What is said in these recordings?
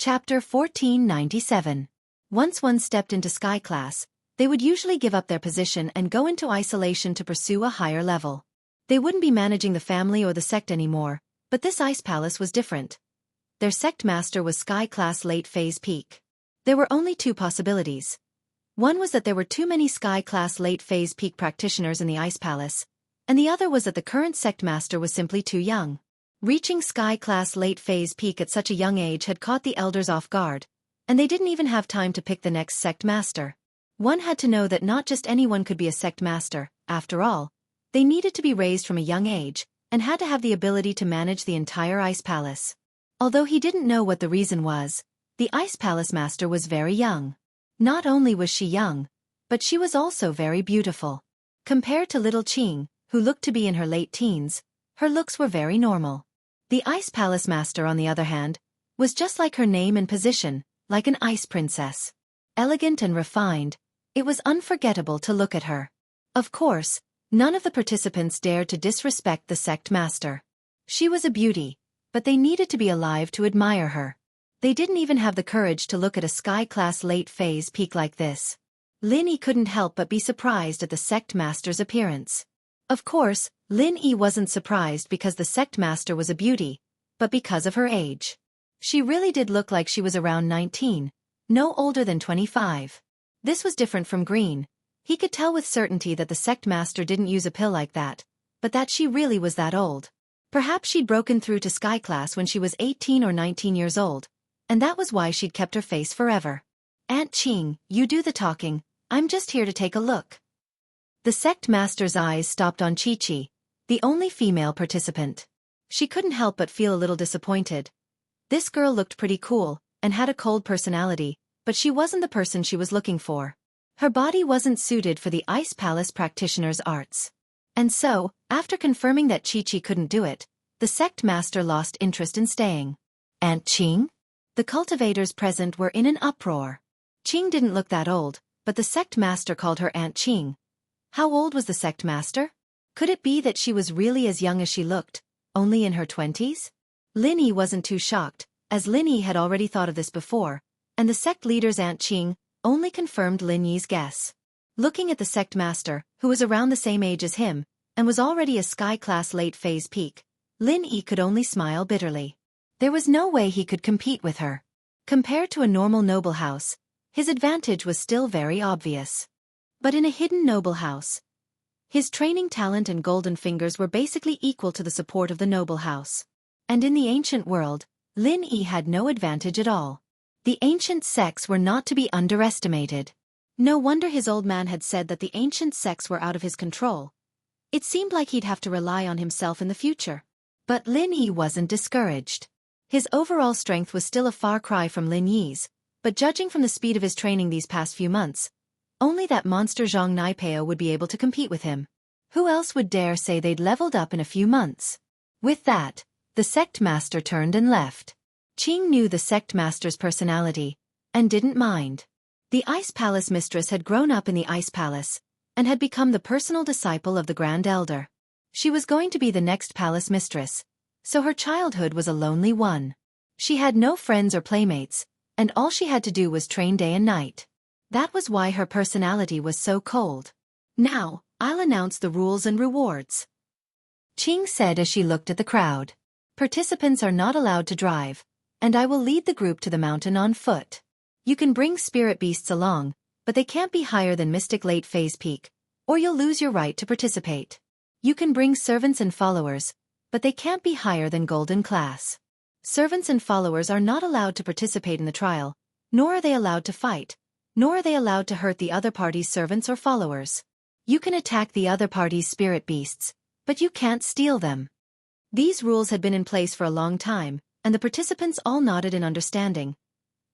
Chapter 1497. Once one stepped into Sky Class, they would usually give up their position and go into isolation to pursue a higher level. They wouldn't be managing the family or the sect anymore, but this ice palace was different. Their sect master was Sky Class Late Phase Peak. There were only two possibilities. One was that there were too many Sky Class Late Phase Peak practitioners in the ice palace, and the other was that the current sect master was simply too young. Reaching Sky Class Late Phase Peak at such a young age had caught the elders off guard, and they didn't even have time to pick the next sect master. One had to know that not just anyone could be a sect master. After all, they needed to be raised from a young age, and had to have the ability to manage the entire ice palace. Although he didn't know what the reason was, the ice palace master was very young. Not only was she young, but she was also very beautiful. Compared to little Qing, who looked to be in her late teens, her looks were very normal. The ice palace master, on the other hand, was just like her name and position, like an ice princess. Elegant and refined, it was unforgettable to look at her. Of course, none of the participants dared to disrespect the sect master. She was a beauty, but they needed to be alive to admire her. They didn't even have the courage to look at a Sky Class Late Phase Peak like this. Lin Yi couldn't help but be surprised at the sect master's appearance. Of course, Lin Yi wasn't surprised because the sect master was a beauty, but because of her age. She really did look like she was around 19, no older than 25. This was different from Green. He could tell with certainty that the sect master didn't use a pill like that, but that she really was that old. Perhaps she'd broken through to Sky Class when she was 18 or 19 years old, and that was why she'd kept her face forever. Aunt Qing, you do the talking, I'm just here to take a look. The sect master's eyes stopped on Chi-Chi, the only female participant. She couldn't help but feel a little disappointed. This girl looked pretty cool, and had a cold personality, but she wasn't the person she was looking for. Her body wasn't suited for the Ice Palace practitioner's arts. And so, after confirming that Chi-Chi couldn't do it, the sect master lost interest in staying. Aunt Qing? The cultivators present were in an uproar. Qing didn't look that old, but the sect master called her Aunt Qing. How old was the sect master? Could it be that she was really as young as she looked, only in her 20s? Lin Yi wasn't too shocked, as Lin Yi had already thought of this before, and the sect leader's Aunt Qing only confirmed Lin Yi's guess. Looking at the sect master, who was around the same age as him, and was already a Sky Class Late Phase Peak, Lin Yi could only smile bitterly. There was no way he could compete with her. Compared to a normal noble house, his advantage was still very obvious. But in a hidden noble house, his training talent and golden fingers were basically equal to the support of the noble house. And in the ancient world, Lin Yi had no advantage at all. The ancient sects were not to be underestimated. No wonder his old man had said that the ancient sects were out of his control. It seemed like he'd have to rely on himself in the future. But Lin Yi wasn't discouraged. His overall strength was still a far cry from Lin Yi's, but judging from the speed of his training these past few months, only that monster Zhang Naipeo would be able to compete with him. Who else would dare say they'd leveled up in a few months? With that, the sect master turned and left. Qing knew the sect master's personality, and didn't mind. The Ice Palace mistress had grown up in the Ice Palace, and had become the personal disciple of the Grand Elder. She was going to be the next palace mistress, so her childhood was a lonely one. She had no friends or playmates, and all she had to do was train day and night. That was why her personality was so cold. Now, I'll announce the rules and rewards, Qing said as she looked at the crowd. Participants are not allowed to drive, and I will lead the group to the mountain on foot. You can bring spirit beasts along, but they can't be higher than Mystic Late Phase Peak, or you'll lose your right to participate. You can bring servants and followers, but they can't be higher than Golden Class. Servants and followers are not allowed to participate in the trial, nor are they allowed to fight, nor are they allowed to hurt the other party's servants or followers. You can attack the other party's spirit beasts, but you can't steal them. These rules had been in place for a long time, and the participants all nodded in understanding.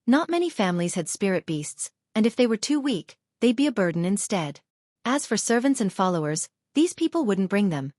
Not many families had spirit beasts, and if they were too weak, they'd be a burden instead. As for servants and followers, these people wouldn't bring them.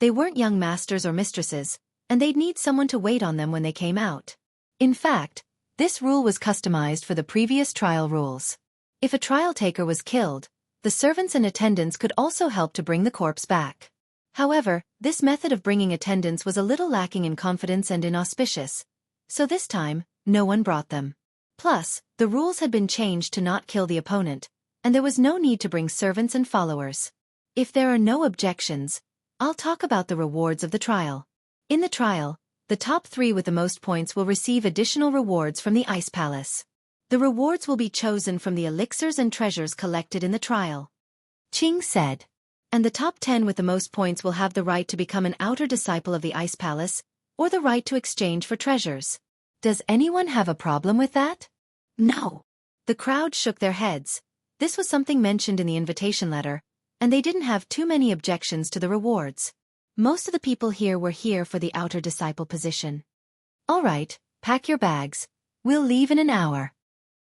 They weren't young masters or mistresses, and they'd need someone to wait on them when they came out. In fact, this rule was customized for the previous trial rules. If a trial taker was killed, the servants and attendants could also help to bring the corpse back. However, this method of bringing attendants was a little lacking in confidence and inauspicious, so this time, no one brought them. Plus, the rules had been changed to not kill the opponent, and there was no need to bring servants and followers. If there are no objections, I'll talk about the rewards of the trial. In the trial, the top 3 with the most points will receive additional rewards from the Ice Palace. The rewards will be chosen from the elixirs and treasures collected in the trial. Qing said. And the top 10 with the most points will have the right to become an outer disciple of the Ice Palace, or the right to exchange for treasures. Does anyone have a problem with that? No. The crowd shook their heads. This was something mentioned in the invitation letter, and they didn't have too many objections to the rewards. Most of the people here were here for the outer disciple position. All right, pack your bags. We'll leave in an hour.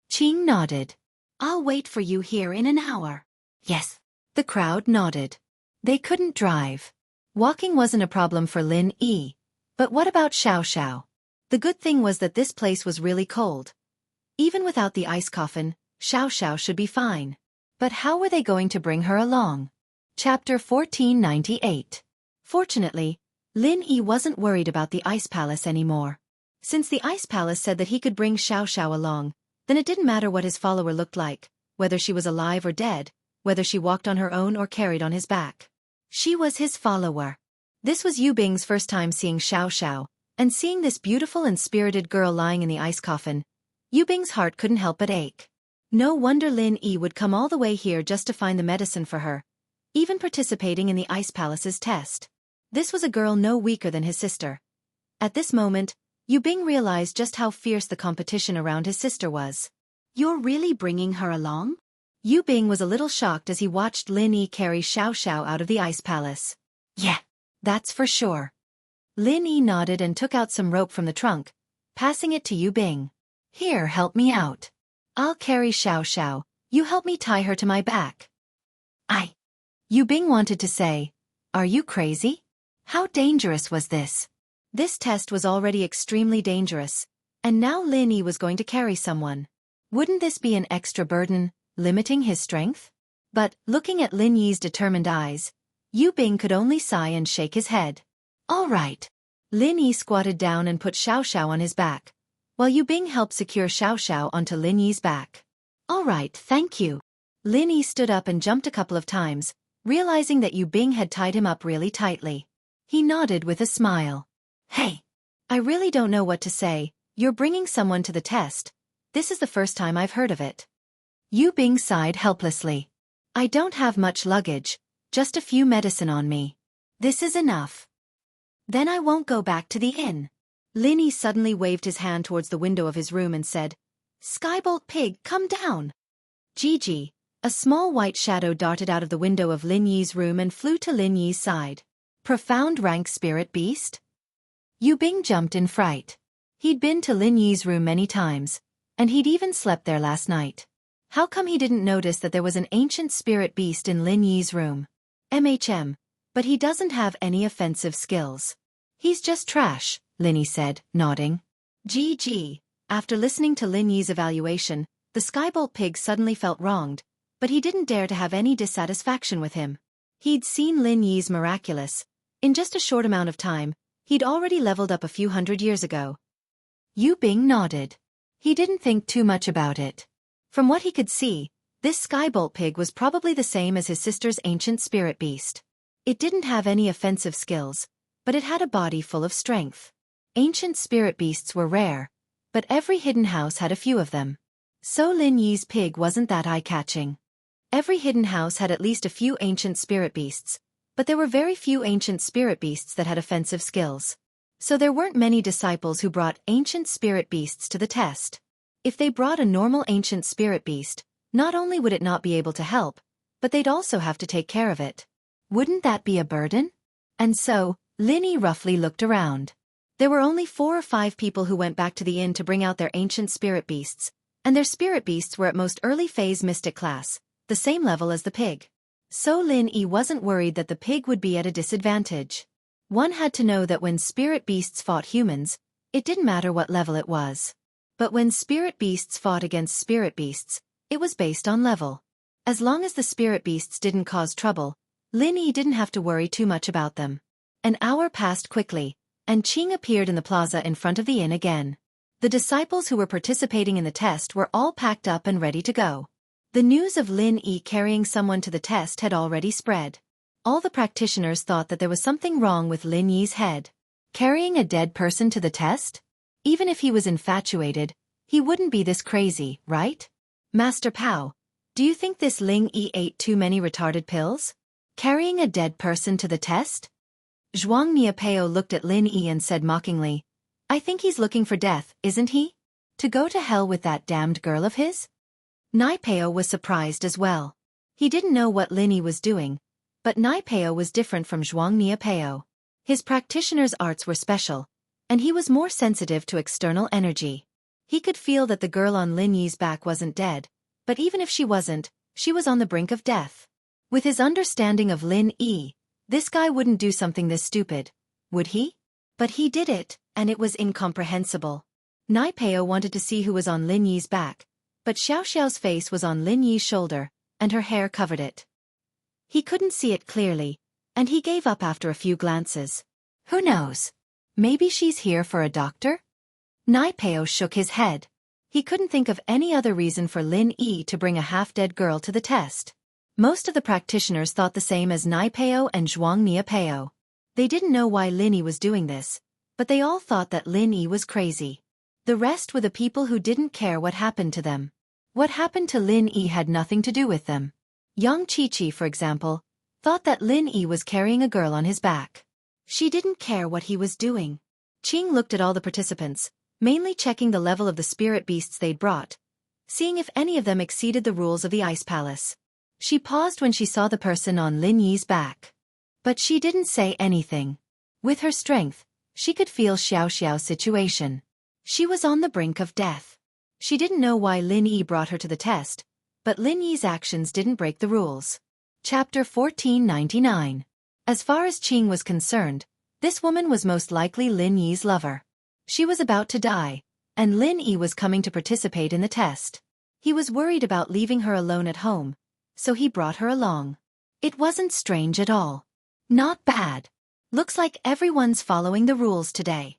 Qing nodded. I'll wait for you here in an hour. Yes. The crowd nodded. They couldn't drive. Walking wasn't a problem for Lin Yi. But what about Xiao? The good thing was that this place was really cold. Even without the ice coffin, Xiao should be fine. But how were they going to bring her along? Chapter 1498. Fortunately, Lin Yi wasn't worried about the Ice Palace anymore. Since the Ice Palace said that he could bring Xiao along, then it didn't matter what his follower looked like, whether she was alive or dead, whether she walked on her own or carried on his back. She was his follower. This was Yu Bing's first time seeing Xiao, and seeing this beautiful and spirited girl lying in the ice coffin, Yu Bing's heart couldn't help but ache. No wonder Lin Yi would come all the way here just to find the medicine for her, even participating in the Ice Palace's test. This was a girl no weaker than his sister. At this moment, Yu Bing realized just how fierce the competition around his sister was. You're really bringing her along? Yu Bing was a little shocked as he watched Lin Yi carry Xiao out of the Ice Palace. Yeah, that's for sure. Lin Yi nodded and took out some rope from the trunk, passing it to Yu Bing. Here, help me out. I'll carry Xiao, you help me tie her to my back. Yu Bing wanted to say, are you crazy? How dangerous was this? This test was already extremely dangerous, and now Lin Yi was going to carry someone. Wouldn't this be an extra burden, limiting his strength? But, looking at Lin Yi's determined eyes, Yu Bing could only sigh and shake his head. All right. Lin Yi squatted down and put Xiao on his back, while Yu Bing helped secure Xiao onto Lin Yi's back. All right, thank you. Lin Yi stood up and jumped a couple of times, realizing that Yu Bing had tied him up really tightly. He nodded with a smile. Hey, I really don't know what to say. You're bringing someone to the test. This is the first time I've heard of it. Yu Bing sighed helplessly. I don't have much luggage, just a few medicine on me. This is enough. Then I won't go back to the inn. Lin Yi suddenly waved his hand towards the window of his room and said, Skybolt Pig, come down. Gigi, a small white shadow darted out of the window of Lin Yi's room and flew to Lin Yi's side. Profound rank spirit beast? Yu Bing jumped in fright. He'd been to Lin Yi's room many times, and he'd even slept there last night. How come he didn't notice that there was an ancient spirit beast in Lin Yi's room? But he doesn't have any offensive skills. He's just trash, Lin Yi said, nodding. GG. After listening to Lin Yi's evaluation, the Skybolt Pig suddenly felt wronged, but he didn't dare to have any dissatisfaction with him. He'd seen Lin Yi's miraculous. In just a short amount of time, he'd already leveled up a few hundred years ago. Yu Bing nodded. He didn't think too much about it. From what he could see, this Skybolt Pig was probably the same as his sister's ancient spirit beast. It didn't have any offensive skills, but it had a body full of strength. Ancient spirit beasts were rare, but every hidden house had a few of them. So Lin Yi's pig wasn't that eye-catching. Every hidden house had at least a few ancient spirit beasts, but there were very few ancient spirit beasts that had offensive skills. So there weren't many disciples who brought ancient spirit beasts to the test. If they brought a normal ancient spirit beast, not only would it not be able to help, but they'd also have to take care of it. Wouldn't that be a burden? And so, Lin Yi roughly looked around. There were only 4 or 5 people who went back to the inn to bring out their ancient spirit beasts, and their spirit beasts were at most early phase mystic class, the same level as the pig. So Lin Yi wasn't worried that the pig would be at a disadvantage. One had to know that when spirit beasts fought humans, it didn't matter what level it was. But when spirit beasts fought against spirit beasts, it was based on level. As long as the spirit beasts didn't cause trouble, Lin Yi didn't have to worry too much about them. An hour passed quickly, and Qing appeared in the plaza in front of the inn again. The disciples who were participating in the test were all packed up and ready to go. The news of Lin Yi carrying someone to the test had already spread. All the practitioners thought that there was something wrong with Lin Yi's head. Carrying a dead person to the test? Even if he was infatuated, he wouldn't be this crazy, right? Master Pao, do you think this Lin Yi ate too many retarded pills? Carrying a dead person to the test? Xianxia Pao looked at Lin Yi and said mockingly, I think he's looking for death, isn't he? To go to hell with that damned girl of his? Nai Pao was surprised as well. He didn't know what Lin Yi was doing, but Nai Pao was different from Xianxia Pao. His practitioner's arts were special, and he was more sensitive to external energy. He could feel that the girl on Lin Yi's back wasn't dead, but even if she wasn't, she was on the brink of death. With his understanding of Lin Yi, this guy wouldn't do something this stupid, would he? But he did it, and it was incomprehensible. Nai Pao wanted to see who was on Lin Yi's back, but Xiaoxiao's face was on Lin Yi's shoulder, and her hair covered it. He couldn't see it clearly, and he gave up after a few glances. Who knows? Maybe she's here for a doctor? Nai Pao shook his head. He couldn't think of any other reason for Lin Yi to bring a half-dead girl to the test. Most of the practitioners thought the same as Nai Pao and Xianxia Pao. They didn't know why Lin Yi was doing this, but they all thought that Lin Yi was crazy. The rest were the people who didn't care what happened to them. What happened to Lin Yi had nothing to do with them. Yang Qiqi, for example, thought that Lin Yi was carrying a girl on his back. She didn't care what he was doing. Qing looked at all the participants, mainly checking the level of the spirit beasts they'd brought, seeing if any of them exceeded the rules of the Ice Palace. She paused when she saw the person on Lin Yi's back. But she didn't say anything. With her strength, she could feel Xiaoxiao's situation. She was on the brink of death. She didn't know why Lin Yi brought her to the test, but Lin Yi's actions didn't break the rules. Chapter 1499. As far as Qing was concerned, this woman was most likely Lin Yi's lover. She was about to die, and Lin Yi was coming to participate in the test. He was worried about leaving her alone at home, so he brought her along. It wasn't strange at all. Not bad. Looks like everyone's following the rules today.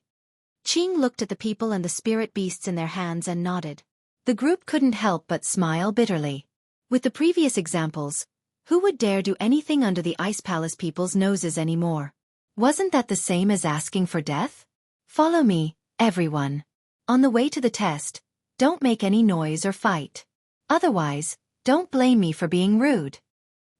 Qing looked at the people and the spirit beasts in their hands and nodded. The group couldn't help but smile bitterly. With the previous examples, who would dare do anything under the Ice Palace people's noses anymore? Wasn't that the same as asking for death? Follow me, everyone. On the way to the test, don't make any noise or fight. Otherwise, don't blame me for being rude.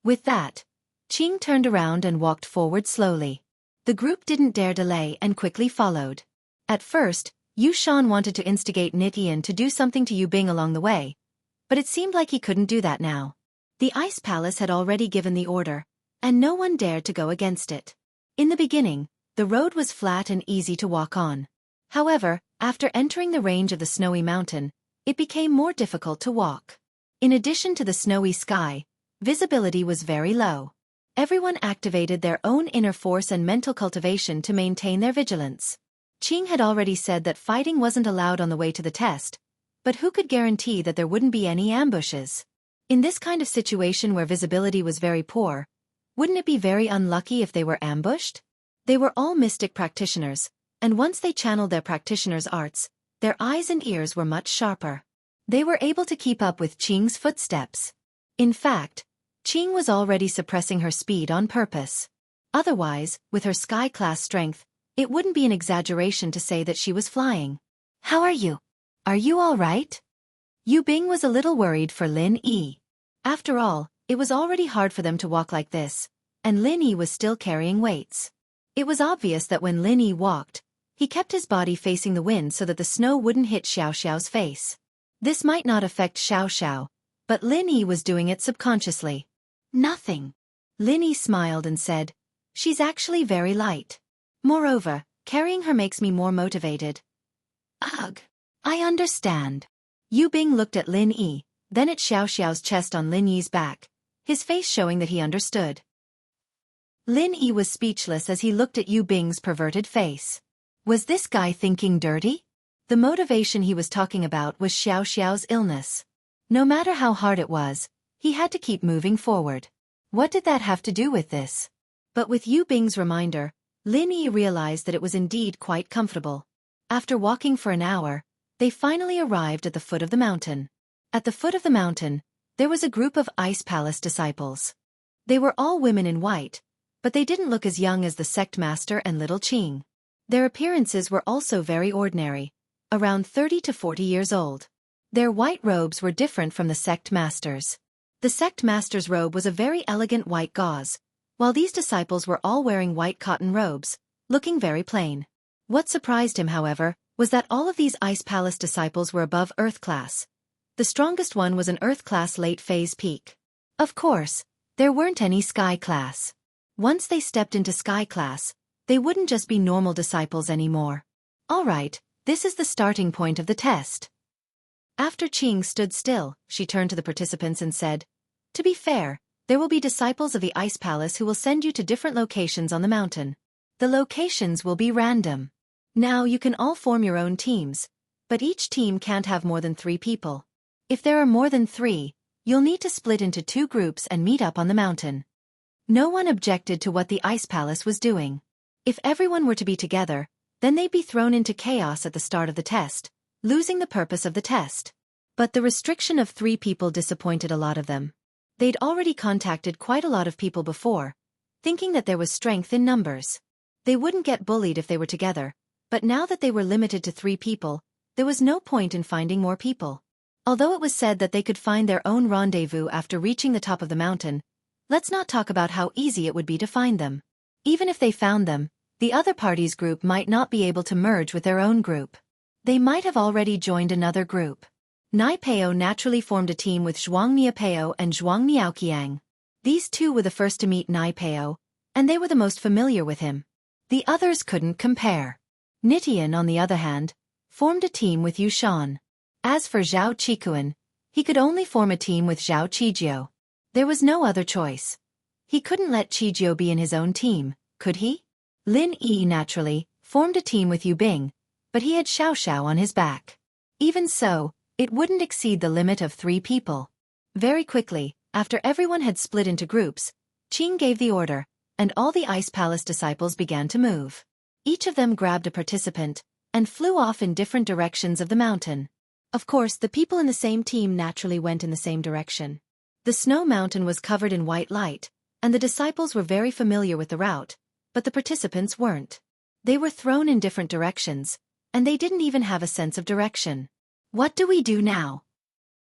With that, Qing turned around and walked forward slowly. The group didn't dare delay and quickly followed. At first, Yu Shan wanted to instigate Nitian to do something to Yu Bing along the way, but it seemed like he couldn't do that now. The Ice Palace had already given the order, and no one dared to go against it. In the beginning, the road was flat and easy to walk on. However, after entering the range of the snowy mountain, it became more difficult to walk. In addition to the snowy sky, visibility was very low. Everyone activated their own inner force and mental cultivation to maintain their vigilance. Qing had already said that fighting wasn't allowed on the way to the test, but who could guarantee that there wouldn't be any ambushes? In this kind of situation where visibility was very poor, wouldn't it be very unlucky if they were ambushed? They were all mystic practitioners, and once they channeled their practitioners' arts, their eyes and ears were much sharper. They were able to keep up with Qing's footsteps. In fact, Qing was already suppressing her speed on purpose. Otherwise, with her sky-class strength, it wouldn't be an exaggeration to say that she was flying. How are you? Are you all right? Yu Bing was a little worried for Lin Yi. After all, it was already hard for them to walk like this, and Lin Yi was still carrying weights. It was obvious that when Lin Yi walked, he kept his body facing the wind so that the snow wouldn't hit Xiaoxiao's face. This might not affect Xiaoxiao, but Lin Yi was doing it subconsciously. Nothing. Lin Yi smiled and said, she's actually very light. Moreover, carrying her makes me more motivated. Ugh. I understand. Yu Bing looked at Lin Yi, then at Xiaoxiao's chest on Lin Yi's back, his face showing that he understood. Lin Yi was speechless as he looked at Yu Bing's perverted face. Was this guy thinking dirty? The motivation he was talking about was Xiaoxiao's illness. No matter how hard it was, he had to keep moving forward. What did that have to do with this? But with Yu Bing's reminder, Lin Yi realized that it was indeed quite comfortable. After walking for an hour, They finally arrived at the foot of the mountain. At the foot of the mountain, there was a group of Ice Palace disciples. They were all women in white, but they didn't look as young as the sect master and little Qing. Their appearances were also very ordinary, around 30 to 40 years old. Their white robes were different from the sect master's. The sect master's robe was a very elegant white gauze, while these disciples were all wearing white cotton robes, looking very plain. What surprised him, however, was that all of these Ice Palace disciples were above Earth class. The strongest one was an Earth class late phase peak. Of course, there weren't any Sky class. Once they stepped into Sky class, they wouldn't just be normal disciples anymore. Alright, this is the starting point of the test. After Qing stood still, she turned to the participants and said, "To be fair, there will be disciples of the Ice Palace who will send you to different locations on the mountain. The locations will be random. Now you can all form your own teams, but each team can't have more than 3 people. If there are more than 3, you'll need to split into 2 groups and meet up on the mountain." No one objected to what the Ice Palace was doing. If everyone were to be together, then they'd be thrown into chaos at the start of the test, losing the purpose of the test. But the restriction of 3 people disappointed a lot of them. They'd already contacted quite a lot of people before, thinking that there was strength in numbers. They wouldn't get bullied if they were together, but now that they were limited to 3 people, there was no point in finding more people. Although it was said that they could find their own rendezvous after reaching the top of the mountain, let's not talk about how easy it would be to find them. Even if they found them, the other party's group might not be able to merge with their own group. They might have already joined another group. Nai Peo naturally formed a team with Zhuang Niapeo and Zhuang Niaoqiang. These 2 were the first to meet Nai Peo, and they were the most familiar with him. The others couldn't compare. Nitian, on the other hand, formed a team with Yushan. As for Zhao Qikuan, he could only form a team with Zhao Qijio. There was no other choice. He couldn't let Qijio be in his own team, could he? Lin Yi naturally formed a team with Yu Bing, but he had Xiao Xiao on his back. Even so, it wouldn't exceed the limit of 3 people. Very quickly, after everyone had split into groups, Qing gave the order, and all the Ice Palace disciples began to move. Each of them grabbed a participant and flew off in different directions of the mountain. Of course, the people in the same team naturally went in the same direction. The snow mountain was covered in white light, and the disciples were very familiar with the route, but the participants weren't. They were thrown in different directions, and they didn't even have a sense of direction. What do we do now?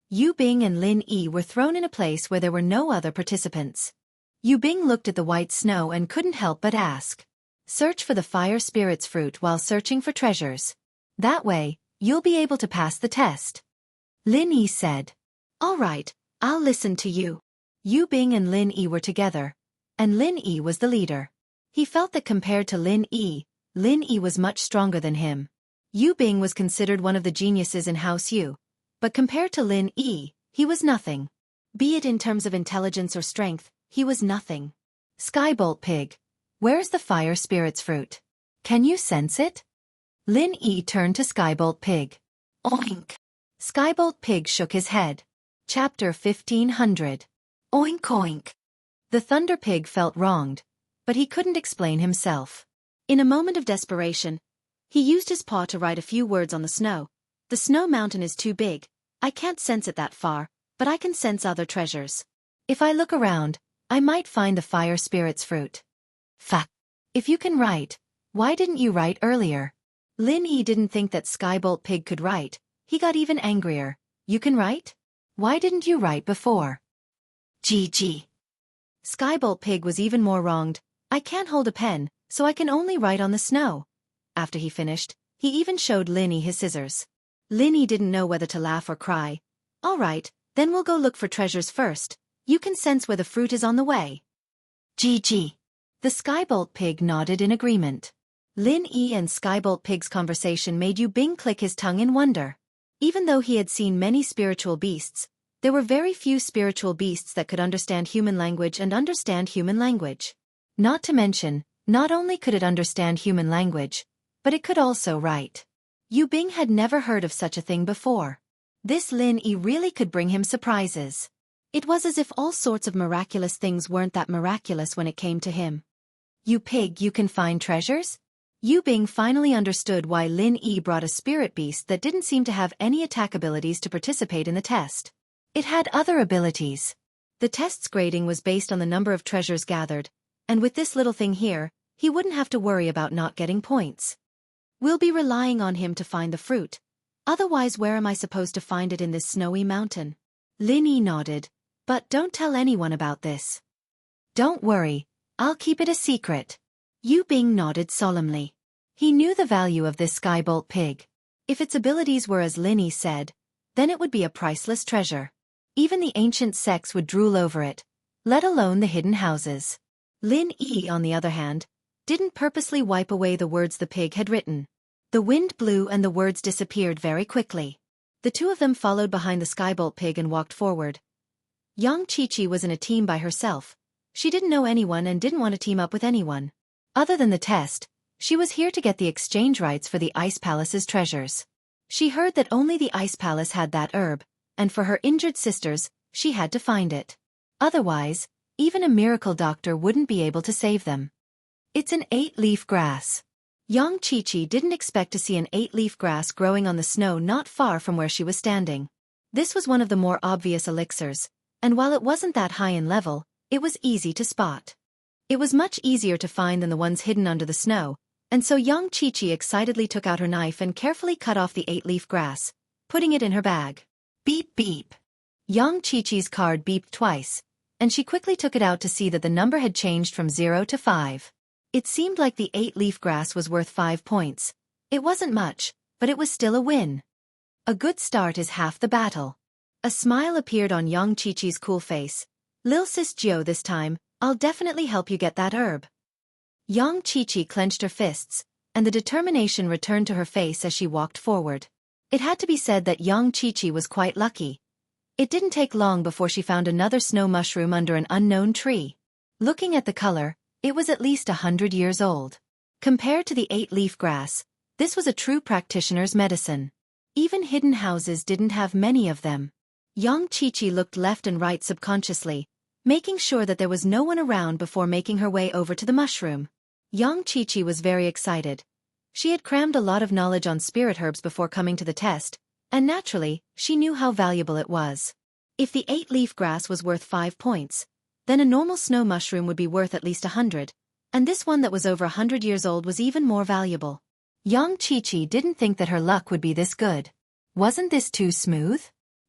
Yu Bing and Lin Yi were thrown in a place where there were no other participants. Yu Bing looked at the white snow and couldn't help but ask, "Search for the fire spirit's fruit while searching for treasures. That way, you'll be able to pass the test." Lin Yi said, "All right, I'll listen to you." Yu Bing and Lin Yi were together, and Lin Yi was the leader. He felt that compared to Lin Yi was much stronger than him. Yu Bing was considered one of the geniuses in House Yu, but compared to Lin Yi, he was nothing. Be it in terms of intelligence or strength, he was nothing. "Skybolt Pig, where's the fire spirit's fruit? Can you sense it?" Lin Yi turned to Skybolt Pig. "Oink." Skybolt Pig shook his head. Chapter 1500. Oink oink. The Thunder Pig felt wronged, but he couldn't explain himself. In a moment of desperation, he used his paw to write a few words on the snow. "The snow mountain is too big. I can't sense it that far, but I can sense other treasures. If I look around, I might find the fire spirit's fruit." "Fuck. If you can write, why didn't you write earlier?" Lin Yi didn't think that Skybolt Pig could write. He got even angrier. "You can write? Why didn't you write before?" "GG." Skybolt Pig was even more wronged. "I can't hold a pen, so I can only write on the snow." After he finished, he even showed Lin Yi his scissors. Lin Yi didn't know whether to laugh or cry. "All right, then we'll go look for treasures first. You can sense where the fruit is on the way." "GG." The Skybolt Pig nodded in agreement. Lin Yi and Skybolt Pig's conversation made Yu Bing click his tongue in wonder. Even though he had seen many spiritual beasts, there were very few spiritual beasts that could understand human language and understand human language. Not to mention, not only could it understand human language, but it could also write. Yu Bing had never heard of such a thing before. This Lin Yi really could bring him surprises. It was as if all sorts of miraculous things weren't that miraculous when it came to him. "You pig, you can find treasures? Yu Bing finally understood why Lin Yi brought a spirit beast that didn't seem to have any attack abilities to participate in the test. It had other abilities. The test's grading was based on the number of treasures gathered, and with this little thing here, he wouldn't have to worry about not getting points. We'll be relying on him to find the fruit. Otherwise, where am I supposed to find it in this snowy mountain? Lin Yi nodded. But don't tell anyone about this. Don't worry, I'll keep it a secret. Yu Bing nodded solemnly. He knew the value of this skybolt pig. If its abilities were as Lin Yi said, then it would be a priceless treasure. Even the ancient sects would drool over it, let alone the hidden houses. Lin Yi, on the other hand, didn't purposely wipe away the words the pig had written. The wind blew and the words disappeared very quickly. The two of them followed behind the skybolt pig and walked forward. Xianxia was in a team by herself. She didn't know anyone and didn't want to team up with anyone. Other than the test, she was here to get the exchange rights for the Ice Palace's treasures. She heard that only the Ice Palace had that herb, and for her injured sisters, she had to find it. Otherwise, even a miracle doctor wouldn't be able to save them. It's an 8-leaf grass. Xianxia didn't expect to see an 8-leaf grass growing on the snow not far from where she was standing. This was one of the more obvious elixirs, and while it wasn't that high in level, it was easy to spot. It was much easier to find than the ones hidden under the snow, and so Xianxia excitedly took out her knife and carefully cut off the 8-leaf grass, putting it in her bag. Beep beep. Xianxia's card beeped twice, and she quickly took it out to see that the number had changed from 0 to 5. It seemed like the 8-leaf grass was worth 5 points. It wasn't much, but it was still a win. A good start is half the battle. A smile appeared on Xianxia's cool face. Lil Sis Jiao this time, I'll definitely help you get that herb. Xianxia clenched her fists, and the determination returned to her face as she walked forward. It had to be said that Xianxia was quite lucky. It didn't take long before she found another snow mushroom under an unknown tree. Looking at the color, it was at least 100 years old. Compared to the 8-leaf grass, this was a true practitioner's medicine. Even hidden houses didn't have many of them. Xianxia looked left and right subconsciously, making sure that there was no one around before making her way over to the mushroom. Xianxia was very excited. She had crammed a lot of knowledge on spirit herbs before coming to the test, and naturally, she knew how valuable it was. If the 8-leaf grass was worth 5 points, then a normal snow mushroom would be worth at least 100, and this one that was over 100 years old was even more valuable. Xianxia didn't think that her luck would be this good. Wasn't this too smooth?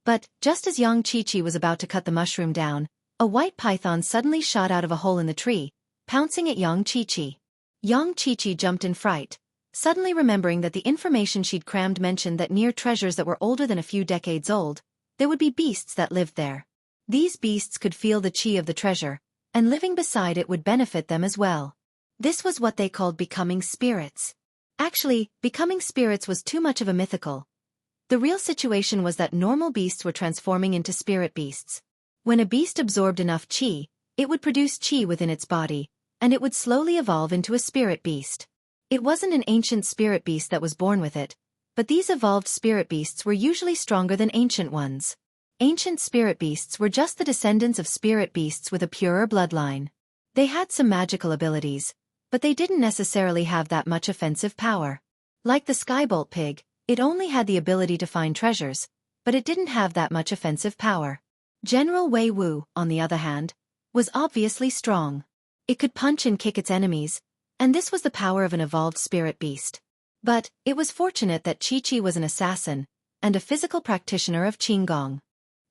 But, just as Xianxia was about to cut the mushroom down, a white python suddenly shot out of a hole in the tree, pouncing at Xianxia. Xianxia jumped in fright, suddenly remembering that the information she'd crammed mentioned that near treasures that were older than a few decades old, there would be beasts that lived there. These beasts could feel the chi of the treasure, and living beside it would benefit them as well. This was what they called becoming spirits. Actually, becoming spirits was too much of a mythical. The real situation was that normal beasts were transforming into spirit beasts. When a beast absorbed enough chi, it would produce chi within its body, and it would slowly evolve into a spirit beast. It wasn't an ancient spirit beast that was born with it, but these evolved spirit beasts were usually stronger than ancient ones. Ancient spirit beasts were just the descendants of spirit beasts with a purer bloodline. They had some magical abilities, but they didn't necessarily have that much offensive power. Like the skybolt pig, it only had the ability to find treasures, but it didn't have that much offensive power. General Wei Wu, on the other hand, was obviously strong. It could punch and kick its enemies, and this was the power of an evolved spirit beast. But, it was fortunate that Chi was an assassin, and a physical practitioner of Qigong.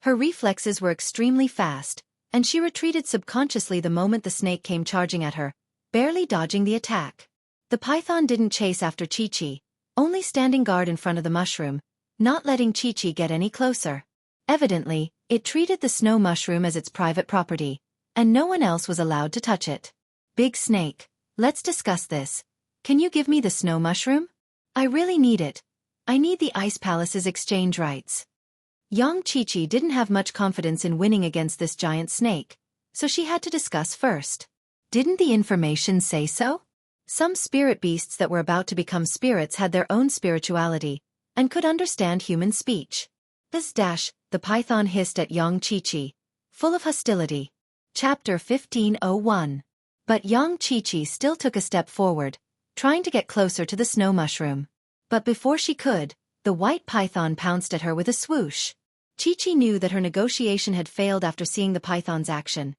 Her reflexes were extremely fast, and she retreated subconsciously the moment the snake came charging at her, barely dodging the attack. The python didn't chase after Chi, only standing guard in front of the mushroom, not letting Chi get any closer. Evidently, it treated the snow mushroom as its private property, and no one else was allowed to touch it. Big Snake, let's discuss this. Can you give me the snow mushroom? I really need it. I need the Ice Palace's exchange rights. Xianxia didn't have much confidence in winning against this giant snake, so she had to discuss first. Didn't the information say so? Some spirit beasts that were about to become spirits had their own spirituality, and could understand human speech. The python hissed at Xianxia, full of hostility. Chapter 15:01. But Xianxia still took a step forward, trying to get closer to the snow mushroom. But before she could, the white python pounced at her with a swoosh. Chi-Chi knew that her negotiation had failed after seeing the python's action.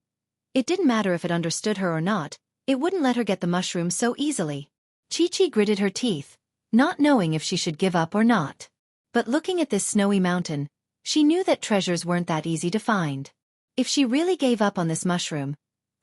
It didn't matter if it understood her or not, it wouldn't let her get the mushroom so easily. Chi-Chi gritted her teeth, not knowing if she should give up or not. But looking at this snowy mountain, she knew that treasures weren't that easy to find. If she really gave up on this mushroom,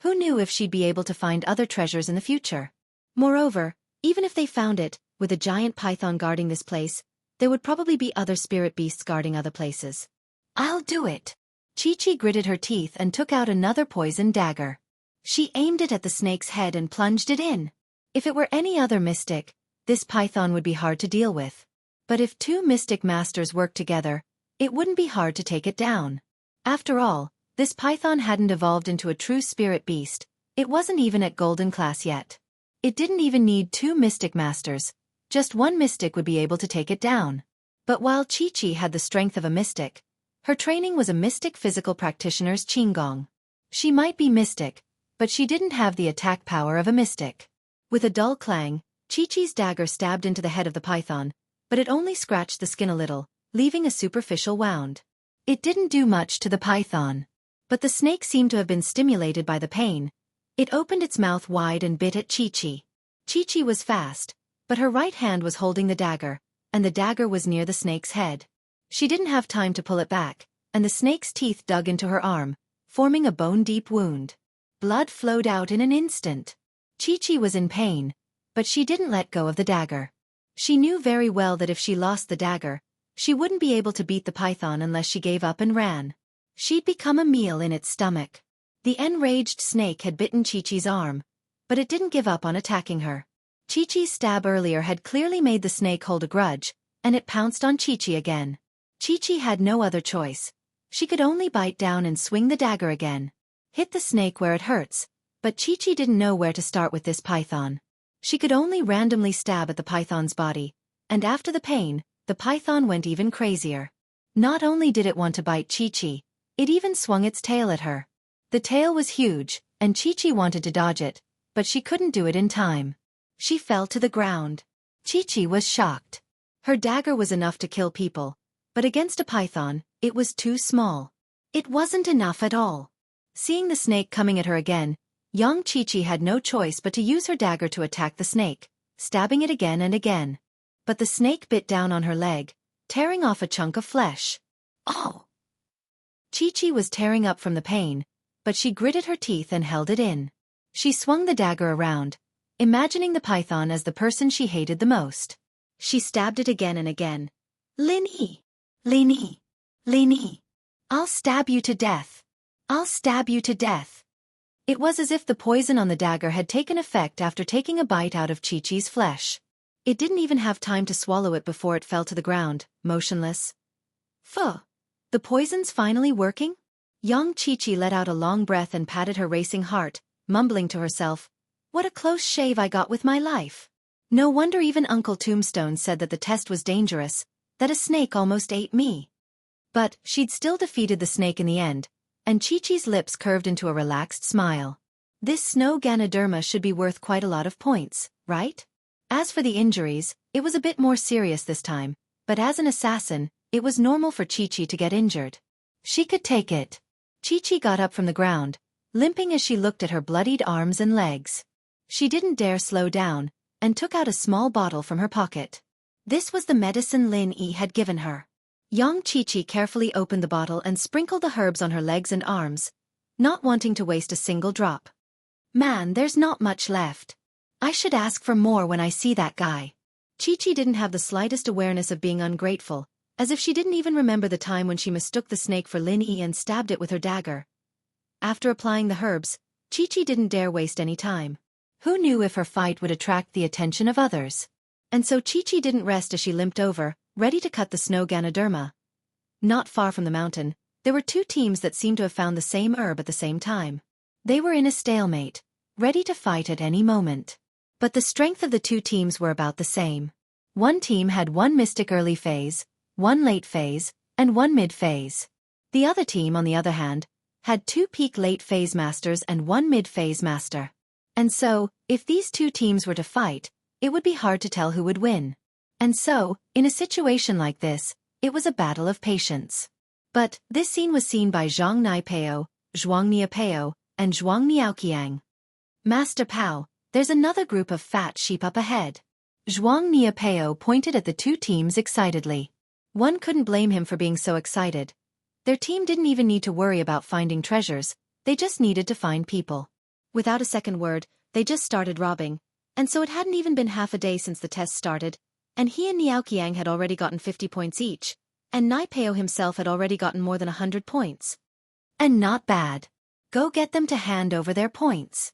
who knew if she'd be able to find other treasures in the future? Moreover, even if they found it, with a giant python guarding this place, there would probably be other spirit beasts guarding other places. I'll do it. Chi-Chi gritted her teeth and took out another poison dagger. She aimed it at the snake's head and plunged it in. If it were any other mystic, this python would be hard to deal with. But if two mystic masters worked together, it wouldn't be hard to take it down. After all, this python hadn't evolved into a true spirit beast, it wasn't even at golden class yet. It didn't even need two mystic masters, just one mystic would be able to take it down. But while Chi-Chi had the strength of a mystic, her training was a mystic physical practitioner's qigong. She might be mystic, but she didn't have the attack power of a mystic. With a dull clang, Chi-Chi's dagger stabbed into the head of the python, but it only scratched the skin a little, leaving a superficial wound. It didn't do much to the python. But the snake seemed to have been stimulated by the pain. It opened its mouth wide and bit at Chi-Chi. Chi-Chi was fast, but her right hand was holding the dagger, and the dagger was near the snake's head. She didn't have time to pull it back, and the snake's teeth dug into her arm, forming a bone-deep wound. Blood flowed out in an instant. Chi-Chi was in pain, but she didn't let go of the dagger. She knew very well that if she lost the dagger, she wouldn't be able to beat the python unless she gave up and ran. She'd become a meal in its stomach. The enraged snake had bitten Chi-Chi's arm, but it didn't give up on attacking her. Chi-Chi's stab earlier had clearly made the snake hold a grudge, and it pounced on Chi-Chi again. Chi-Chi had no other choice. She could only bite down and swing the dagger again. Hit the snake where it hurts, but Chi-Chi didn't know where to start with this python. She could only randomly stab at the python's body, and after the pain, the python went even crazier. Not only did it want to bite Chi-Chi, it even swung its tail at her. The tail was huge, and Chi-Chi wanted to dodge it, but she couldn't do it in time. She fell to the ground. Chi-Chi was shocked. Her dagger was enough to kill people, but against a python, it was too small. It wasn't enough at all. Seeing the snake coming at her again, young Chi-Chi had no choice but to use her dagger to attack the snake, stabbing it again and again. But the snake bit down on her leg, tearing off a chunk of flesh. Oh! Chi-Chi was tearing up from the pain, but she gritted her teeth and held it in. She swung the dagger around, imagining the python as the person she hated the most. She stabbed it again and again. Lin-Yi! Lin-Yi! Lin-Yi! I'll stab you to death! I'll stab you to death! It was as if the poison on the dagger had taken effect after taking a bite out of Chi-Chi's flesh. It didn't even have time to swallow it before it fell to the ground, motionless. Pho! The poison's finally working? Young Chi-Chi let out a long breath and patted her racing heart, mumbling to herself, "What a close shave I got with my life." No wonder even Uncle Tombstone said that the test was dangerous, that a snake almost ate me. But she'd still defeated the snake in the end, and Chi-Chi's lips curved into a relaxed smile. This snow Ganoderma should be worth quite a lot of points, right? As for the injuries, it was a bit more serious this time, but as an assassin, it was normal for Chi-Chi to get injured. She could take it. Chi-Chi got up from the ground, limping as she looked at her bloodied arms and legs. She didn't dare slow down, and took out a small bottle from her pocket. This was the medicine Lin-Yi had given her. Young Chi-Chi carefully opened the bottle and sprinkled the herbs on her legs and arms, not wanting to waste a single drop. Man, there's not much left. I should ask for more when I see that guy. Chi-Chi didn't have the slightest awareness of being ungrateful, as if she didn't even remember the time when she mistook the snake for Lin-Yi and stabbed it with her dagger. After applying the herbs, Chi-Chi didn't dare waste any time. Who knew if her fight would attract the attention of others? And so Chi-Chi didn't rest as she limped over, ready to cut the snow Ganoderma. Not far from the mountain, there were two teams that seemed to have found the same herb at the same time. They were in a stalemate, ready to fight at any moment. But the strength of the two teams were about the same. One team had one mystic early phase, one late phase, and one mid-phase. The other team, on the other hand, had two peak late phase masters and one mid-phase master. And so, if these two teams were to fight, it would be hard to tell who would win. And so, in a situation like this, it was a battle of patience. But this scene was seen by Zhang Naipao, Zhuang Niapao, and Zhuang Niaoqiang. Master Pao, there's another group of fat sheep up ahead. Zhuang Niapao pointed at the two teams excitedly. One couldn't blame him for being so excited. Their team didn't even need to worry about finding treasures, they just needed to find people. Without a second word, they just started robbing. And so it hadn't even been half a day since the test started, and he and Niaoqiang had already gotten 50 points each, and Naipao himself had already gotten more than 100 points. And not bad. Go get them to hand over their points.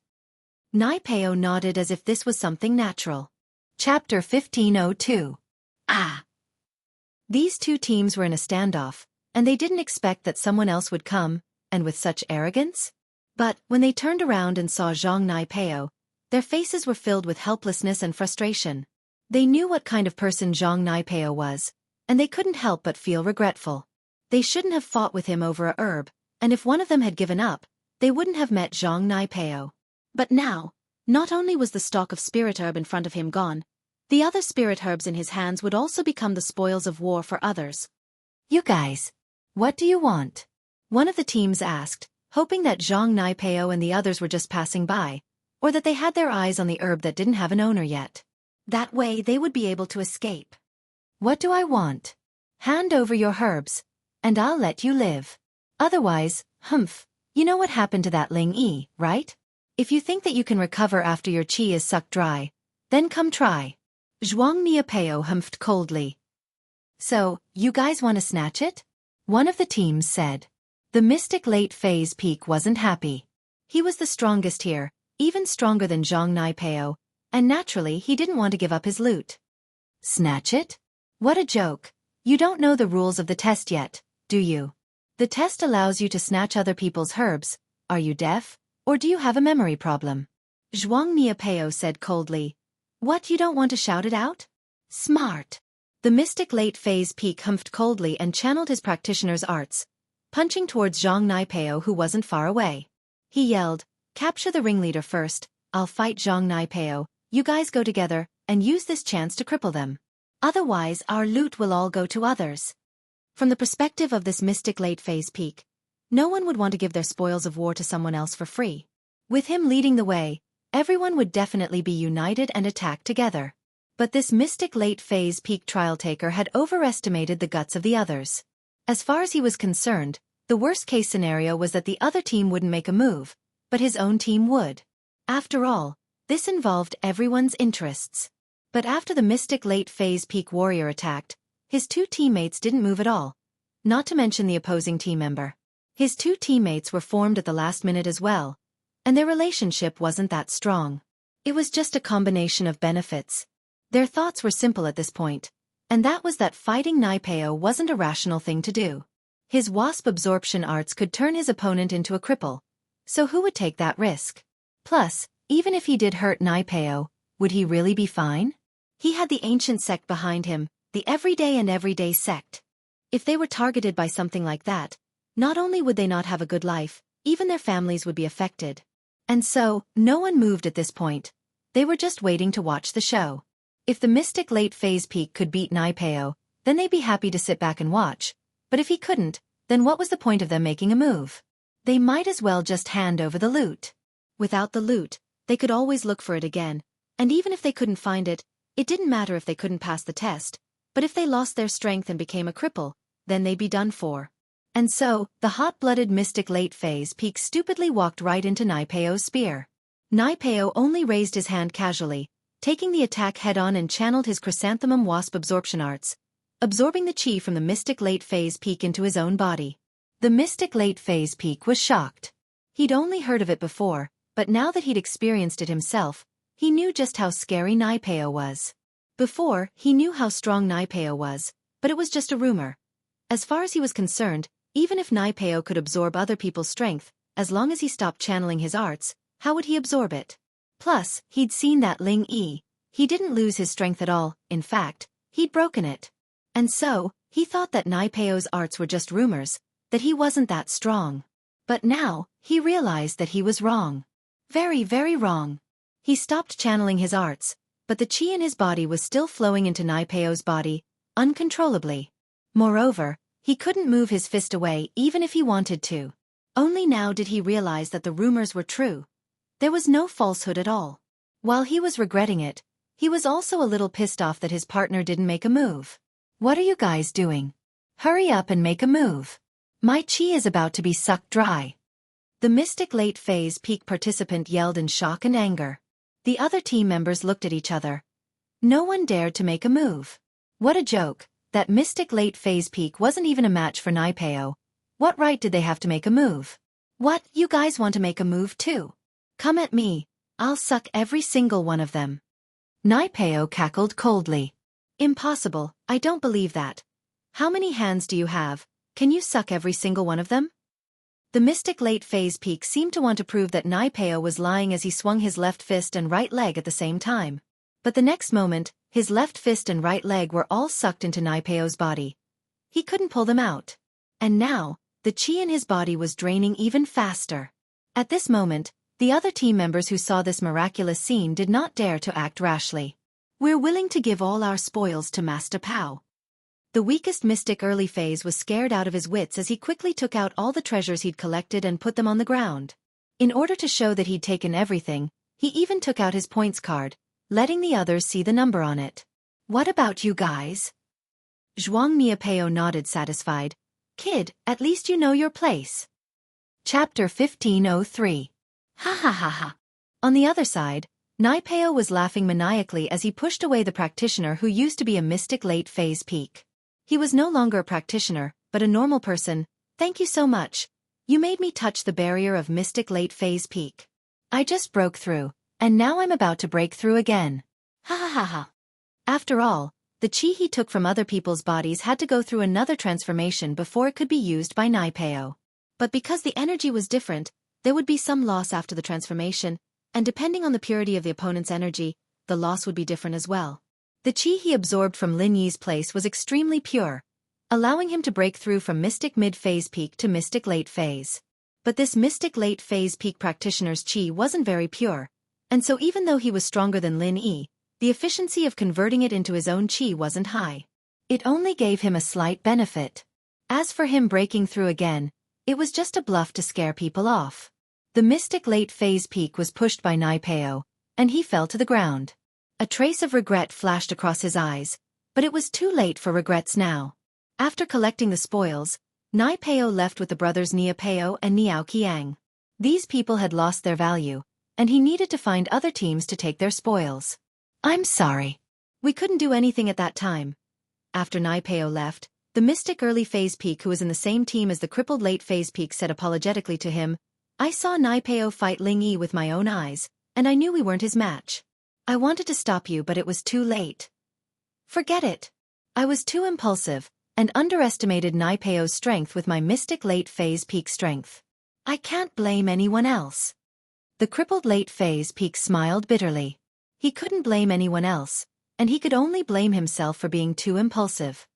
Naipao nodded as if this was something natural. Chapter 1502. These two teams were in a standoff, and they didn't expect that someone else would come, and with such arrogance? But when they turned around and saw Zhang Naipao, their faces were filled with helplessness and frustration. They knew what kind of person Zhang Naipao was, and they couldn't help but feel regretful. They shouldn't have fought with him over a herb, and if one of them had given up, they wouldn't have met Zhang Naipao. But now, not only was the stalk of spirit herb in front of him gone, the other spirit herbs in his hands would also become the spoils of war for others. You guys, what do you want? One of the teams asked, hoping that Zhang Naipao and the others were just passing by, or that they had their eyes on the herb that didn't have an owner yet. That way they would be able to escape. What do I want? Hand over your herbs, and I'll let you live. Otherwise, you know what happened to that Ling Yi, right? If you think that you can recover after your qi is sucked dry, then come try. Zhuang Niapao humphed coldly. So, you guys want to snatch it? One of the teams said. The mystic late phase peak wasn't happy. He was the strongest here, even stronger than Zhang Naipao, and naturally he didn't want to give up his loot. Snatch it? What a joke. You don't know the rules of the test yet, do you? The test allows you to snatch other people's herbs. Are you deaf, or do you have a memory problem? Zhuang Niapao said coldly. What, you don't want to shout it out? Smart. The mystic late phase peak humphed coldly and channeled his practitioner's arts, punching towards Zhang Naipao who wasn't far away. He yelled, capture the ringleader first, I'll fight Zhang Naipao, you guys go together, and use this chance to cripple them. Otherwise our loot will all go to others. From the perspective of this mystic late phase peak, no one would want to give their spoils of war to someone else for free. With him leading the way, everyone would definitely be united and attack together. But this mystic late phase peak trial taker had overestimated the guts of the others. As far as he was concerned, the worst-case scenario was that the other team wouldn't make a move, but his own team would. After all, this involved everyone's interests. But after the mystic late phase peak warrior attacked, his two teammates didn't move at all, not to mention the opposing team member. His two teammates were formed at the last minute as well, and their relationship wasn't that strong. It was just a combination of benefits. Their thoughts were simple at this point, and that was that fighting Naipao wasn't a rational thing to do. His wasp absorption arts could turn his opponent into a cripple, so who would take that risk? Plus, even if he did hurt Naipao, would he really be fine? He had the ancient sect behind him, the everyday sect. If they were targeted by something like that, not only would they not have a good life, even their families would be affected. And so, no one moved at this point. They were just waiting to watch the show. If the mystic late phase peak could beat Naipao, then they'd be happy to sit back and watch. But if he couldn't, then what was the point of them making a move? They might as well just hand over the loot. Without the loot, they could always look for it again, and even if they couldn't find it, it didn't matter if they couldn't pass the test. But if they lost their strength and became a cripple, then they'd be done for. And so, the hot-blooded mystic late phase peak stupidly walked right into Naipao's spear. Naipao only raised his hand casually, taking the attack head-on and channeled his chrysanthemum wasp absorption arts, absorbing the chi from the mystic late phase peak into his own body. The mystic late phase peak was shocked. He'd only heard of it before, but now that he'd experienced it himself, he knew just how scary Naipao was. Before, he knew how strong Naipao was, but it was just a rumor. As far as he was concerned, even if Naipao could absorb other people's strength, as long as he stopped channeling his arts, how would he absorb it? Plus, he'd seen that Ling Yi. He didn't lose his strength at all, in fact, he'd broken it. And so, he thought that Naipao's arts were just rumors, that he wasn't that strong. But now, he realized that he was wrong. Very, very wrong. He stopped channeling his arts, but the qi in his body was still flowing into Naipeo's body, uncontrollably. Moreover, he couldn't move his fist away even if he wanted to. Only now did he realize that the rumors were true. There was no falsehood at all. While he was regretting it, he was also a little pissed off that his partner didn't make a move. What are you guys doing? Hurry up and make a move. My qi is about to be sucked dry. The mystic late phase peak participant yelled in shock and anger. The other team members looked at each other. No one dared to make a move. What a joke, that mystic late phase peak wasn't even a match for Naipeo. What right did they have to make a move? What, you guys want to make a move too? Come at me, I'll suck every single one of them. Naipeo cackled coldly. Impossible, I don't believe that. How many hands do you have? Can you suck every single one of them? The mystic late phase peak seemed to want to prove that Naipeo was lying as he swung his left fist and right leg at the same time. But the next moment, his left fist and right leg were all sucked into Naipeo's body. He couldn't pull them out. And now, the qi in his body was draining even faster. At this moment, the other team members who saw this miraculous scene did not dare to act rashly. We're willing to give all our spoils to Master Pao. The weakest mystic early phase was scared out of his wits as he quickly took out all the treasures he'd collected and put them on the ground. In order to show that he'd taken everything, he even took out his points card, letting the others see the number on it. What about you guys? Xianxia nodded satisfied. Kid, at least you know your place. Chapter 1503. Ha ha ha ha. On the other side, Naipeo was laughing maniacally as he pushed away the practitioner who used to be a mystic late phase peak. He was no longer a practitioner, but a normal person. Thank you so much. You made me touch the barrier of mystic late phase peak. I just broke through, and now I'm about to break through again. Ha ha ha ha. After all, the qi he took from other people's bodies had to go through another transformation before it could be used by Naipeo. But because the energy was different, there would be some loss after the transformation, and depending on the purity of the opponent's energy, the loss would be different as well. The qi he absorbed from Lin Yi's place was extremely pure, allowing him to break through from mystic mid-phase peak to mystic late phase. But this mystic late phase peak practitioner's qi wasn't very pure, and so even though he was stronger than Lin Yi, the efficiency of converting it into his own qi wasn't high. It only gave him a slight benefit. As for him breaking through again, it was just a bluff to scare people off. The mystic late phase peak was pushed by Naipeo, and he fell to the ground. A trace of regret flashed across his eyes, but it was too late for regrets now. After collecting the spoils, Naipeo left with the brothers Niapeo and Niao Qiang. These people had lost their value, and he needed to find other teams to take their spoils. I'm sorry. We couldn't do anything at that time. After Naipeo left, the mystic early phase peak who was in the same team as the crippled late phase peak said apologetically to him, I saw Naipeo fight Ling Yi with my own eyes, and I knew we weren't his match. I wanted to stop you but it was too late. Forget it. I was too impulsive, and underestimated Naipeo's strength with my mystic late phase peak strength. I can't blame anyone else. The crippled late phase peak smiled bitterly. He couldn't blame anyone else, and he could only blame himself for being too impulsive.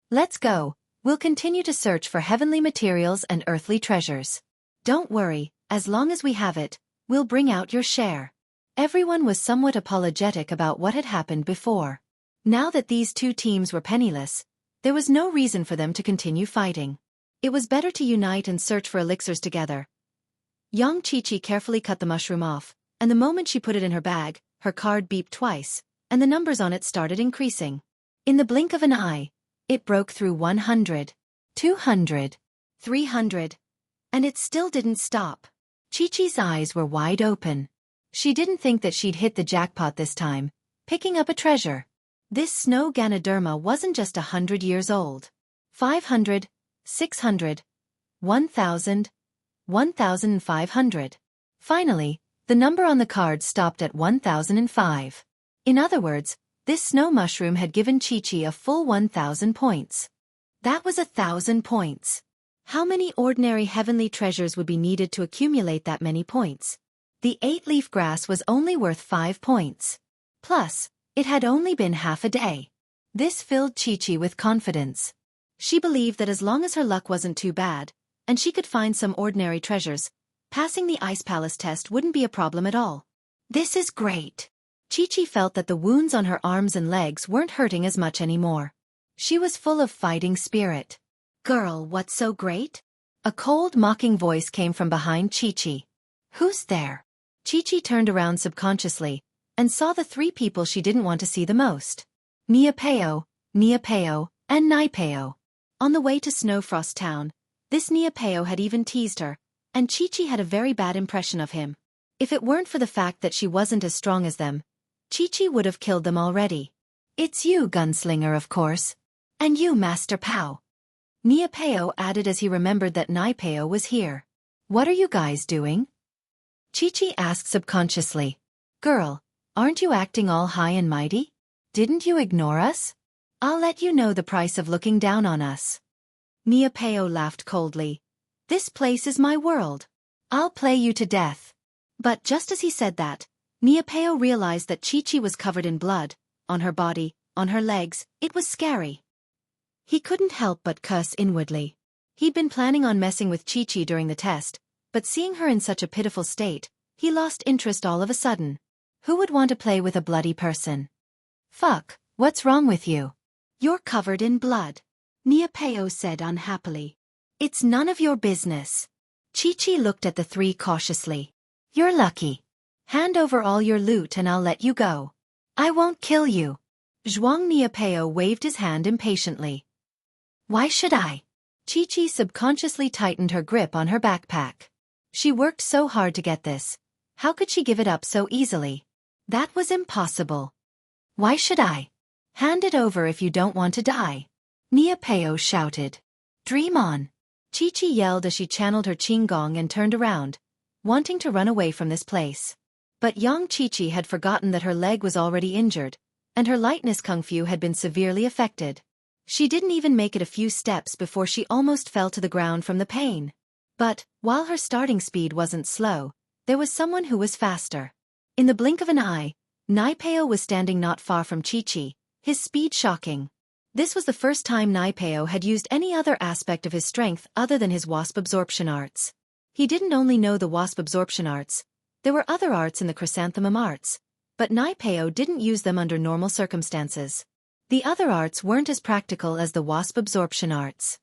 Let's go, we'll continue to search for heavenly materials and earthly treasures. Don't worry, as long as we have it, we'll bring out your share. Everyone was somewhat apologetic about what had happened before. Now that these two teams were penniless, there was no reason for them to continue fighting. It was better to unite and search for elixirs together. Yang Qiqi carefully cut the mushroom off, and the moment she put it in her bag, her card beeped twice, and the numbers on it started increasing. In the blink of an eye, it broke through 100, 200, 300, and it still didn't stop. Qiqi's eyes were wide open. She didn't think that she'd hit the jackpot this time, picking up a treasure. This snow Ganoderma wasn't just 100 years old. 500, 600, 1,000, 1,500. Finally, the number on the card stopped at 1,005. In other words, this snow mushroom had given Qiqi a full 1,000 points. That was 1,000 points. How many ordinary heavenly treasures would be needed to accumulate that many points? The 8-leaf grass was only worth 5 points. Plus, it had only been half a day. This filled Qiqi with confidence. She believed that as long as her luck wasn't too bad, and she could find some ordinary treasures, passing the Ice Palace test wouldn't be a problem at all. This is great. Chi-Chi felt that the wounds on her arms and legs weren't hurting as much anymore. She was full of fighting spirit. "Girl, what's so great?" A cold, mocking voice came from behind Chi-Chi. "Who's there?" Chi-Chi turned around subconsciously and saw the three people she didn't want to see the most. Niapeo, and Naipeo. On the way to Snowfrost Town, this Niapeo had even teased her, and Chi-Chi had a very bad impression of him. If it weren't for the fact that she wasn't as strong as them, Chi-Chi would have killed them already. "It's you, gunslinger, of course. And you, Master Pao." Niapeo added as he remembered that Naipeo was here. "What are you guys doing?" Chi-Chi asked subconsciously. "Girl, aren't you acting all high and mighty? Didn't you ignore us? I'll let you know the price of looking down on us." Niapeo laughed coldly. "This place is my world. I'll play you to death." But just as he said that, Niapeo realized that Chi-Chi was covered in blood, on her body, on her legs. It was scary. He couldn't help but curse inwardly. He'd been planning on messing with Chi-Chi during the test, but seeing her in such a pitiful state, he lost interest all of a sudden. Who would want to play with a bloody person? "Fuck, what's wrong with you? You're covered in blood," Niapeo said unhappily. "It's none of your business." Chi-Chi looked at the three cautiously. "You're lucky. Hand over all your loot and I'll let you go. I won't kill you." Zhuang Niapeo waved his hand impatiently. "Why should I?" Chi-Chi subconsciously tightened her grip on her backpack. She worked so hard to get this. How could she give it up so easily? That was impossible. "Why should I? Hand it over if you don't want to die," Niapeo shouted. "Dream on." Chi-Chi yelled as she channeled her qinggong and turned around, wanting to run away from this place. But young Chi-Chi had forgotten that her leg was already injured, and her lightness kung fu had been severely affected. She didn't even make it a few steps before she almost fell to the ground from the pain. But, while her starting speed wasn't slow, there was someone who was faster. In the blink of an eye, Naipeo was standing not far from Chi-Chi, his speed shocking. This was the first time Naipeo had used any other aspect of his strength other than his wasp absorption arts. He didn't only know the wasp absorption arts, there were other arts in the chrysanthemum arts, but Naipeo didn't use them under normal circumstances. The other arts weren't as practical as the wasp absorption arts.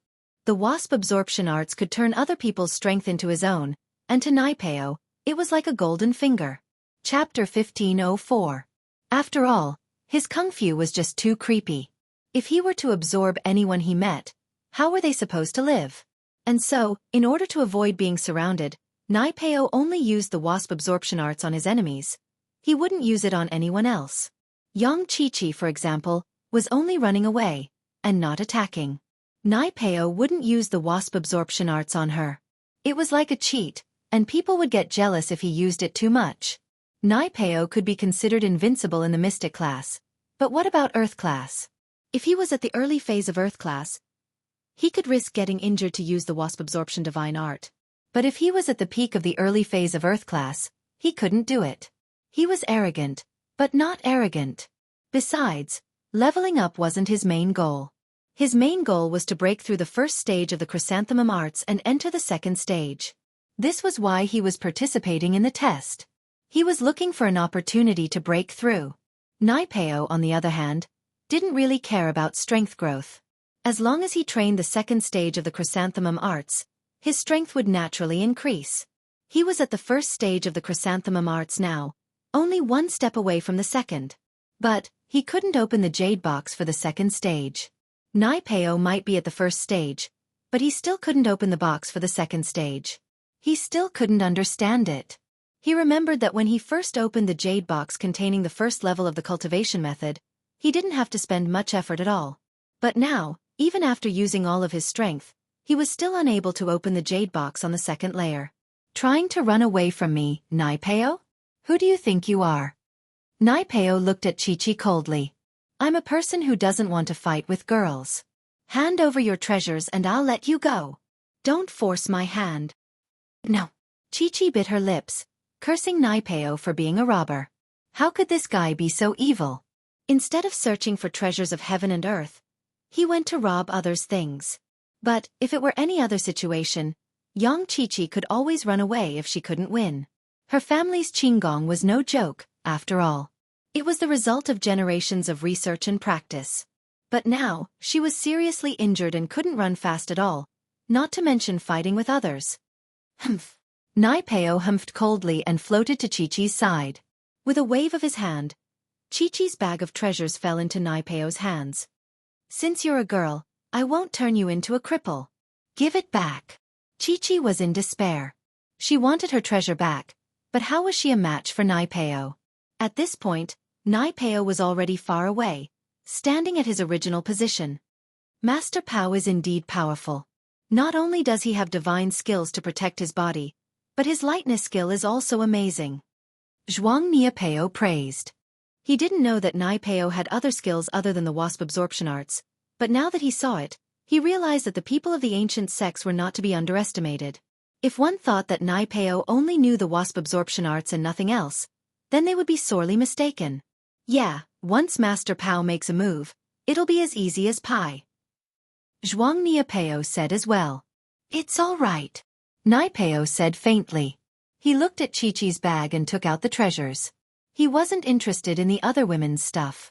The wasp absorption arts could turn other people's strength into his own, and to Naipeo, it was like a golden finger. Chapter 1504. After all, his kung fu was just too creepy. If he were to absorb anyone he met, how were they supposed to live? And so, in order to avoid being surrounded, Naipeo only used the wasp absorption arts on his enemies. He wouldn't use it on anyone else. Young Chi-Chi, for example, was only running away, and not attacking. Naipeo wouldn't use the wasp absorption arts on her. It was like a cheat, and people would get jealous if he used it too much. Naipeo could be considered invincible in the Mystic class. But what about Earth class? If he was at the early phase of Earth class, he could risk getting injured to use the wasp absorption divine art. But if he was at the peak of the early phase of Earth class, he couldn't do it. He was arrogant, but not arrogant. Besides, leveling up wasn't his main goal. His main goal was to break through the first stage of the chrysanthemum arts and enter the second stage. This was why he was participating in the test. He was looking for an opportunity to break through. Naipeo, on the other hand, didn't really care about strength growth. As long as he trained the second stage of the chrysanthemum arts, his strength would naturally increase. He was at the first stage of the chrysanthemum arts now, only one step away from the second. But he couldn't open the jade box for the second stage. Naipeo might be at the first stage, but he still couldn't open the box for the second stage. He still couldn't understand it. He remembered that when he first opened the jade box containing the first level of the cultivation method, he didn't have to spend much effort at all. But now, even after using all of his strength, he was still unable to open the jade box on the second layer. "Trying to run away from me, Naipeo? Who do you think you are?" Naipeo looked at Chi-Chi coldly. "I'm a person who doesn't want to fight with girls. Hand over your treasures and I'll let you go. Don't force my hand." "No." Chi-Chi bit her lips, cursing Naipeo for being a robber. How could this guy be so evil? Instead of searching for treasures of heaven and earth, he went to rob others' things. But, if it were any other situation, young Chi-Chi could always run away if she couldn't win. Her family's qinggong was no joke, after all. It was the result of generations of research and practice. But now, she was seriously injured and couldn't run fast at all, not to mention fighting with others. Humph. Nai Peo humphed coldly and floated to Chi-Chi's side. With a wave of his hand, Chi-Chi's bag of treasures fell into Nai Peo's hands. Since you're a girl, I won't turn you into a cripple. Give it back. Chi-Chi was in despair. She wanted her treasure back, but how was she a match for Nai Peo? At this point, Nai Peo was already far away, standing at his original position. Master Pao is indeed powerful. Not only does he have divine skills to protect his body, but his lightness skill is also amazing. Xianxia Peo praised. He didn't know that Nai Peo had other skills other than the wasp absorption arts, but now that he saw it, he realized that the people of the ancient sects were not to be underestimated. If one thought that Nai Peo only knew the wasp absorption arts and nothing else, then they would be sorely mistaken. Yeah, once Master Pao makes a move, it'll be as easy as pie. Xianxia Peo said as well. It's all right. Nai Peo said faintly. He looked at Chi-Chi's bag and took out the treasures. He wasn't interested in the other women's stuff.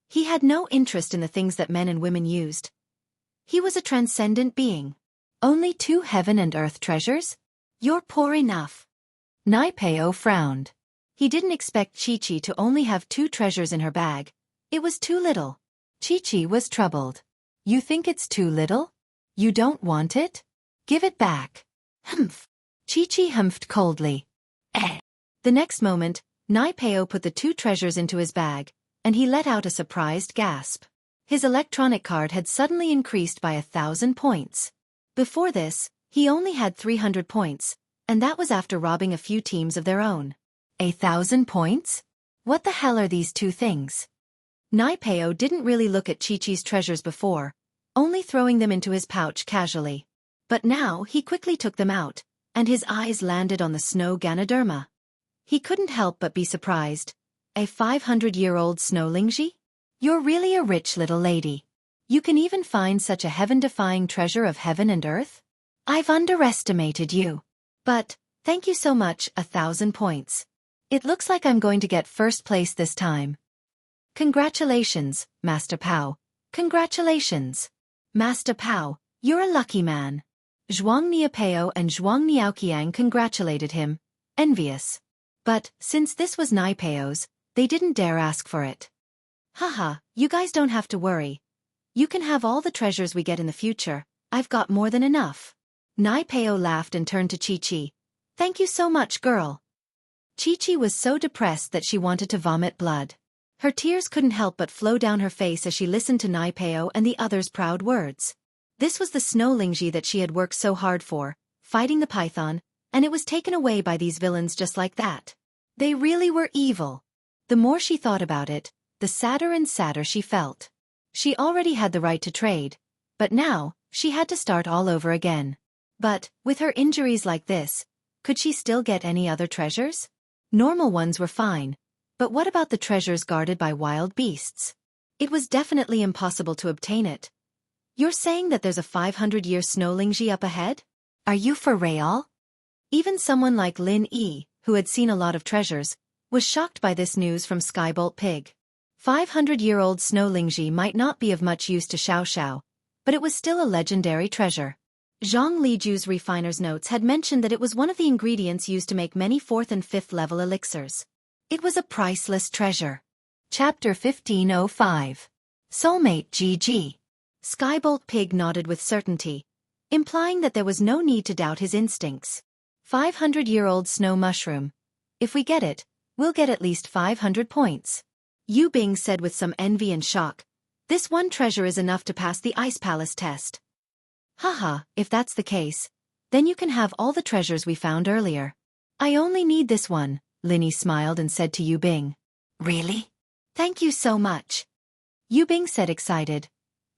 He had no interest in the things that men and women used. He was a transcendent being. Only 2 heaven and earth treasures? You're poor enough. Nai Peo frowned. He didn't expect Chi-Chi to only have 2 treasures in her bag. It was too little. Chi-Chi was troubled. You think it's too little? You don't want it? Give it back. Humph. Chi-Chi humphed coldly. The next moment, Nai Peo put the 2 treasures into his bag, and he let out a surprised gasp. His electronic card had suddenly increased by 1,000 points. Before this, he only had 300 points, and that was after robbing a few teams of their own. 1,000 points? What the hell are these 2 things? Nai Peo didn't really look at Chi-Chi's treasures before, only throwing them into his pouch casually. But now he quickly took them out, and his eyes landed on the snow Ganoderma. He couldn't help but be surprised. A 500-year-old snow lingji? You're really a rich little lady. You can even find such a heaven-defying treasure of heaven and earth? I've underestimated you. But, thank you so much, 1,000 points. It looks like I'm going to get first place this time. Congratulations, Master Pao. Congratulations. Master Pao, you're a lucky man. Xianxia Peo and Xianxia Qiang congratulated him, envious. But, since this was Nai Peo's, they didn't dare ask for it. Haha, you guys don't have to worry. You can have all the treasures we get in the future. I've got more than enough. Nai Peo laughed and turned to Chi-Chi. Thank you so much, girl. Chi-Chi was so depressed that she wanted to vomit blood. Her tears couldn't help but flow down her face as she listened to Nai Peo and the others' proud words. This was the snow lingji that she had worked so hard for, fighting the python, and it was taken away by these villains just like that. They really were evil. The more she thought about it, the sadder and sadder she felt. She already had the right to trade, but now, she had to start all over again. But, with her injuries like this, could she still get any other treasures? Normal ones were fine, but what about the treasures guarded by wild beasts? It was definitely impossible to obtain it. You're saying that there's a 500-year snow lingji up ahead? Are you for real? Even someone like Lin Yi, who had seen a lot of treasures, was shocked by this news from Skybolt Pig. 500-year-old snow lingji might not be of much use to Xiao, but it was still a legendary treasure. Zhang Liju's refiner's notes had mentioned that it was one of the ingredients used to make many 4th and 5th level elixirs. It was a priceless treasure. Chapter 1505. Soulmate GG. Skybolt Pig nodded with certainty, implying that there was no need to doubt his instincts. 500-year-old snow mushroom. If we get it, we'll get at least 500 points. Yu Bing said with some envy and shock. This one treasure is enough to pass the Ice Palace test. Haha, if that's the case, then you can have all the treasures we found earlier. I only need this one, Linny smiled and said to Yu Bing. Really? Thank you so much. Yu Bing said excited.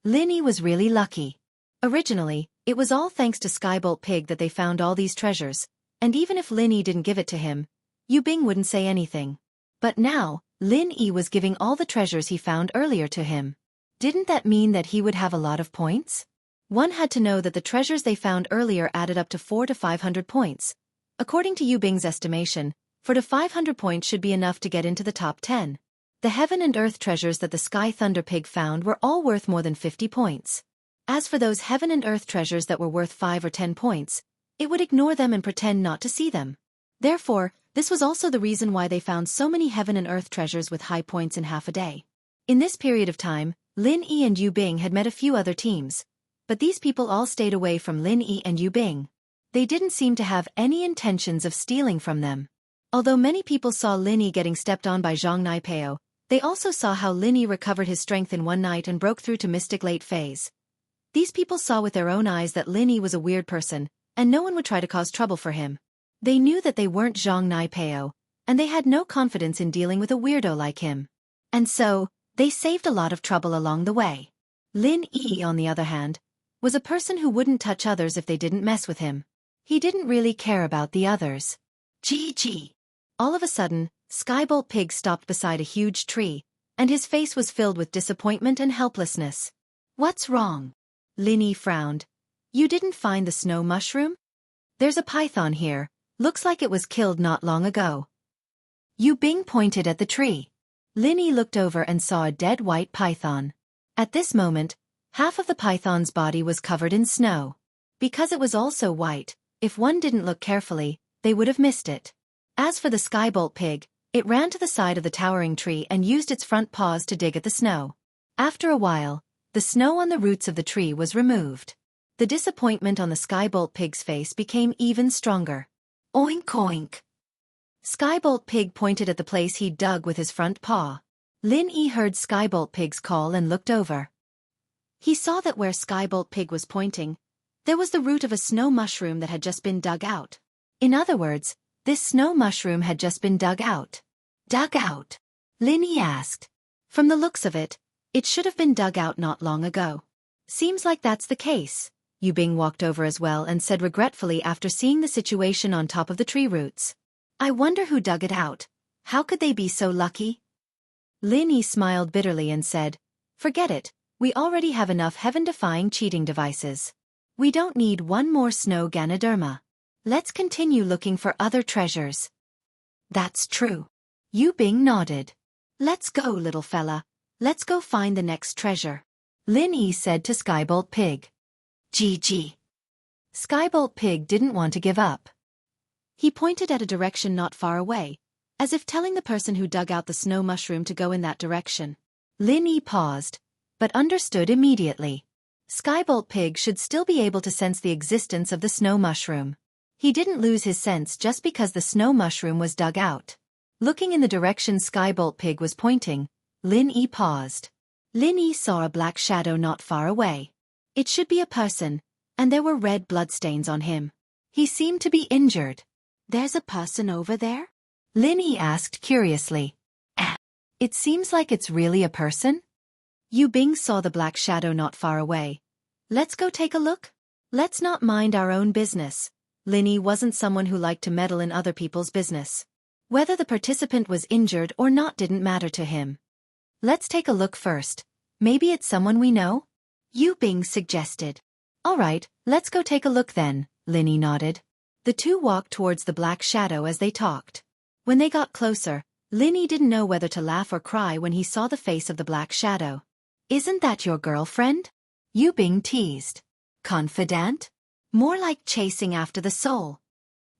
Linny was really lucky. Originally, it was all thanks to Skybolt Pig that they found all these treasures, and even if Linny didn't give it to him, Yu Bing wouldn't say anything. But now, Lin Yi was giving all the treasures he found earlier to him. Didn't that mean that he would have a lot of points? One had to know that the treasures they found earlier added up to 400 to 500 points. According to Yu Bing's estimation, 400 to 500 points should be enough to get into the top 10. The heaven and earth treasures that the Sky Thunder Pig found were all worth more than 50 points. As for those heaven and earth treasures that were worth 5 or 10 points, it would ignore them and pretend not to see them. Therefore, this was also the reason why they found so many heaven and earth treasures with high points in half a day. In this period of time, Lin Yi and Yu Bing had met a few other teams, but these people all stayed away from Lin Yi and Yu Bing. They didn't seem to have any intentions of stealing from them. Although many people saw Lin Yi getting stepped on by Zhang Naipeo, they also saw how Lin Yi recovered his strength in one night and broke through to Mystic Late Phase. These people saw with their own eyes that Lin Yi was a weird person, and no one would try to cause trouble for him. They knew that they weren't Zhang Naipeo, and they had no confidence in dealing with a weirdo like him. And so, they saved a lot of trouble along the way. Lin Yi, on the other hand, was a person who wouldn't touch others if they didn't mess with him. He didn't really care about the others. Gee. All of a sudden, Skybolt Pig stopped beside a huge tree, and his face was filled with disappointment and helplessness. What's wrong? Lin Yi frowned. You didn't find the snow mushroom? There's a python here. Looks like it was killed not long ago. Yu Bing pointed at the tree. Lin Yi looked over and saw a dead white python. At this moment, half of the python's body was covered in snow. Because it was also white, if one didn't look carefully, they would have missed it. As for the Skybolt Pig, it ran to the side of the towering tree and used its front paws to dig at the snow. After a while, the snow on the roots of the tree was removed. The disappointment on the Skybolt Pig's face became even stronger. Oink oink. Skybolt Pig pointed at the place he'd dug with his front paw. Lin Yi heard Skybolt Pig's call and looked over. He saw that where Skybolt Pig was pointing, there was the root of a snow mushroom that had just been dug out. In other words, this snow mushroom had just been dug out. Dug out? Lin Yi asked. From the looks of it, it should have been dug out not long ago. Seems like that's the case. Yu Bing walked over as well and said regretfully after seeing the situation on top of the tree roots. I wonder who dug it out. How could they be so lucky? Lin Yi smiled bitterly and said, Forget it, we already have enough heaven-defying cheating devices. We don't need one more snow Ganoderma. Let's continue looking for other treasures. That's true. Yu Bing nodded. Let's go, little fella. Let's go find the next treasure. Lin Yi said to Skybolt Pig. GG. Skybolt Pig didn't want to give up. He pointed at a direction not far away, as if telling the person who dug out the snow mushroom to go in that direction. Lin Yi paused, but understood immediately. Skybolt Pig should still be able to sense the existence of the snow mushroom. He didn't lose his sense just because the snow mushroom was dug out. Looking in the direction Skybolt Pig was pointing, Lin Yi paused. Lin Yi saw a black shadow not far away. It should be a person, and there were red bloodstains on him. He seemed to be injured. There's a person over there? Lin Yi asked curiously. It seems like it's really a person? Yu Bing saw the black shadow not far away. Let's go take a look? Let's not mind our own business. Lin Yi wasn't someone who liked to meddle in other people's business. Whether the participant was injured or not didn't matter to him. Let's take a look first. Maybe it's someone we know? Yu Bing suggested. All right, let's go take a look then, Lin Yi nodded. The two walked towards the black shadow as they talked. When they got closer, Lin Yi didn't know whether to laugh or cry when he saw the face of the black shadow. Isn't that your girlfriend? Yu Bing teased. Confidant? More like chasing after the soul.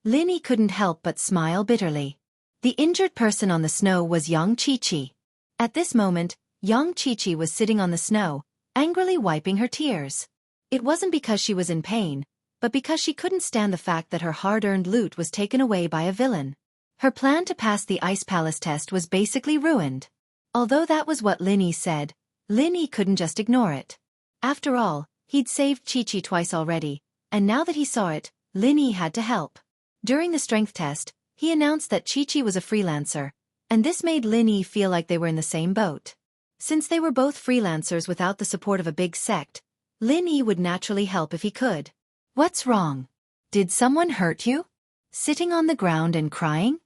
Lin Yi couldn't help but smile bitterly. The injured person on the snow was Xianxia. At this moment, Xianxia was sitting on the snow, angrily wiping her tears. It wasn't because she was in pain, but because she couldn't stand the fact that her hard-earned loot was taken away by a villain. Her plan to pass the Ice Palace test was basically ruined. Although that was what Lin Yi said, Lin Yi couldn't just ignore it. After all, he'd saved Chi-Chi twice already, and now that he saw it, Lin Yi had to help. During the strength test, he announced that Chi-Chi was a freelancer, and this made Lin Yi feel like they were in the same boat. Since they were both freelancers without the support of a big sect, Lin Yi would naturally help if he could. What's wrong? Did someone hurt you? Sitting on the ground and crying?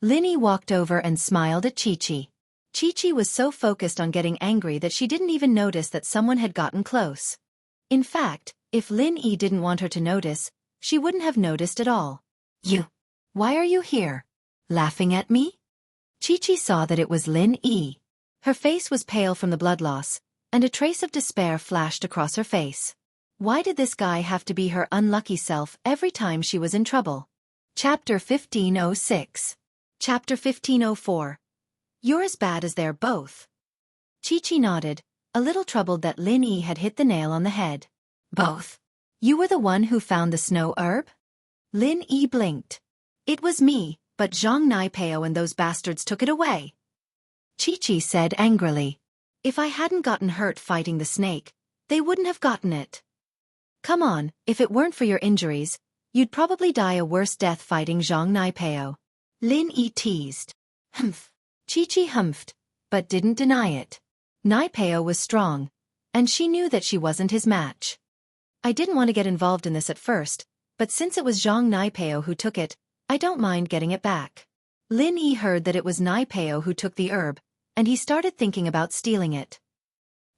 Lin Yi walked over and smiled at Chi-Chi. Chi-Chi was so focused on getting angry that she didn't even notice that someone had gotten close. In fact, if Lin Yi didn't want her to notice, she wouldn't have noticed at all. Why are you here? Laughing at me? Chi-Chi saw that it was Lin Yi. Her face was pale from the blood loss, and a trace of despair flashed across her face. Why did this guy have to be her unlucky self every time she was in trouble? Chapter 1506. Chapter 1504. You're as bad as they're both. Chi-Chi nodded, a little troubled that Lin Yi had hit the nail on the head. Both? You were the one who found the snow herb? Lin Yi blinked. It was me, but Zhang Naipao and those bastards took it away. Chi-Chi said angrily. If I hadn't gotten hurt fighting the snake, they wouldn't have gotten it. Come on, if it weren't for your injuries, you'd probably die a worse death fighting Zhang Naipao. Lin Yi teased. Humph. Chi-Chi humphed, but didn't deny it. Naipao was strong, and she knew that she wasn't his match. I didn't want to get involved in this at first, but since it was Zhang Naipao who took it, I don't mind getting it back. Lin Yi heard that it was Naipao who took the herb, and he started thinking about stealing it.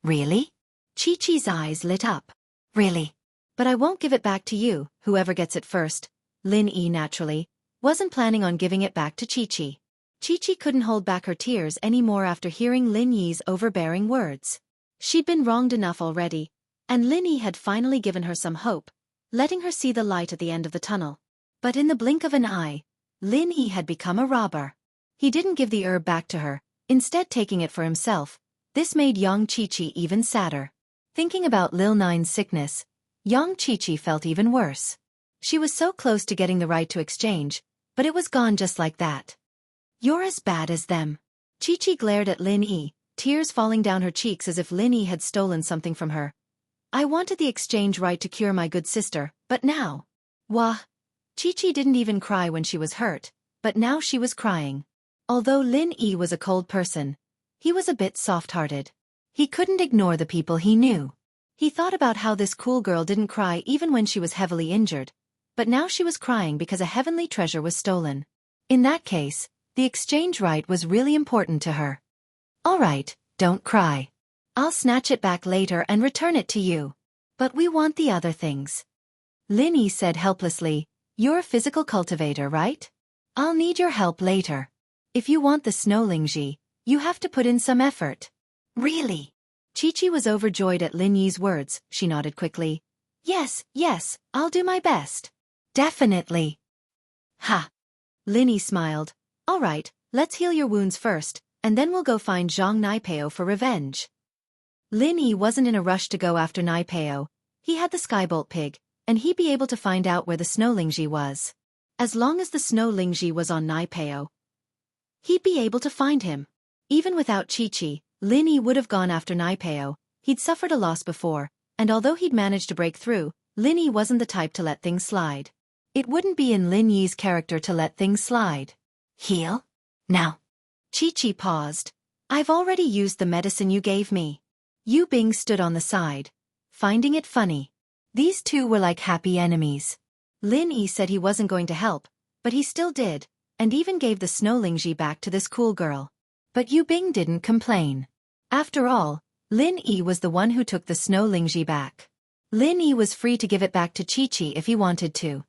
Really? Chi-Chi's eyes lit up. Really? But I won't give it back to you, whoever gets it first. Lin Yi naturally wasn't planning on giving it back to Chi-Chi. Chi-Chi couldn't hold back her tears anymore after hearing Lin Yi's overbearing words. She'd been wronged enough already, and Lin Yi had finally given her some hope, letting her see the light at the end of the tunnel. But in the blink of an eye, Lin Yi had become a robber. He didn't give the herb back to her, instead taking it for himself. This made young Chi-Chi even sadder. Thinking about Lil Nine's sickness, young Chi-Chi felt even worse. She was so close to getting the right to exchange, but it was gone just like that. You're as bad as them. Chi-Chi glared at Lin Yi, tears falling down her cheeks as if Lin Yi had stolen something from her. I wanted the exchange right to cure my good sister, but now. Wah. Chi-Chi didn't even cry when she was hurt, but now she was crying. Although Lin Yi was a cold person, he was a bit soft-hearted. He couldn't ignore the people he knew. He thought about how this cool girl didn't cry even when she was heavily injured, but now she was crying because a heavenly treasure was stolen. In that case, the exchange right was really important to her. All right, don't cry. I'll snatch it back later and return it to you. But we want the other things. Lin Yi said helplessly, you're a physical cultivator, right? I'll need your help later. If you want the snow lingji, you have to put in some effort. Really? Chi-Chi was overjoyed at Lin Yi's words. She nodded quickly. Yes, I'll do my best. Definitely. Ha. Lin Yi smiled. All right, let's heal your wounds first, and then we'll go find Zhang Naipao for revenge. Lin Yi wasn't in a rush to go after Naipao. He had the Skybolt pig, and he'd be able to find out where the snow lingji was. As long as the snow lingji was on Naipao, he'd be able to find him. Even without Chi-Chi, Lin Yi would have gone after Naipao. He'd suffered a loss before, and although he'd managed to break through, Lin Yi wasn't the type to let things slide. It wouldn't be in Lin Yi's character to let things slide. Heal? Now. Chi-Chi paused. I've already used the medicine you gave me. Yu Bing stood on the side, finding it funny. These two were like happy enemies. Lin Yi said he wasn't going to help, but he still did, and even gave the snow lingji back to this cool girl. But Yu Bing didn't complain. After all, Lin Yi was the one who took the snow lingji back. Lin Yi was free to give it back to Chi-Chi if he wanted to.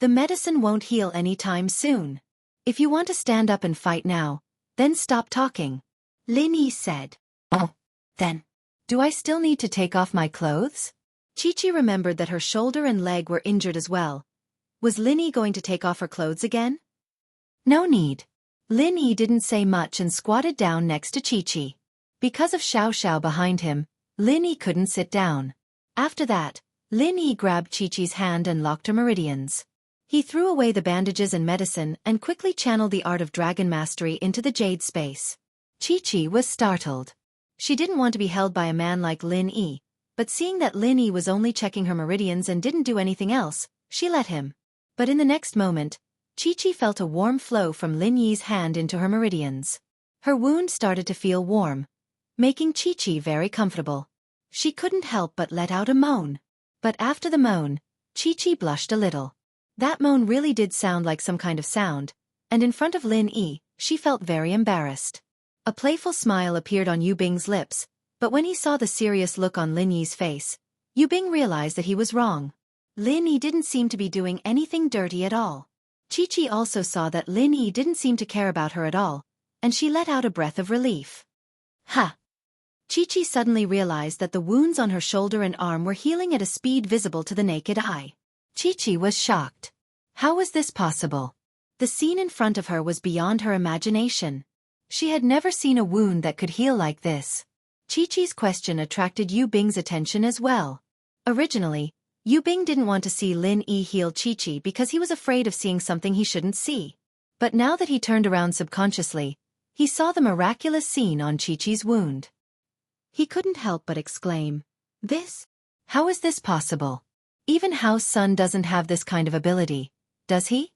The medicine won't heal anytime soon. If you want to stand up and fight now, then stop talking. Lin Yi said. Oh, then. Do I still need to take off my clothes? Chi-Chi remembered that her shoulder and leg were injured as well. Was Lin Yi going to take off her clothes again? No need. Lin Yi didn't say much and squatted down next to Chi-Chi. Because of Xiao behind him, Lin Yi couldn't sit down. After that, Lin Yi grabbed Chi-Chi's hand and locked her meridians. He threw away the bandages and medicine and quickly channeled the art of dragon mastery into the jade space. Chi-Chi was startled. She didn't want to be held by a man like Lin Yi, but seeing that Lin Yi was only checking her meridians and didn't do anything else, she let him. But in the next moment, Chi-Chi felt a warm flow from Lin Yi's hand into her meridians. Her wound started to feel warm, making Chi-Chi very comfortable. She couldn't help but let out a moan. But after the moan, Chi-Chi blushed a little. That moan really did sound like some kind of sound, and in front of Lin Yi, she felt very embarrassed. A playful smile appeared on Yu Bing's lips, but when he saw the serious look on Lin Yi's face, Yu Bing realized that he was wrong. Lin Yi didn't seem to be doing anything dirty at all. Chi-Chi also saw that Lin Yi didn't seem to care about her at all, and she let out a breath of relief. Ha! Chi-Chi suddenly realized that the wounds on her shoulder and arm were healing at a speed visible to the naked eye. Chi-Chi was shocked. How was this possible? The scene in front of her was beyond her imagination. She had never seen a wound that could heal like this. Chi-Chi's question attracted Yu Bing's attention as well. Originally, Yu Bing didn't want to see Lin Yi heal Chi-Chi because he was afraid of seeing something he shouldn't see. But now that he turned around subconsciously, he saw the miraculous scene on Chi-Chi's wound. He couldn't help but exclaim, "This? How is this possible? Even House Sun doesn't have this kind of ability, does he?"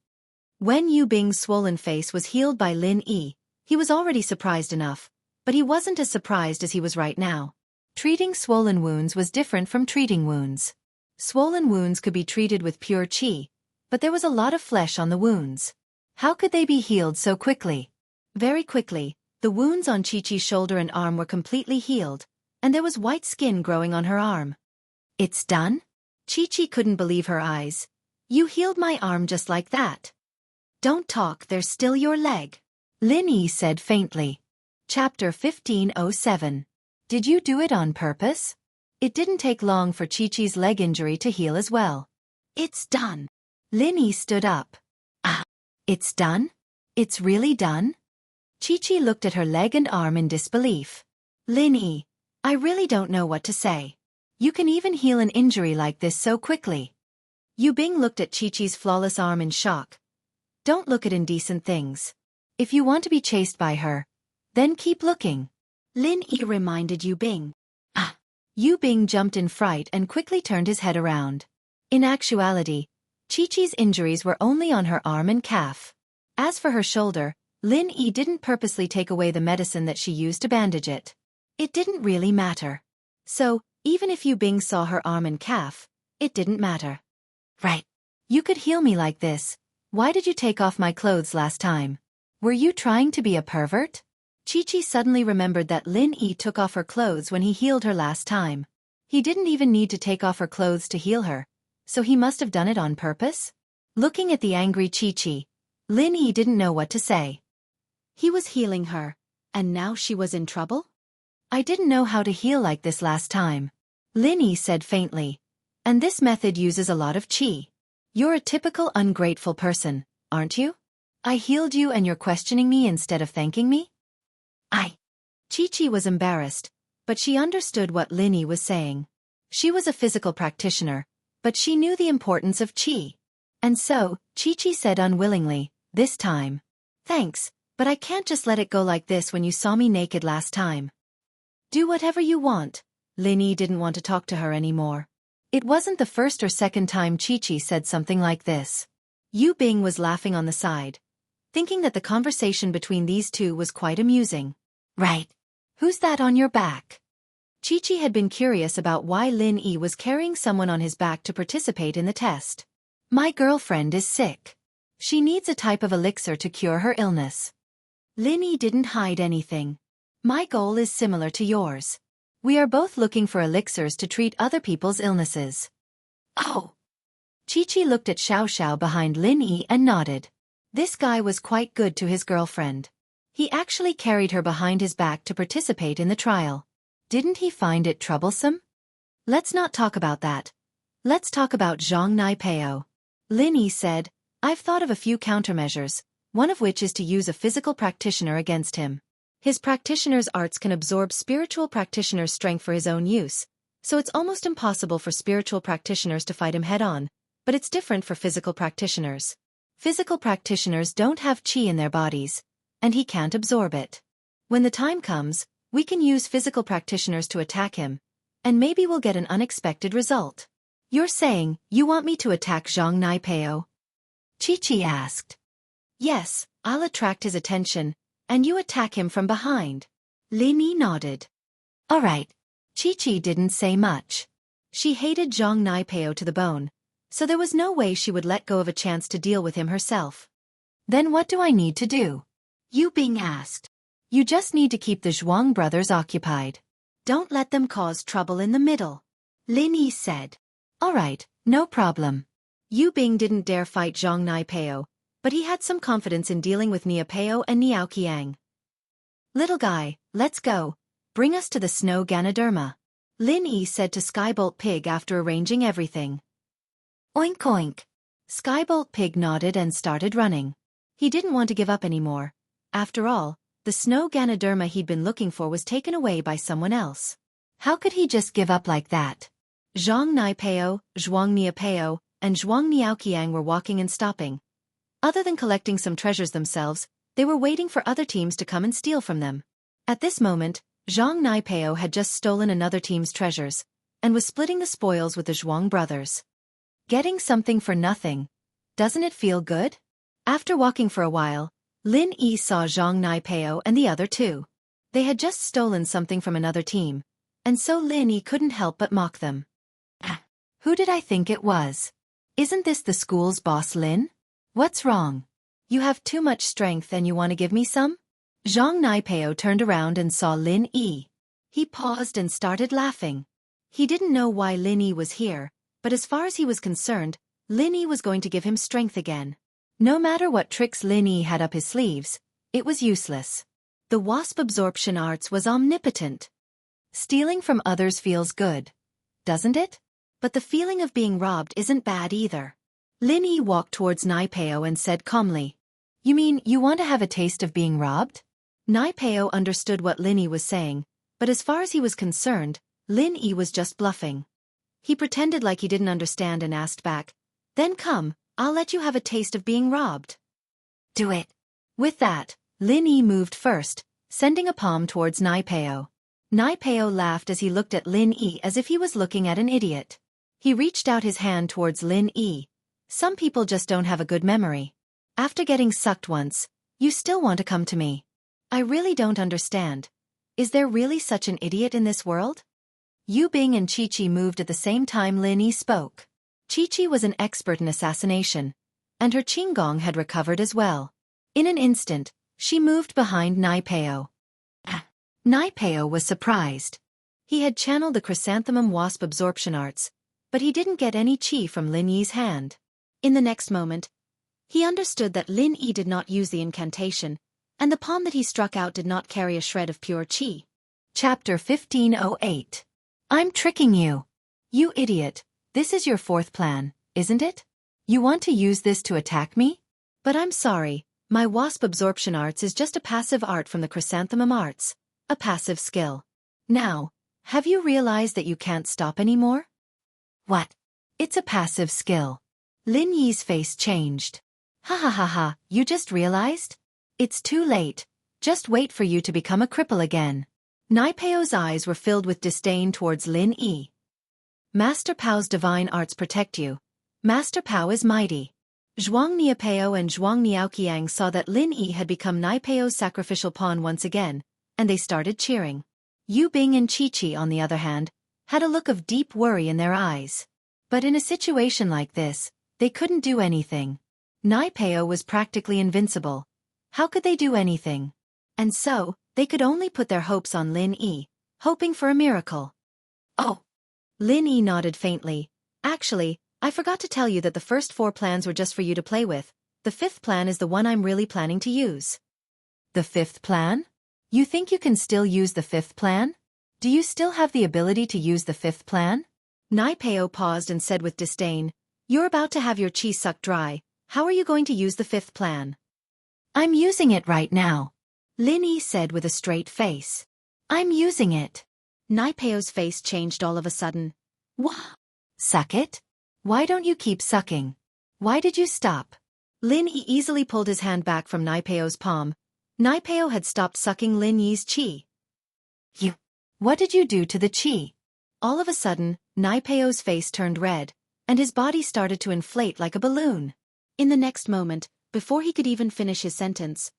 When Yu Bing's swollen face was healed by Lin Yi, he was already surprised enough, but he wasn't as surprised as he was right now. Treating swollen wounds was different from treating wounds. Swollen wounds could be treated with pure qi, but there was a lot of flesh on the wounds. How could they be healed so quickly? Very quickly, the wounds on Chi-Chi's shoulder and arm were completely healed, and there was white skin growing on her arm. "It's done?" Chi-Chi couldn't believe her eyes. "You healed my arm just like that." "Don't talk, there's still your leg," Lin Yi said faintly. Chapter 1507. Did you do it on purpose? It didn't take long for Chi-Chi's leg injury to heal as well. "It's done." Lin Yi stood up. "Ah, it's done? It's really done?" Chi-Chi looked at her leg and arm in disbelief. "Lin Yi, I really don't know what to say. You can even heal an injury like this so quickly." Yu Bing looked at Chi-Chi's flawless arm in shock. "Don't look at indecent things. If you want to be chased by her, then keep looking," Lin Yi reminded Yu Bing. "Ah!" Yu Bing jumped in fright and quickly turned his head around. In actuality, Chi-Chi's injuries were only on her arm and calf. As for her shoulder, Lin Yi didn't purposely take away the medicine that she used to bandage it. It didn't really matter. So, even if Yu Bing saw her arm and calf, it didn't matter. "Right. You could heal me like this. Why did you take off my clothes last time? Were you trying to be a pervert?" Chi-Chi suddenly remembered that Lin Yi took off her clothes when he healed her last time. He didn't even need to take off her clothes to heal her, so he must have done it on purpose? Looking at the angry Chi-Chi, Lin Yi didn't know what to say. He was healing her, and now she was in trouble? "I didn't know how to heal like this last time," Lin Yi said faintly. "And this method uses a lot of qi. You're a typical ungrateful person, aren't you? I healed you and you're questioning me instead of thanking me?" Chi-Chi was embarrassed, but she understood what Lin Yi was saying. She was a physical practitioner, but she knew the importance of qi. And so, Chi-Chi said unwillingly, this time, "Thanks, but I can't just let it go like this when you saw me naked last time." "Do whatever you want." Lin Yi didn't want to talk to her anymore. It wasn't the first or second time Chi-Chi said something like this. Yu Bing was laughing on the side, thinking that the conversation between these two was quite amusing. "Right. Who's that on your back?" Chi-Chi had been curious about why Lin Yi was carrying someone on his back to participate in the test. "My girlfriend is sick. She needs a type of elixir to cure her illness." Lin Yi didn't hide anything. "My goal is similar to yours. We are both looking for elixirs to treat other people's illnesses." "Oh." Chi-Chi looked at Xiao behind Lin Yi and nodded. This guy was quite good to his girlfriend. He actually carried her behind his back to participate in the trial. Didn't he find it troublesome? "Let's not talk about that. Let's talk about Xianxia," Lin Yi said. "I've thought of a few countermeasures, one of which is to use a physical practitioner against him. His practitioner's arts can absorb spiritual practitioner's strength for his own use, so it's almost impossible for spiritual practitioners to fight him head-on, but it's different for physical practitioners. Physical practitioners don't have qi in their bodies, and he can't absorb it. When the time comes, we can use physical practitioners to attack him, and maybe we'll get an unexpected result." "You're saying you want me to attack Zhang Naipeo?" Chi-Chi asked. "Yes, I'll attract his attention, and you attack him from behind." Lin Yi nodded. "All right." Chi-Chi didn't say much. She hated Zhang Naipeo to the bone, so there was no way she would let go of a chance to deal with him herself. "Then what do I need to do?" Yu Bing asked. "You just need to keep the Zhuang brothers occupied. Don't let them cause trouble in the middle," Lin Yi said. "All right, no problem." Yu Bing didn't dare fight Zhang Naipeo, but he had some confidence in dealing with Niapeo and Niao Qiang. "Little guy, let's go. Bring us to the snow Ganoderma, Lin Yi said to Skybolt Pig after arranging everything. Oink oink. Skybolt Pig nodded and started running. He didn't want to give up anymore. After all, the snow Ganoderma he'd been looking for was taken away by someone else. How could he just give up like that? Zhang Naipeo, Zhuang Niapeo, and Zhuang Niaoqiang were walking and stopping. Other than collecting some treasures themselves, they were waiting for other teams to come and steal from them. At this moment, Zhang Naipeo had just stolen another team's treasures, and was splitting the spoils with the Zhuang brothers. Getting something for nothing. Doesn't it feel good? After walking for a while, Lin Yi saw Zhang Naipeo and the other two. They had just stolen something from another team, and so Lin Yi couldn't help but mock them. Who did I think it was? Isn't this the school's boss Lin? What's wrong? You have too much strength and you want to give me some? Zhang Naipeo turned around and saw Lin Yi. He paused and started laughing. He didn't know why Lin Yi was here, but as far as he was concerned, Lin Yi was going to give him strength again. No matter what tricks Lin Yi had up his sleeves, it was useless. The wasp absorption arts was omnipotent. Stealing from others feels good, doesn't it? But the feeling of being robbed isn't bad either. Lin Yi walked towards Naipeo and said calmly, "You mean you want to have a taste of being robbed?" Naipeo understood what Lin Yi was saying, but as far as he was concerned, Lin Yi was just bluffing. He pretended like he didn't understand and asked back, "Then come, I'll let you have a taste of being robbed." "Do it." With that, Lin Yi moved first, sending a palm towards Naipeo. Naipeo laughed as he looked at Lin Yi as if he was looking at an idiot. He reached out his hand towards Lin Yi. Some people just don't have a good memory. After getting sucked once, you still want to come to me. I really don't understand. Is there really such an idiot in this world? Yu Bing and Chi-Chi moved at the same time Lin Yi spoke. Chi-Chi was an expert in assassination, and her Qinggong had recovered as well. In an instant, she moved behind Naipeo. Naipeo was surprised. He had channeled the chrysanthemum wasp absorption arts, but he didn't get any chi from Lin Yi's hand. In the next moment, he understood that Lin Yi did not use the incantation, and the palm that he struck out did not carry a shred of pure chi. Chapter 1508. I'm tricking you. You idiot, this is your fourth plan, isn't it? You want to use this to attack me? But I'm sorry, my wasp absorption arts is just a passive art from the chrysanthemum arts, a passive skill. Now, have you realized that you can't stop anymore? What? It's a passive skill. Lin Yi's face changed. Ha ha ha ha, you just realized? It's too late. Just wait for you to become a cripple again. Naipeo's eyes were filled with disdain towards Lin Yi. Master Pao's divine arts protect you. Master Pao is mighty. Zhuang Niapeo and Zhuang Niaoqiang saw that Lin Yi had become Naipeo's sacrificial pawn once again, and they started cheering. Yu Bing and Chi-Chi, on the other hand, had a look of deep worry in their eyes. But in a situation like this, they couldn't do anything. Naipeo was practically invincible. How could they do anything? And so, they could only put their hopes on Lin Yi, hoping for a miracle. Oh! Lin Yi nodded faintly. Actually, I forgot to tell you that the first 4 plans were just for you to play with. The 5th plan is the one I'm really planning to use. The 5th plan? You think you can still use the 5th plan? Do you still have the ability to use the 5th plan? Naipeo paused and said with disdain, "You're about to have your chi sucked dry. How are you going to use the 5th plan?" "I'm using it right now," Lin Yi said with a straight face. "I'm using it." Naipeo's face changed all of a sudden. "What? Suck it? Why don't you keep sucking? Why did you stop?" Lin Yi easily pulled his hand back from Naipeo's palm. Naipeo had stopped sucking Lin Yi's chi. What did you do to the chi?" All of a sudden, Naipeo's face turned red, and his body started to inflate like a balloon. In the next moment, before he could even finish his sentence,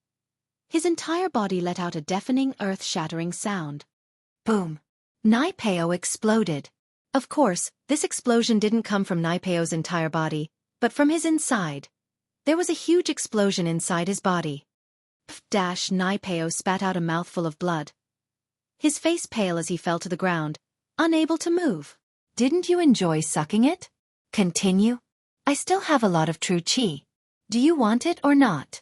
his entire body let out a deafening, earth-shattering sound. Boom! Naipeo exploded. Of course, this explosion didn't come from Naipeo's entire body, but from his inside. There was a huge explosion inside his body. Naipeo spat out a mouthful of blood. His face pale as he fell to the ground, unable to move. "Didn't you enjoy sucking it? Continue. I still have a lot of true chi. Do you want it or not?"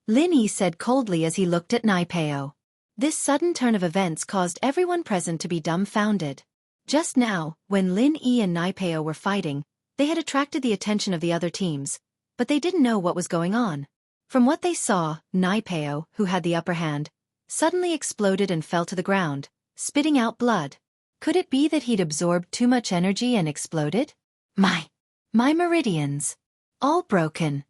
Lin Yi said coldly as he looked at Naipeo. This sudden turn of events caused everyone present to be dumbfounded. Just now, when Lin Yi and Nai Peo were fighting, they had attracted the attention of the other teams, but they didn't know what was going on. From what they saw, Nai Peo, who had the upper hand, suddenly exploded and fell to the ground, spitting out blood. Could it be that he'd absorbed too much energy and exploded? My meridians. All broken.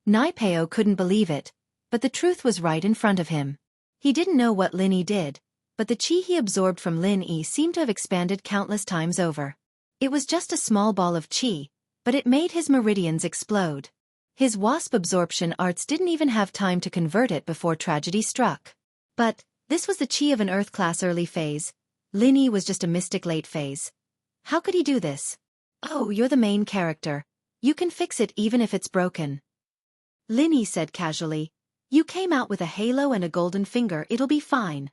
Nai Peo couldn't believe it, but the truth was right in front of him. He didn't know what Lin Yi did, but the chi he absorbed from Lin Yi seemed to have expanded countless times over. It was just a small ball of chi, but it made his meridians explode. His wasp absorption arts didn't even have time to convert it before tragedy struck. But this was the chi of an Earth-class early phase. Lin Yi was just a mystic late phase. How could he do this? Oh, you're the main character. You can fix it even if it's broken. Lin Yi said casually. You came out with a halo and a golden finger, it'll be fine.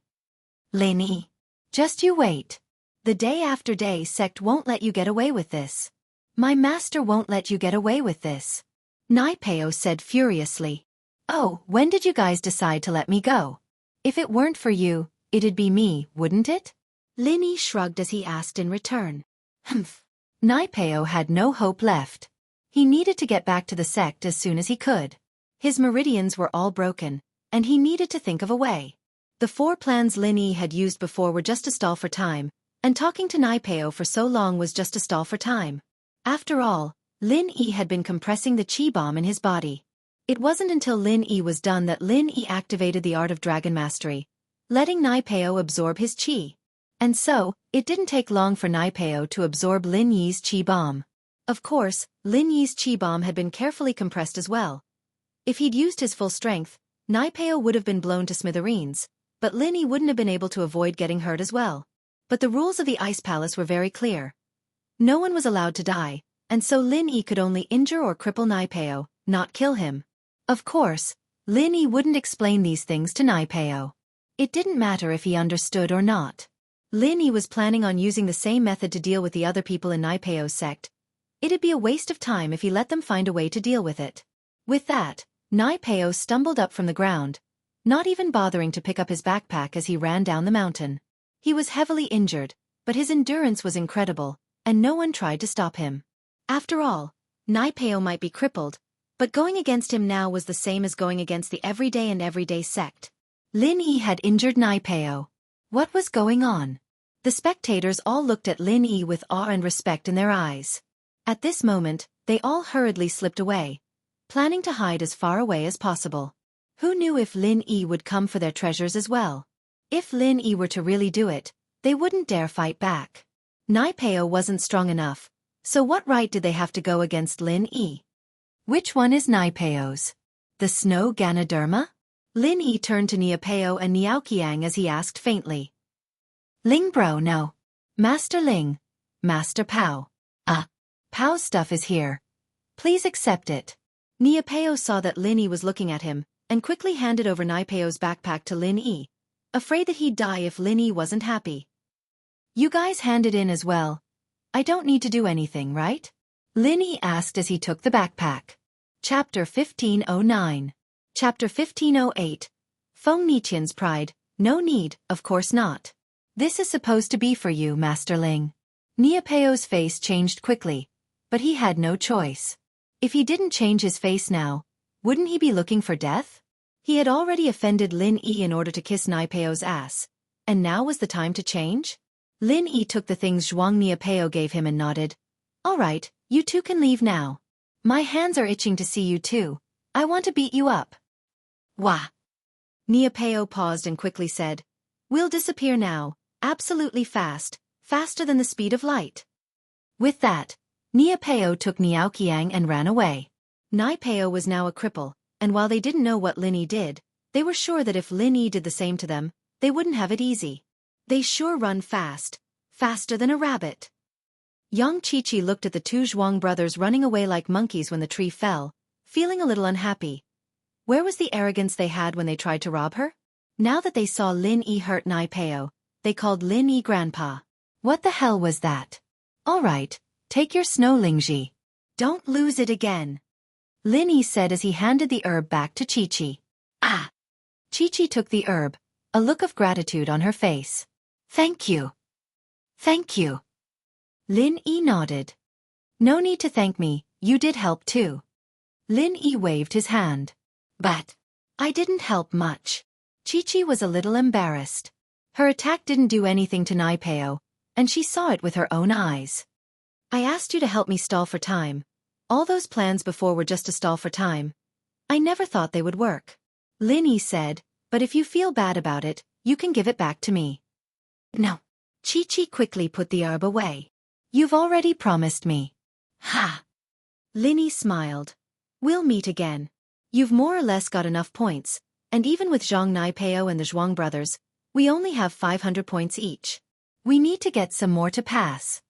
Lin Yi. Just you wait. The day after day sect won't let you get away with this. My master won't let you get away with this. Nai Peo said furiously. Oh, when did you guys decide to let me go? If it weren't for you, it'd be me, wouldn't it? Lin Yi shrugged as he asked in return. Humph. Nai Peo had no hope left. He needed to get back to the sect as soon as he could. His meridians were all broken, and he needed to think of a way. The 4 plans Lin Yi had used before were just a stall for time, and talking to Nai Peo for so long was just a stall for time. After all, Lin Yi had been compressing the chi bomb in his body. It wasn't until Lin Yi was done that Lin Yi activated the art of dragon mastery, letting Nai Peo absorb his chi. And so, it didn't take long for Nai Peo to absorb Lin Yi's chi bomb. Of course, Lin Yi's chi bomb had been carefully compressed as well. If he'd used his full strength, Nai Peo would have been blown to smithereens, but Lin Yi wouldn't have been able to avoid getting hurt as well. But the rules of the Ice Palace were very clear. No one was allowed to die, and so Lin Yi could only injure or cripple Nai Peo, not kill him. Of course, Lin Yi wouldn't explain these things to Nai Peo. It didn't matter if he understood or not. Lin Yi was planning on using the same method to deal with the other people in Nai Peo's sect. It'd be a waste of time if he let them find a way to deal with it. With that, Nai Peo stumbled up from the ground, not even bothering to pick up his backpack as he ran down the mountain. He was heavily injured, but his endurance was incredible, and no one tried to stop him. After all, Nai Peo might be crippled, but going against him now was the same as going against the everyday sect. Lin Yi had injured Nai Peo. What was going on? The spectators all looked at Lin Yi with awe and respect in their eyes. At this moment, they all hurriedly slipped away, planning to hide as far away as possible. Who knew if Lin Yi would come for their treasures as well? If Lin Yi were to really do it, they wouldn't dare fight back. Nai Peo wasn't strong enough, so what right did they have to go against Lin Yi? Which one is Nai Peo's? The snow Ganoderma? Lin Yi turned to Nia Peo and Xianxia as he asked faintly. Ling bro, no. Master Ling. Master Pao. Pao's stuff is here. Please accept it. Nia Peo saw that Lin Yi was looking at him, and quickly handed over Nai Peo's backpack to Lin Yi, afraid that he'd die if Lin Yi wasn't happy. You guys hand it in as well. I don't need to do anything, right? Lin Yi asked as he took the backpack. Chapter 1509. Chapter 1508. Feng Niqian's pride. No need, of course not. This is supposed to be for you, Master Ling. Nia Peo's face changed quickly, but he had no choice. If he didn't change his face now, wouldn't he be looking for death? He had already offended Lin Yi in order to kiss Nai Peo's ass, and now was the time to change? Lin Yi took the things Zhuang Nia Peo gave him and nodded. All right, you two can leave now. My hands are itching to see you too. I want to beat you up. Wah! Nia Peo paused and quickly said, We'll disappear now, absolutely fast, faster than the speed of light. With that, Nia Peo took Xianxia and ran away. Nai Peo was now a cripple, and while they didn't know what Lin Yi did, they were sure that if Lin Yi did the same to them, they wouldn't have it easy. They sure run fast, faster than a rabbit. Yang Qiqi looked at the 2 Zhuang brothers running away like monkeys when the tree fell, feeling a little unhappy. Where was the arrogance they had when they tried to rob her? Now that they saw Lin Yi hurt Nai Peo, they called Lin Yi Grandpa. What the hell was that? All right, take your snow Lingji. Don't lose it again. Lin Yi said as he handed the herb back to Qiqi. Qiqi took the herb, a look of gratitude on her face. Thank you. Thank you. Lin Yi nodded. No need to thank me, you did help too. Lin Yi waved his hand. But I didn't help much. Chi-Chi was a little embarrassed. Her attack didn't do anything to Naipeo, and she saw it with her own eyes. I asked you to help me stall for time. All those plans before were just to stall for time. I never thought they would work. Lin Yi said, but if you feel bad about it, you can give it back to me. No. Chi-Chi quickly put the herb away. You've already promised me. Ha! Lin Yi smiled. We'll meet again. You've more or less got enough points, and even with Zhang Naipeo and the Zhuang brothers, we only have 500 points each. We need to get some more to pass.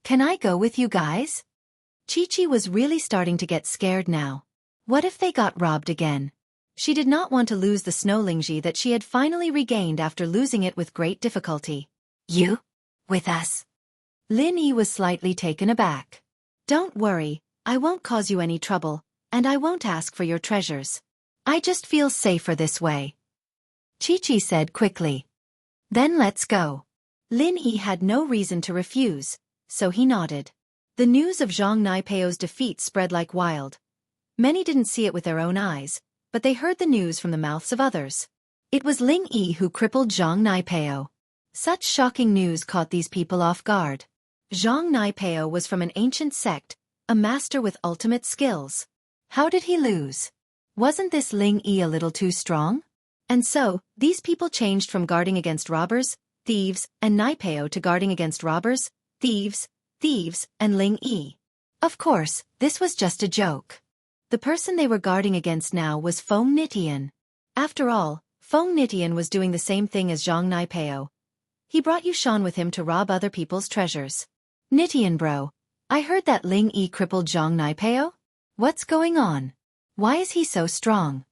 Can I go with you guys? Chi-Chi was really starting to get scared now. What if they got robbed again? She did not want to lose the snow Lingji that she had finally regained after losing it with great difficulty. You? With us? Lin Yi was slightly taken aback. Don't worry, I won't cause you any trouble, and I won't ask for your treasures. I just feel safer this way. Chi-Chi said quickly. Then let's go. Lin Yi had no reason to refuse, so he nodded. The news of Zhang Naipeo's defeat spread like wild. Many didn't see it with their own eyes, but they heard the news from the mouths of others. It was Ling Yi who crippled Zhang Naipeo. Such shocking news caught these people off guard. Zhang Naipeo was from an ancient sect, a master with ultimate skills. How did he lose? Wasn't this Ling Yi a little too strong? And so, these people changed from guarding against robbers, thieves, and Naipeo to guarding against robbers, thieves, and Ling Yi. Of course, this was just a joke. The person they were guarding against now was Feng Nitian. After all, Feng Nitian was doing the same thing as Zhang Naipeo. He brought Yushan with him to rob other people's treasures. Nitian bro, I heard that Ling Yi crippled Zhang Naipeo? What's going on? Why is he so strong?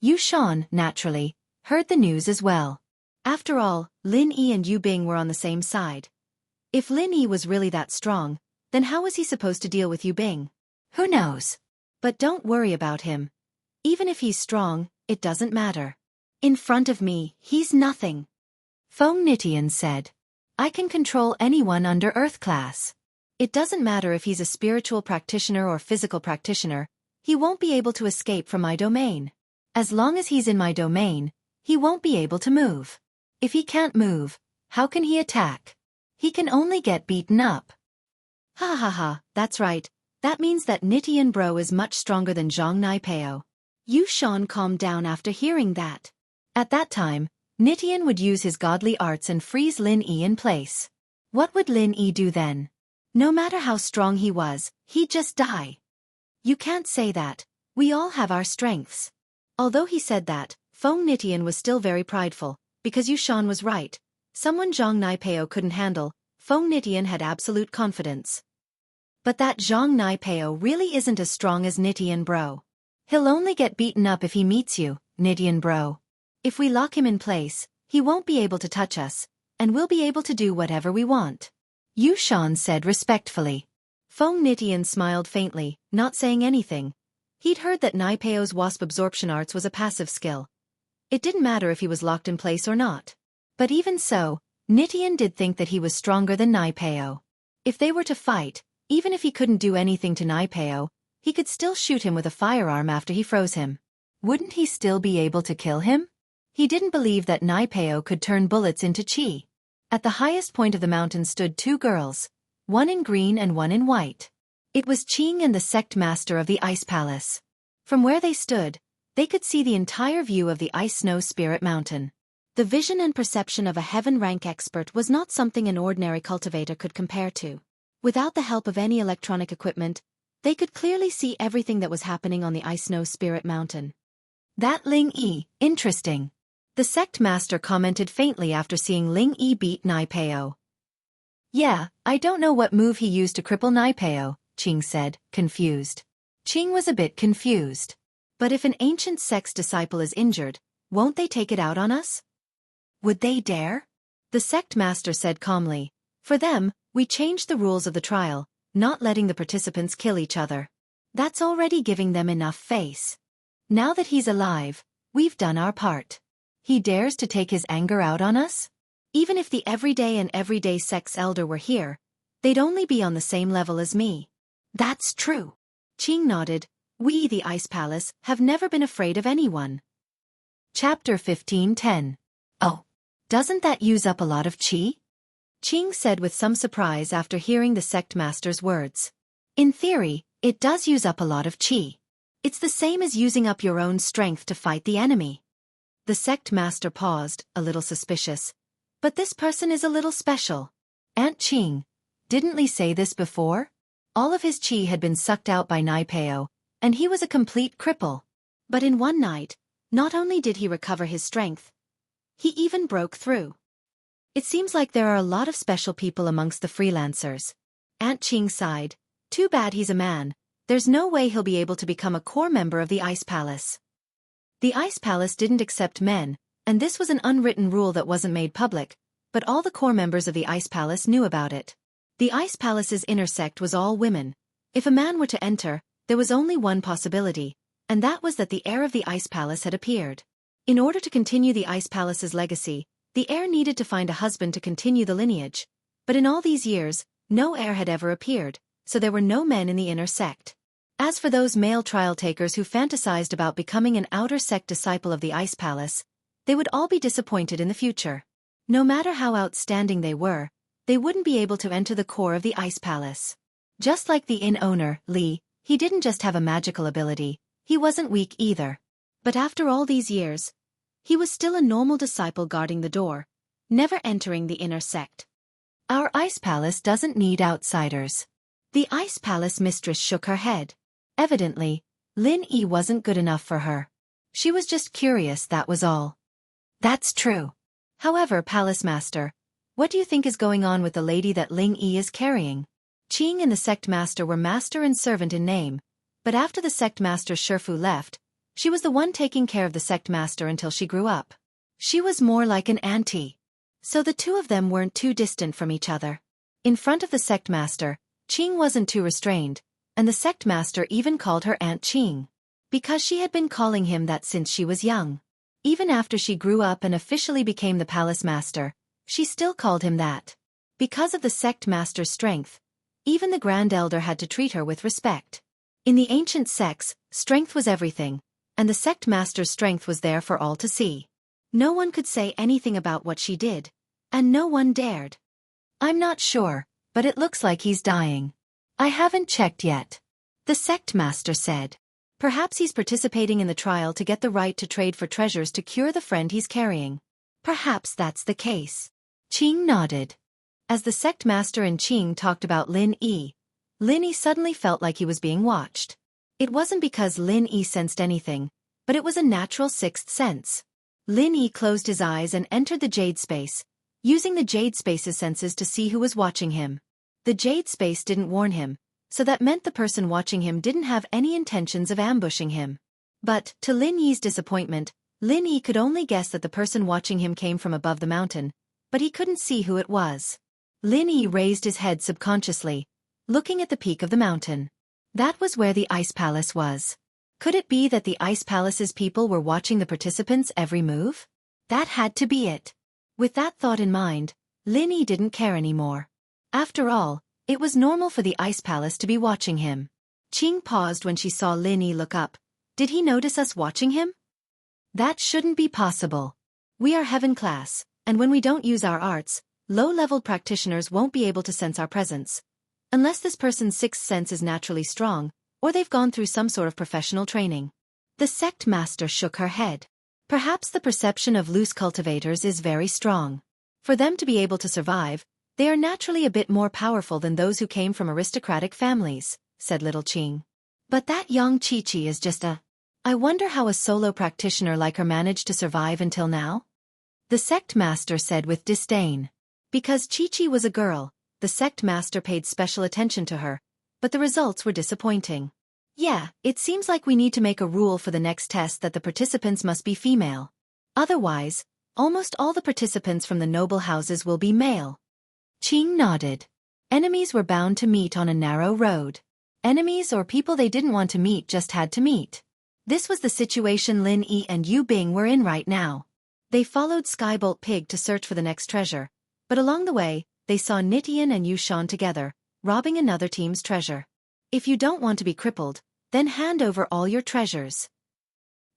Yushan, naturally, heard the news as well. After all, Lin Yi and Yu Bing were on the same side. If Lin Yi was really that strong, then how was he supposed to deal with Yu Bing? Who knows? But don't worry about him. Even if he's strong, it doesn't matter. In front of me, he's nothing. Feng Nitian said. I can control anyone under Earth class. It doesn't matter if he's a spiritual practitioner or physical practitioner, he won't be able to escape from my domain. As long as he's in my domain, he won't be able to move. If he can't move, how can he attack? He can only get beaten up. Ha ha ha, that's right. That means that Nitian bro is much stronger than Zhang Naipeo. Yushan calmed down after hearing that. At that time, Nitian would use his godly arts and freeze Lin Yi in place. What would Lin Yi do then? No matter how strong he was, he'd just die. You can't say that. We all have our strengths. Although he said that, Feng Nitian was still very prideful, because Yushan was right. Someone Zhang Naipeo couldn't handle, Feng Nitian had absolute confidence. But that Zhang Naipeo really isn't as strong as Nitian bro. He'll only get beaten up if he meets you, Nitian bro. If we lock him in place, he won't be able to touch us, and we'll be able to do whatever we want. Yushan said respectfully. Feng Nitian smiled faintly, not saying anything. He'd heard that Naipeo's wasp absorption arts was a passive skill. It didn't matter if he was locked in place or not. But even so, Nitian did think that he was stronger than Naipeo. If they were to fight, even if he couldn't do anything to Naipeo, he could still shoot him with a firearm after he froze him. Wouldn't he still be able to kill him? He didn't believe that Naipeo could turn bullets into chi. At the highest point of the mountain stood two girls, one in green and one in white. It was Qing and the sect master of the Ice Palace. From where they stood, they could see the entire view of the Ice Snow Spirit Mountain. The vision and perception of a heaven-rank expert was not something an ordinary cultivator could compare to. Without the help of any electronic equipment, they could clearly see everything that was happening on the Ice Snow Spirit Mountain. That Ling Yi, interesting. The sect master commented faintly after seeing Ling Yi beat Naipeo. Yeah, I don't know what move he used to cripple Naipeo, Qing said, confused. Qing was a bit confused. But if an ancient sect's disciple is injured, won't they take it out on us? Would they dare? The sect master said calmly. For them, we changed the rules of the trial, not letting the participants kill each other. That's already giving them enough face. Now that he's alive, we've done our part. He dares to take his anger out on us? Even if the everyday sect's elder were here, they'd only be on the same level as me. That's true. Qing nodded. We, the Ice Palace, have never been afraid of anyone. Chapter 15:10. Oh, doesn't that use up a lot of qi? Qing said with some surprise after hearing the sect master's words. In theory, it does use up a lot of qi. It's the same as using up your own strength to fight the enemy. The sect master paused, a little suspicious. But this person is a little special. Aunt Qing, didn't Li say this before? All of his qi had been sucked out by Naipeo, and he was a complete cripple. But in one night, not only did he recover his strength, he even broke through. It seems like there are a lot of special people amongst the freelancers. Aunt Qing sighed. Too bad he's a man. There's no way he'll be able to become a core member of the Ice Palace. The Ice Palace didn't accept men, and this was an unwritten rule that wasn't made public, but all the core members of the Ice Palace knew about it. The Ice Palace's inner sect was all women. If a man were to enter, there was only one possibility, and that was that the heir of the Ice Palace had appeared. In order to continue the Ice Palace's legacy, the heir needed to find a husband to continue the lineage. But in all these years, no heir had ever appeared, so there were no men in the inner sect. As for those male trial takers who fantasized about becoming an outer sect disciple of the Ice Palace, they would all be disappointed in the future. No matter how outstanding they were, they wouldn't be able to enter the core of the Ice Palace. Just like the inn owner, Li, he didn't just have a magical ability, he wasn't weak either. But after all these years, he was still a normal disciple guarding the door, never entering the inner sect. Our Ice Palace doesn't need outsiders. The Ice Palace mistress shook her head. Evidently, Lin Yi wasn't good enough for her. She was just curious, that was all. That's true. However, Palace Master, what do you think is going on with the lady that Ling Yi is carrying? Qing and the sect master were master and servant in name, but after the sect master Shifu left, she was the one taking care of the sect master until she grew up. She was more like an auntie. So the two of them weren't too distant from each other. In front of the sect master, Qing wasn't too restrained, and the sect master even called her Aunt Qing, because she had been calling him that since she was young. Even after she grew up and officially became the palace master, she still called him that. Because of the sect master's strength, even the grand elder had to treat her with respect. In the ancient sects, strength was everything, and the sect master's strength was there for all to see. No one could say anything about what she did, and no one dared. I'm not sure, but it looks like he's dying. I haven't checked yet. The sect master said. Perhaps he's participating in the trial to get the right to trade for treasures to cure the friend he's carrying. Perhaps that's the case. Qing nodded. As the sect master and Qing talked about Lin Yi suddenly felt like he was being watched. It wasn't because Lin Yi sensed anything, but it was a natural sixth sense. Lin Yi closed his eyes and entered the jade space, using the jade space's senses to see who was watching him. The jade space didn't warn him, so that meant the person watching him didn't have any intentions of ambushing him. But, to Lin Yi's disappointment, Lin Yi could only guess that the person watching him came from above the mountain, but he couldn't see who it was. Lin Yi raised his head subconsciously, looking at the peak of the mountain. That was where the Ice Palace was. Could it be that the Ice Palace's people were watching the participants' every move? That had to be it. With that thought in mind, Lin Yi didn't care anymore. After all, it was normal for the Ice Palace to be watching him. Qing paused when she saw Lin Yi look up. Did he notice us watching him? That shouldn't be possible. We are heaven class, and when we don't use our arts, low-level practitioners won't be able to sense our presence. Unless this person's sixth sense is naturally strong, or they've gone through some sort of professional training. The sect master shook her head. Perhaps the perception of loose cultivators is very strong. For them to be able to survive, they are naturally a bit more powerful than those who came from aristocratic families, said little Qing. But that young Chi-Chi is just a... I wonder how a solo practitioner like her managed to survive until now? The sect master said with disdain. Because Chi-Chi was a girl, the sect master paid special attention to her, but the results were disappointing. Yeah, it seems like we need to make a rule for the next test that the participants must be female. Otherwise, almost all the participants from the noble houses will be male. Qing nodded. Enemies were bound to meet on a narrow road. Enemies or people they didn't want to meet just had to meet. This was the situation Lin Yi and Yu Bing were in right now. They followed Skybolt Pig to search for the next treasure, but along the way, they saw Nitian and Yushan together, robbing another team's treasure. If you don't want to be crippled, then hand over all your treasures.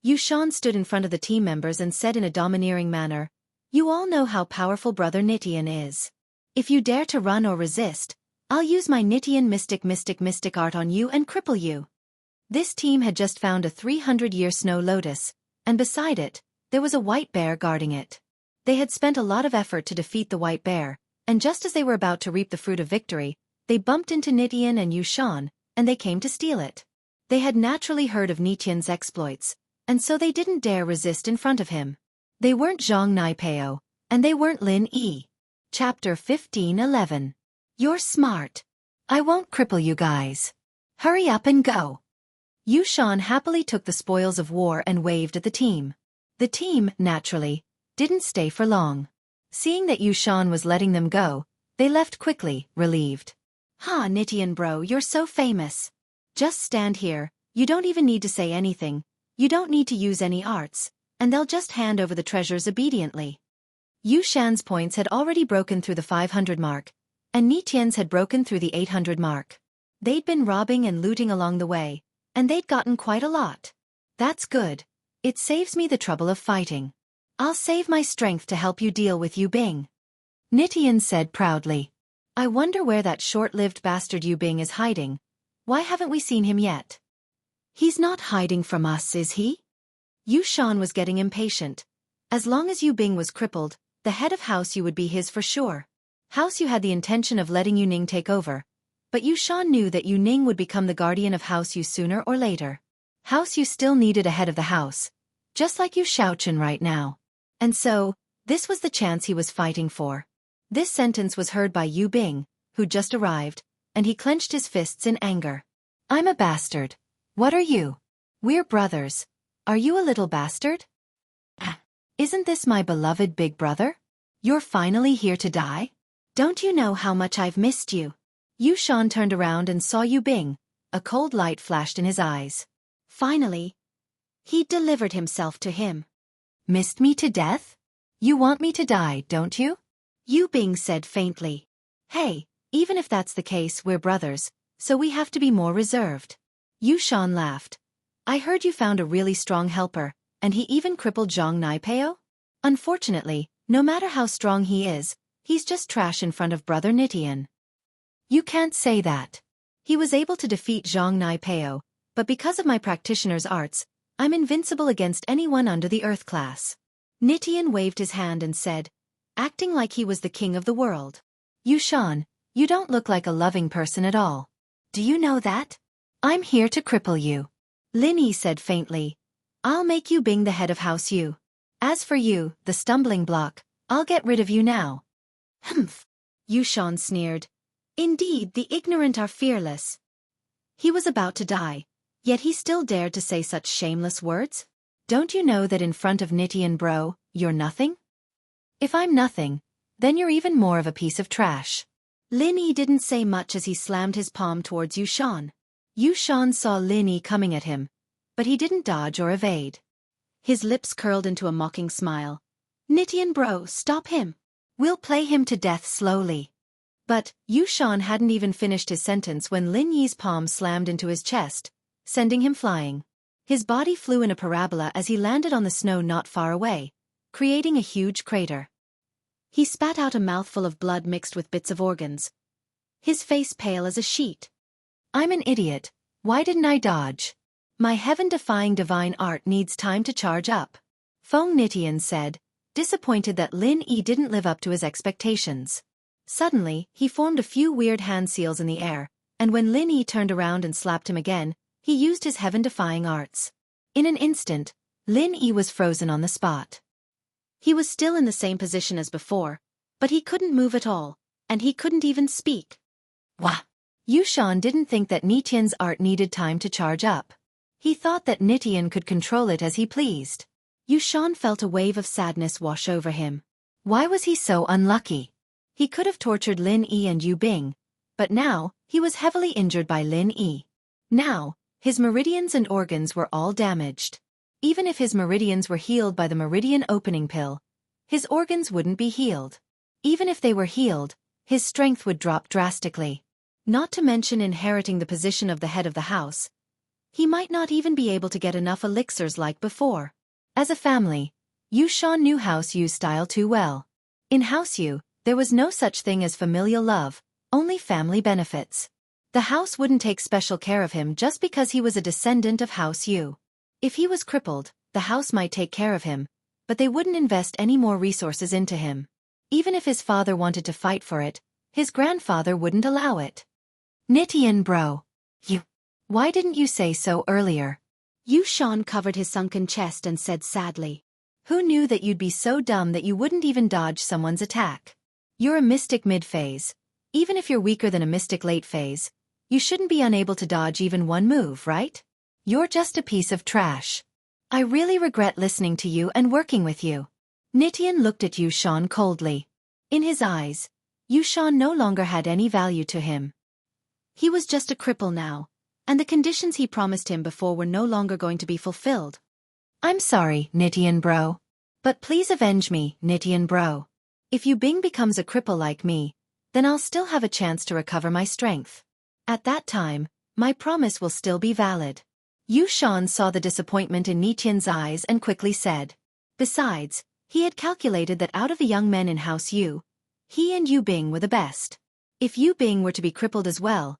Yushan stood in front of the team members and said in a domineering manner, "You all know how powerful Brother Nitian is. If you dare to run or resist, I'll use my Nitian mystic art on you and cripple you." This team had just found a 300-year snow lotus, and beside it, there was a white bear guarding it. They had spent a lot of effort to defeat the white bear, and just as they were about to reap the fruit of victory, they bumped into Nitian and Yushan, and they came to steal it. They had naturally heard of Nitian's exploits, and so they didn't dare resist in front of him. They weren't Zhang Naipeo, and they weren't Lin Yi. Chapter 15:11. You're smart. I won't cripple you guys. Hurry up and go. Yushan happily took the spoils of war and waved at the team. The team, naturally, didn't stay for long. Seeing that Yushan was letting them go, they left quickly, relieved. "Ha, Nitian bro, you're so famous. Just stand here, you don't even need to say anything, you don't need to use any arts, and they'll just hand over the treasures obediently." Yushan's points had already broken through the 500 mark, and Nitian's had broken through the 800 mark. They'd been robbing and looting along the way, and they'd gotten quite a lot. That's good. It saves me the trouble of fighting. I'll save my strength to help you deal with Yu Bing. Nitian said proudly. I wonder where that short-lived bastard Yu Bing is hiding. Why haven't we seen him yet? He's not hiding from us, is he? Yushan was getting impatient. As long as Yu Bing was crippled, the head of House Yu would be his for sure. House Yu had the intention of letting Yu Ning take over, but Yushan knew that Yu Ning would become the guardian of House Yu sooner or later. House Yu still needed a head of the house, just like Yu Shaochen right now. And so, this was the chance he was fighting for. This sentence was heard by Yu Bing, who just arrived, and he clenched his fists in anger. I'm a bastard. What are you? We're brothers. Are you a little bastard? Isn't this my beloved big brother? You're finally here to die? Don't you know how much I've missed you? Yushan turned around and saw Yu Bing. A cold light flashed in his eyes. Finally, he'd delivered himself to him. Missed me to death? You want me to die, don't you? Yu Bing said faintly. Hey, even if that's the case, we're brothers, so we have to be more reserved. Yushan laughed. I heard you found a really strong helper, and he even crippled Zhang Naipeo? Unfortunately, no matter how strong he is, he's just trash in front of Brother Nitian. You can't say that. He was able to defeat Zhang Naipeo, but because of my practitioner's arts, I'm invincible against anyone under the Earth class. Nitian waved his hand and said, acting like he was the king of the world. Yushan, you don't look like a loving person at all. Do you know that? I'm here to cripple you. Lin Yi said faintly. I'll make you Bing the head of House Yu. As for you, the stumbling block, I'll get rid of you now. Humph. Yushan sneered. Indeed, the ignorant are fearless. He was about to die, yet he still dared to say such shameless words? Don't you know that in front of Nitian bro, you're nothing? If I'm nothing, then you're even more of a piece of trash. Lin Yi didn't say much as he slammed his palm towards Yushan. Yushan saw Lin Yi coming at him, but he didn't dodge or evade. His lips curled into a mocking smile. Nitian bro, stop him. We'll play him to death slowly. But Yushan hadn't even finished his sentence when Lin Yi's palm slammed into his chest, sending him flying. His body flew in a parabola as he landed on the snow not far away, creating a huge crater. He spat out a mouthful of blood mixed with bits of organs. His face pale as a sheet. I'm an idiot. Why didn't I dodge? My heaven-defying divine art needs time to charge up. Feng Nitian said, disappointed that Lin Yi didn't live up to his expectations. Suddenly, he formed a few weird hand seals in the air, and when Lin Yi turned around and slapped him again, he used his heaven-defying arts. In an instant, Lin Yi was frozen on the spot. He was still in the same position as before, but he couldn't move at all, and he couldn't even speak. Wah! Yushan didn't think that Nitian's art needed time to charge up. He thought that Nitian could control it as he pleased. Yushan felt a wave of sadness wash over him. Why was he so unlucky? He could have tortured Lin Yi and Yu Bing, but now, he was heavily injured by Lin Yi. Now, his meridians and organs were all damaged. Even if his meridians were healed by the meridian opening pill, his organs wouldn't be healed. Even if they were healed, his strength would drop drastically. Not to mention inheriting the position of the head of the house. He might not even be able to get enough elixirs like before. As a family, Yushan knew House Yu's style too well. In House Yu, there was no such thing as familial love, only family benefits. The house wouldn't take special care of him just because he was a descendant of House Yu. If he was crippled, the house might take care of him, but they wouldn't invest any more resources into him. Even if his father wanted to fight for it, his grandfather wouldn't allow it. Nitian bro. Why didn't you say so earlier? Yushan covered his sunken chest and said sadly. Who knew that you'd be so dumb that you wouldn't even dodge someone's attack? You're a mystic mid-phase. Even if you're weaker than a mystic late phase, you shouldn't be unable to dodge even one move, right? You're just a piece of trash. I really regret listening to you and working with you. Nitian looked at Yushan coldly. In his eyes, Yushan no longer had any value to him. He was just a cripple now, and the conditions he promised him before were no longer going to be fulfilled. I'm sorry, Nitian bro. But please avenge me, Nitian bro. If Yu Bing becomes a cripple like me, then I'll still have a chance to recover my strength. At that time, my promise will still be valid. Yushan saw the disappointment in Nitian's eyes and quickly said. Besides, he had calculated that out of the young men in House Yu, he and Yu Bing were the best. If Yu Bing were to be crippled as well,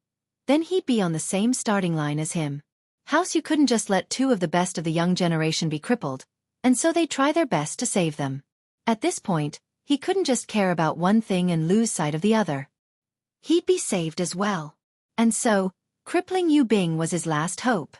then he'd be on the same starting line as him. House Yu couldn't just let two of the best of the young generation be crippled, and so they'd try their best to save them. At this point, he couldn't just care about one thing and lose sight of the other. He'd be saved as well. And so, crippling Yu Bing was his last hope.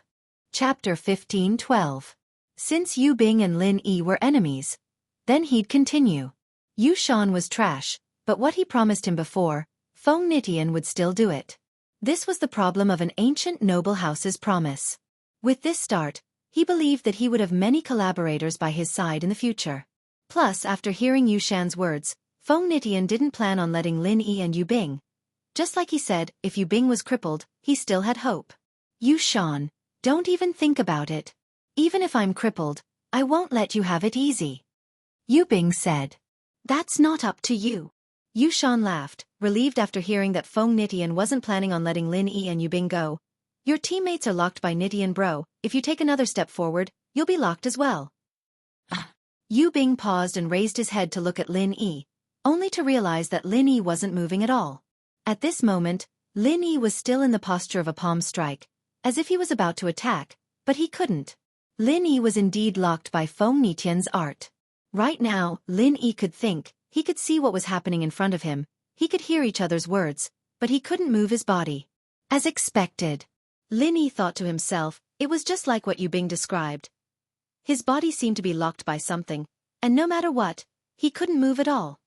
Chapter 15:12. Since Yu Bing and Lin Yi were enemies, then he'd continue. Yushan was trash, but what he promised him before, Feng Nitian would still do it. This was the problem of an ancient noble house's promise. With this start, he believed that he would have many collaborators by his side in the future. Plus, after hearing Yushan's words, Feng Nitian didn't plan on letting Lin Yi and Yu Bing. Just like he said, if Yu Bing was crippled, he still had hope. Yushan, don't even think about it. Even if I'm crippled, I won't let you have it easy. Yu Bing said. That's not up to you. Yushan laughed, relieved after hearing that Feng Nitian wasn't planning on letting Lin Yi and Yu Bing go. Your teammates are locked by Nitian bro, if you take another step forward, you'll be locked as well. Yu Bing paused and raised his head to look at Lin Yi, only to realize that Lin Yi wasn't moving at all. At this moment, Lin Yi was still in the posture of a palm strike, as if he was about to attack, but he couldn't. Lin Yi was indeed locked by Feng Nitian's art. Right now, Lin Yi could think, he could see what was happening in front of him, he could hear each other's words, but he couldn't move his body. As expected. Lin Yi thought to himself, it was just like what Yu Bing described. His body seemed to be locked by something, and no matter what, he couldn't move at all.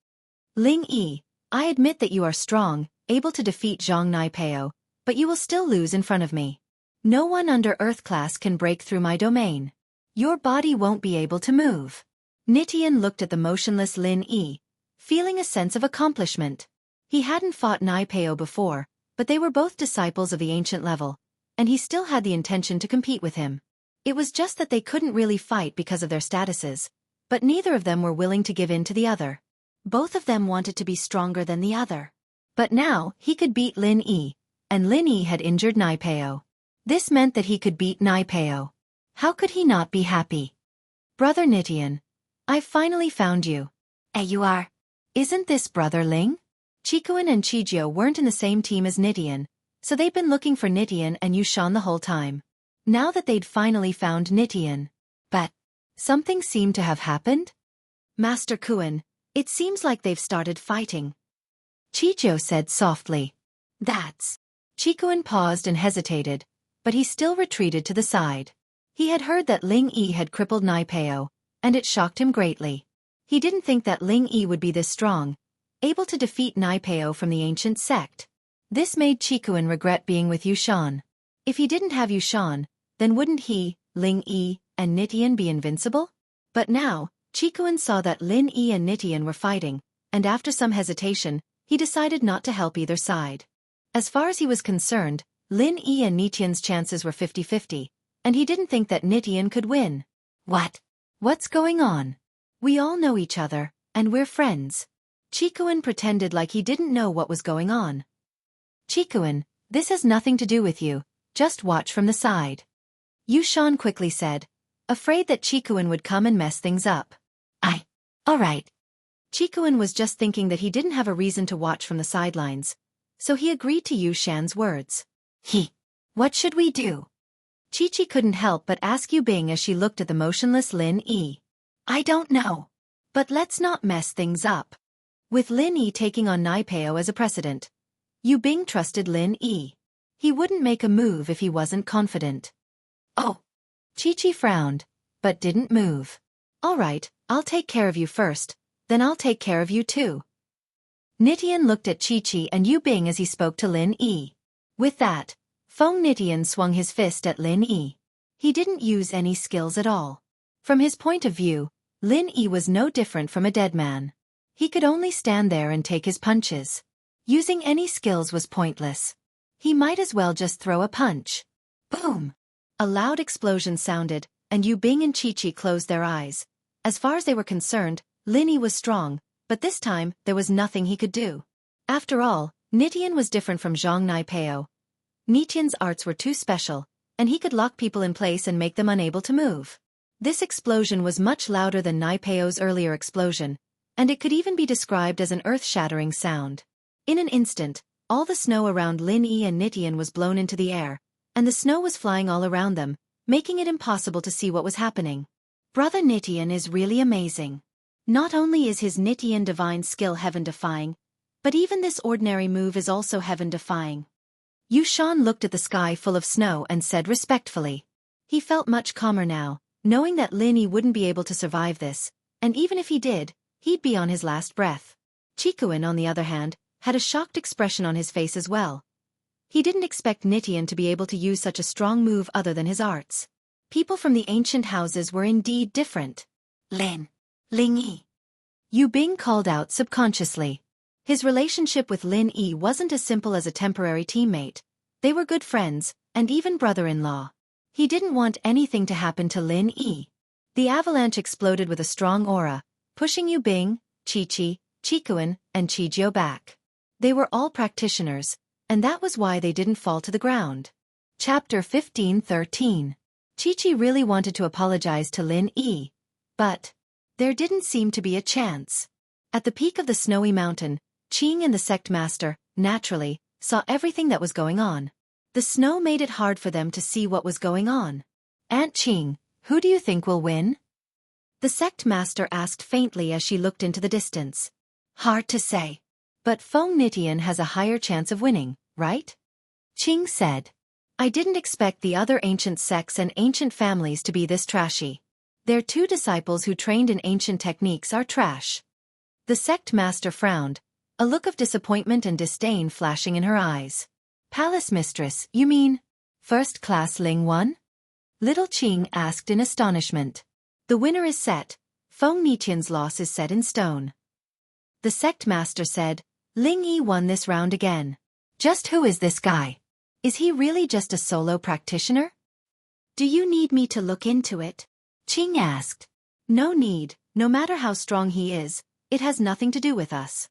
Ling Yi, I admit that you are strong, able to defeat Zhang Naipeo, but you will still lose in front of me. No one under Earth class can break through my domain. Your body won't be able to move. Nitian looked at the motionless Lin Yi, feeling a sense of accomplishment. He hadn't fought Naipeo before, but they were both disciples of the ancient level, and he still had the intention to compete with him. It was just that they couldn't really fight because of their statuses, but neither of them were willing to give in to the other. Both of them wanted to be stronger than the other. But now, he could beat Lin Yi, and Lin Yi had injured Naipeo. This meant that he could beat Naipeo. How could he not be happy? Brother Nitian, I've finally found you. You are. Isn't this Brother Ling? Chikuan and Chijio weren't in the same team as Nitian, so they'd been looking for Nitian and Yushan the whole time. Now that they'd finally found Nitian. But something seemed to have happened? Master Kuan, it seems like they've started fighting. Chijio said softly. That's. Chikuan paused and hesitated, but he still retreated to the side. He had heard that Ling Yi had crippled Naipeo, and it shocked him greatly. He didn't think that Ling Yi would be this strong, able to defeat Naipeo from the ancient sect. This made Chikuan regret being with Yushan. If he didn't have Yushan, then wouldn't he, Ling Yi, and Nitian be invincible? But now, Chikuan saw that Lin Yi and Nitian were fighting, and after some hesitation, he decided not to help either side. As far as he was concerned, Lin Yi and Nitian's chances were 50-50, and he didn't think that Nitian could win. What's going on? We all know each other, and we're friends. Chikuin pretended like he didn't know what was going on. Chikuin, this has nothing to do with you, just watch from the side. Yushan quickly said, afraid that Chikuin would come and mess things up. Alright. Chikuin was just thinking that he didn't have a reason to watch from the sidelines, so he agreed to Yushan's words. What should we do? Chi-Chi couldn't help but ask Yu Bing as she looked at the motionless Lin Yi. I don't know. But let's not mess things up. With Lin Yi taking on Naipeo as a precedent, Yu Bing trusted Lin Yi. He wouldn't make a move if he wasn't confident. Oh. Chi-Chi frowned, but didn't move. Alright, I'll take care of you first, then I'll take care of you too. Nitian looked at Chi-Chi and Yu Bing as he spoke to Lin Yi. With that, Feng Nitian swung his fist at Lin Yi. He didn't use any skills at all. From his point of view, Lin Yi was no different from a dead man. He could only stand there and take his punches. Using any skills was pointless. He might as well just throw a punch. Boom! A loud explosion sounded, and Yu Bing and Chi-Chi closed their eyes. As far as they were concerned, Lin Yi was strong, but this time there was nothing he could do. After all, Nitian was different from Zhang Naipeo. Nitian's arts were too special, and he could lock people in place and make them unable to move. This explosion was much louder than Naipeo's earlier explosion, and it could even be described as an earth-shattering sound. In an instant, all the snow around Lin Yi and Nitian was blown into the air, and the snow was flying all around them, making it impossible to see what was happening. Brother Nitian is really amazing. Not only is his Nitian divine skill heaven-defying, but even this ordinary move is also heaven-defying. Yushan looked at the sky full of snow and said respectfully. He felt much calmer now, knowing that Lin Yi wouldn't be able to survive this, and even if he did, he'd be on his last breath. Chikuin, on the other hand, had a shocked expression on his face as well. He didn't expect Nitian to be able to use such a strong move other than his arts. People from the ancient houses were indeed different. Ling Yi. Yu Bing called out subconsciously. His relationship with Lin Yi wasn't as simple as a temporary teammate. They were good friends, and even brother-in-law. He didn't want anything to happen to Lin Yi. The avalanche exploded with a strong aura, pushing Yu Bing, Chi-Chi, Chikuin, and Chijio back. They were all practitioners, and that was why they didn't fall to the ground. Chapter 15:13. Chi-Chi really wanted to apologize to Lin Yi, but there didn't seem to be a chance. At the peak of the snowy mountain, Qing and the sect master, naturally, saw everything that was going on. The snow made it hard for them to see what was going on. Aunt Qing, who do you think will win? The sect master asked faintly as she looked into the distance. Hard to say. But Feng Nitian has a higher chance of winning, right? Qing said. I didn't expect the other ancient sects and ancient families to be this trashy. Their two disciples who trained in ancient techniques are trash. The sect master frowned, a look of disappointment and disdain flashing in her eyes. Palace mistress, you mean? First class Ling won? Little Qing asked in astonishment. The winner is set. Feng Nitian's loss is set in stone. The sect master said, Ling Yi won this round again. Just who is this guy? Is he really just a solo practitioner? Do you need me to look into it? Qing asked. No need, no matter how strong he is, it has nothing to do with us.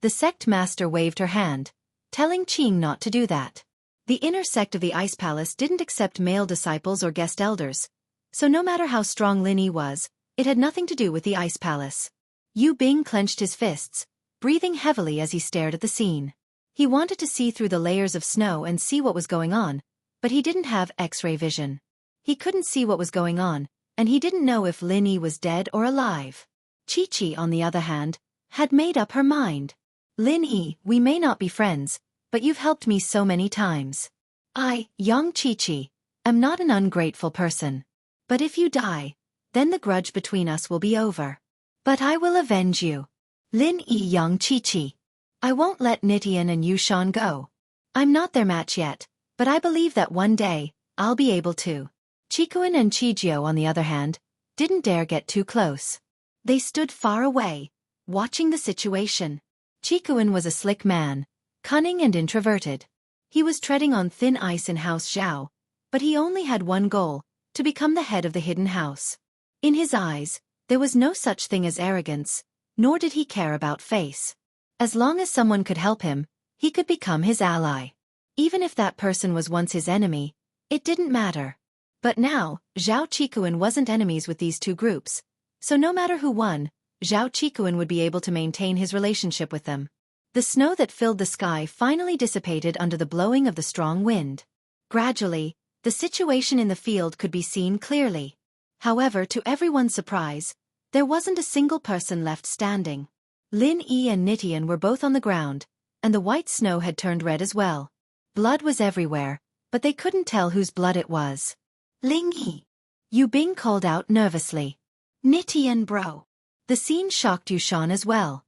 The sect master waved her hand, telling Qing not to do that. The inner sect of the Ice Palace didn't accept male disciples or guest elders, so no matter how strong Lin Yi was, it had nothing to do with the Ice Palace. Yu Bing clenched his fists, breathing heavily as he stared at the scene. He wanted to see through the layers of snow and see what was going on, but he didn't have X-ray vision. He couldn't see what was going on, and he didn't know if Lin Yi was dead or alive. Chi-Chi, on the other hand, had made up her mind. Lin Yi, we may not be friends, but you've helped me so many times. I, young Chi-Chi, am not an ungrateful person. But if you die, then the grudge between us will be over. But I will avenge you. Lin Yi, young Chi-Chi. I won't let Nitian and Yushan go. I'm not their match yet, but I believe that one day, I'll be able to. Chikuin and Chijio, on the other hand, didn't dare get too close. They stood far away, watching the situation. Chikuin was a slick man, cunning and introverted. He was treading on thin ice in House Zhao, but he only had one goal, to become the head of the hidden house. In his eyes, there was no such thing as arrogance, nor did he care about face. As long as someone could help him, he could become his ally. Even if that person was once his enemy, it didn't matter. But now, Zhao Qikuan wasn't enemies with these two groups, so no matter who won, Zhao Qikuan would be able to maintain his relationship with them. The snow that filled the sky finally dissipated under the blowing of the strong wind. Gradually, the situation in the field could be seen clearly. However, to everyone's surprise, there wasn't a single person left standing. Lin Yi and Nitian were both on the ground, and the white snow had turned red as well. Blood was everywhere, but they couldn't tell whose blood it was. Ling Yi, Yu Bing called out nervously. Nitian bro. The scene shocked Yushan as well.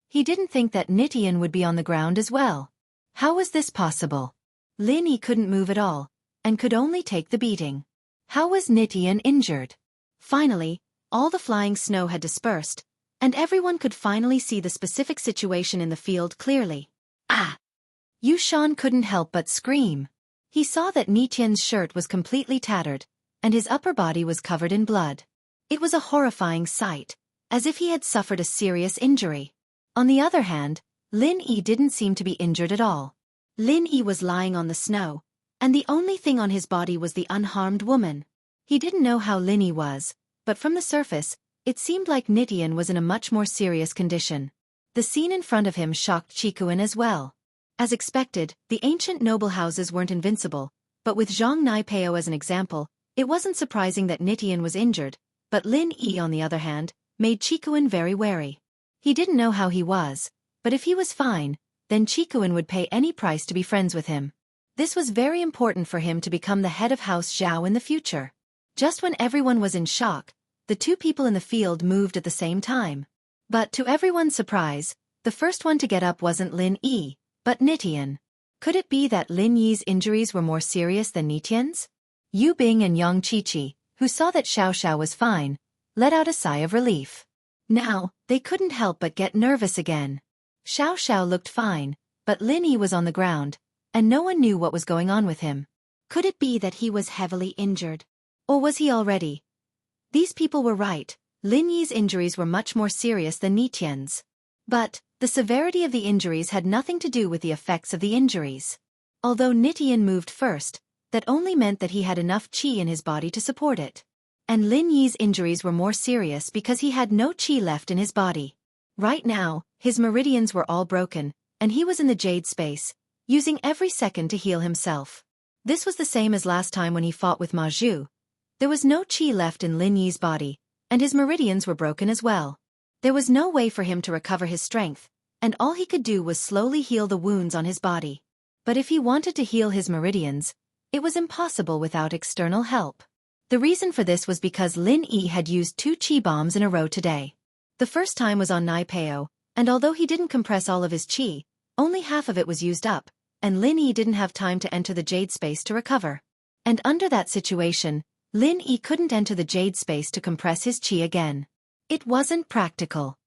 He didn't think that Nitian would be on the ground as well. How was this possible? Lin Yi couldn't move at all, and could only take the beating. How was Nitian injured? Finally, all the flying snow had dispersed, and everyone could finally see the specific situation in the field clearly. Ah! Yushan couldn't help but scream. He saw that Nitian's shirt was completely tattered, and his upper body was covered in blood. It was a horrifying sight, as if he had suffered a serious injury. On the other hand, Lin Yi didn't seem to be injured at all. Lin Yi was lying on the snow, and the only thing on his body was the unharmed woman. He didn't know how Lin Yi was, but from the surface, it seemed like Nitian was in a much more serious condition. The scene in front of him shocked Qikuan as well. As expected, the ancient noble houses weren't invincible, but with Zhang Naipeo as an example, it wasn't surprising that Nitian was injured, but Lin Yi on the other hand, made Qikuan very wary. He didn't know how he was, but if he was fine, then Qikuan would pay any price to be friends with him. This was very important for him to become the head of House Zhao in the future. Just when everyone was in shock, the two people in the field moved at the same time. But to everyone's surprise, the first one to get up wasn't Lin Yi, but Nitian. Could it be that Lin Yi's injuries were more serious than Nitian's? Yu Bing and Yang Qiqi, who saw that Xiao was fine, let out a sigh of relief. Now, they couldn't help but get nervous again. Xiao looked fine, but Lin Yi was on the ground, and no one knew what was going on with him. Could it be that he was heavily injured? Or was he already? These people were right, Lin Yi's injuries were much more serious than Nitian's. But, the severity of the injuries had nothing to do with the effects of the injuries. Although Nitian moved first, that only meant that he had enough qi in his body to support it. And Lin Yi's injuries were more serious because he had no qi left in his body. Right now, his meridians were all broken, and he was in the jade space, using every second to heal himself. This was the same as last time when he fought with Ma Zhu. There was no qi left in Lin Yi's body, and his meridians were broken as well. There was no way for him to recover his strength, and all he could do was slowly heal the wounds on his body. But if he wanted to heal his meridians, it was impossible without external help. The reason for this was because Lin Yi had used 2 qi bombs in a row today. The first time was on Naipeo, and although he didn't compress all of his qi, only half of it was used up, and Lin Yi didn't have time to enter the jade space to recover. And under that situation, Lin Yi couldn't enter the jade space to compress his qi again. It wasn't practical.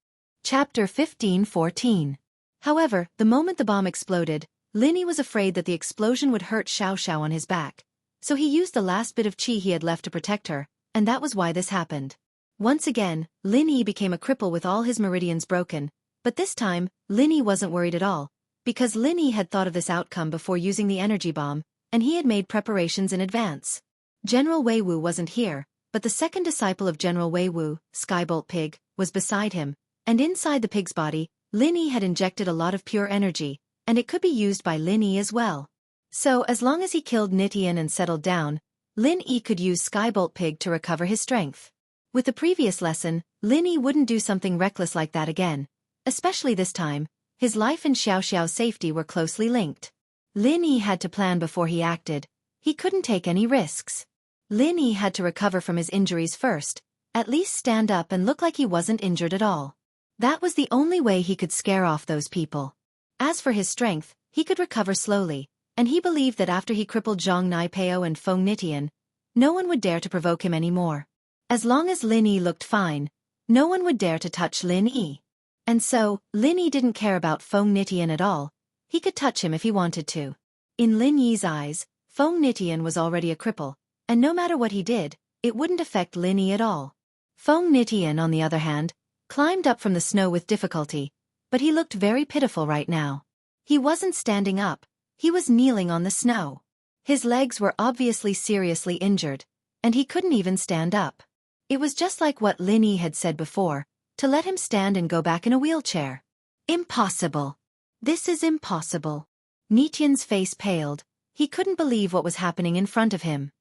Chapter 15:14. However, the moment the bomb exploded, Lin Yi was afraid that the explosion would hurt Xiao on his back. So he used the last bit of qi he had left to protect her, and that was why this happened. Once again, Lin Yi became a cripple with all his meridians broken, but this time, Lin Yi wasn't worried at all, because Lin Yi had thought of this outcome before using the energy bomb, and he had made preparations in advance. General Wei Wu wasn't here, but the second disciple of General Wei Wu, Skybolt Pig, was beside him, and inside the pig's body, Lin Yi had injected a lot of pure energy, and it could be used by Lin Yi as well. So as long as he killed Nitian and settled down, Lin Yi could use Skybolt Pig to recover his strength. With the previous lesson, Lin Yi wouldn't do something reckless like that again. Especially this time, his life and Xiao's safety were closely linked. Lin Yi had to plan before he acted. He couldn't take any risks. Lin Yi had to recover from his injuries first, at least stand up and look like he wasn't injured at all. That was the only way he could scare off those people. As for his strength, he could recover slowly, and he believed that after he crippled Zhang Naipeo and Feng Nitian, no one would dare to provoke him anymore. As long as Lin Yi looked fine, no one would dare to touch Lin Yi. And so, Lin Yi didn't care about Feng Nitian at all. He could touch him if he wanted to. In Lin Yi's eyes, Feng Nitian was already a cripple, and no matter what he did, it wouldn't affect Lin Yi at all. Feng Nitian, on the other hand, climbed up from the snow with difficulty, but he looked very pitiful right now. He wasn't standing up, he was kneeling on the snow. His legs were obviously seriously injured, and he couldn't even stand up. It was just like what Lin Yi had said before, to let him stand and go back in a wheelchair. Impossible. This is impossible. Nitian's face paled, he couldn't believe what was happening in front of him.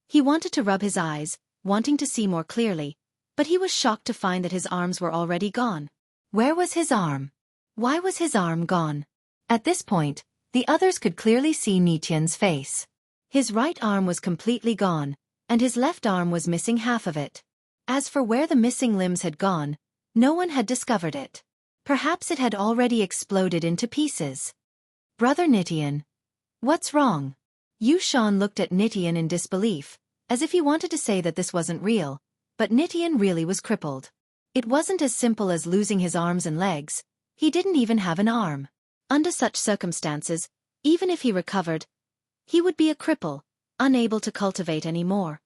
He wanted to rub his eyes, wanting to see more clearly, but he was shocked to find that his arms were already gone. Where was his arm? Why was his arm gone? At this point, the others could clearly see Nitian's face. His right arm was completely gone, and his left arm was missing half of it. As for where the missing limbs had gone, no one had discovered it. Perhaps it had already exploded into pieces. Brother Nitian. What's wrong? Yu Shan looked at Nitian in disbelief, as if he wanted to say that this wasn't real, but Nitian really was crippled. It wasn't as simple as losing his arms and legs, he didn't even have an arm. Under such circumstances, even if he recovered, he would be a cripple, unable to cultivate anymore.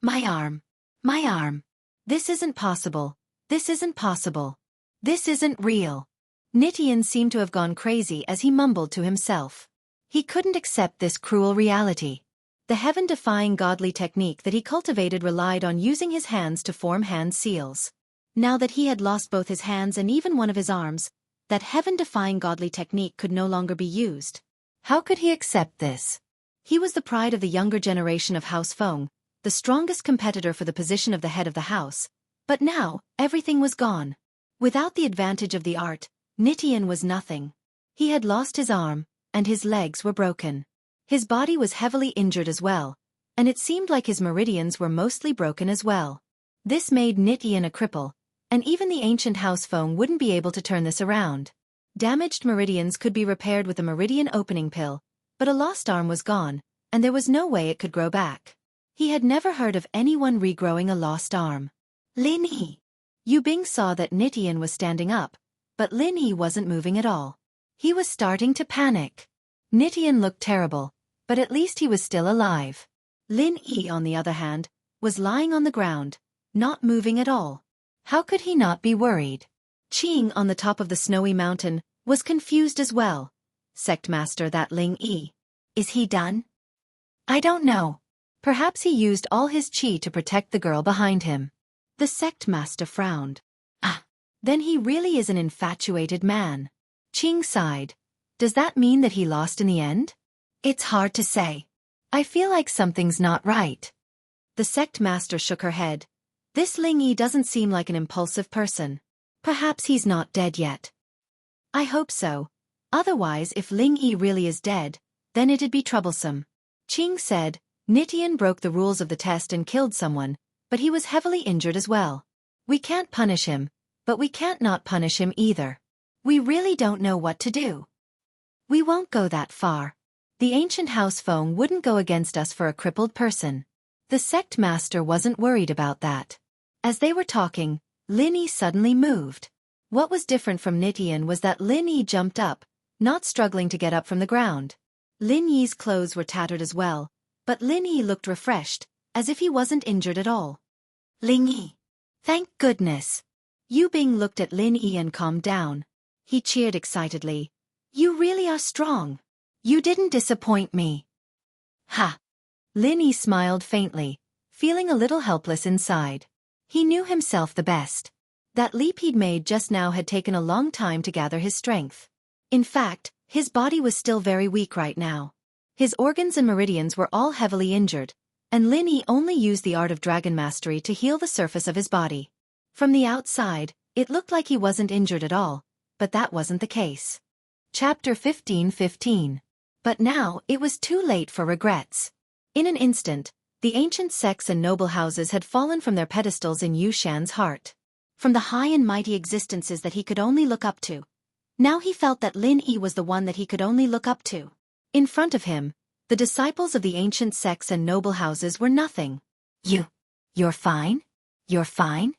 My arm. My arm. This isn't possible. This isn't possible. This isn't real. Nitian seemed to have gone crazy as he mumbled to himself. He couldn't accept this cruel reality. The heaven-defying godly technique that he cultivated relied on using his hands to form hand seals. Now that he had lost both his hands and even one of his arms, that heaven-defying godly technique could no longer be used. How could he accept this? He was the pride of the younger generation of House Feng, the strongest competitor for the position of the head of the house, but now, everything was gone. Without the advantage of the art, Nitian was nothing. He had lost his arm, and his legs were broken. His body was heavily injured as well, and it seemed like his meridians were mostly broken as well. This made Nitian a cripple, and even the ancient House Feng wouldn't be able to turn this around. Damaged meridians could be repaired with a meridian opening pill, but a lost arm was gone, and there was no way it could grow back. He had never heard of anyone regrowing a lost arm. Lin Yi. Yu Bing saw that Nitian was standing up, but Lin Yi wasn't moving at all. He was starting to panic. Nitian looked terrible, but at least he was still alive. Lin Yi, on the other hand, was lying on the ground, not moving at all. How could he not be worried? Qing, on the top of the snowy mountain, was confused as well. Sect Master, that Ling Yi. Is he done? I don't know. Perhaps he used all his qi to protect the girl behind him. The Sect Master frowned. Ah, then he really is an infatuated man. Qing sighed. Does that mean that he lost in the end? It's hard to say. I feel like something's not right. The Sect Master shook her head. This Ling Yi doesn't seem like an impulsive person. Perhaps he's not dead yet. I hope so. Otherwise, if Ling Yi really is dead, then it'd be troublesome. Qing said, Nitian broke the rules of the test and killed someone, but he was heavily injured as well. We can't punish him, but we can't not punish him either. We really don't know what to do. We won't go that far. The ancient House Feng wouldn't go against us for a crippled person. The Sect Master wasn't worried about that. As they were talking, Lin Yi suddenly moved. What was different from Nitian was that Lin Yi jumped up, not struggling to get up from the ground. Lin Yi's clothes were tattered as well, but Lin Yi looked refreshed, as if he wasn't injured at all. Ling Yi. Thank goodness. Yu Bing looked at Lin Yi and calmed down. He cheered excitedly. You really are strong. You didn't disappoint me. Ha! Lin Yi smiled faintly, feeling a little helpless inside. He knew himself the best. That leap he'd made just now had taken a long time to gather his strength. In fact, his body was still very weak right now. His organs and meridians were all heavily injured, and Lin Yi only used the art of dragon mastery to heal the surface of his body. From the outside, it looked like he wasn't injured at all, but that wasn't the case. Chapter 15:15. But now, it was too late for regrets. In an instant, the ancient sects and noble houses had fallen from their pedestals in Yu Shan's heart. From the high and mighty existences that he could only look up to. Now he felt that Lin Yi was the one that he could only look up to. In front of him, the disciples of the ancient sects and noble houses were nothing. You're fine? You're fine?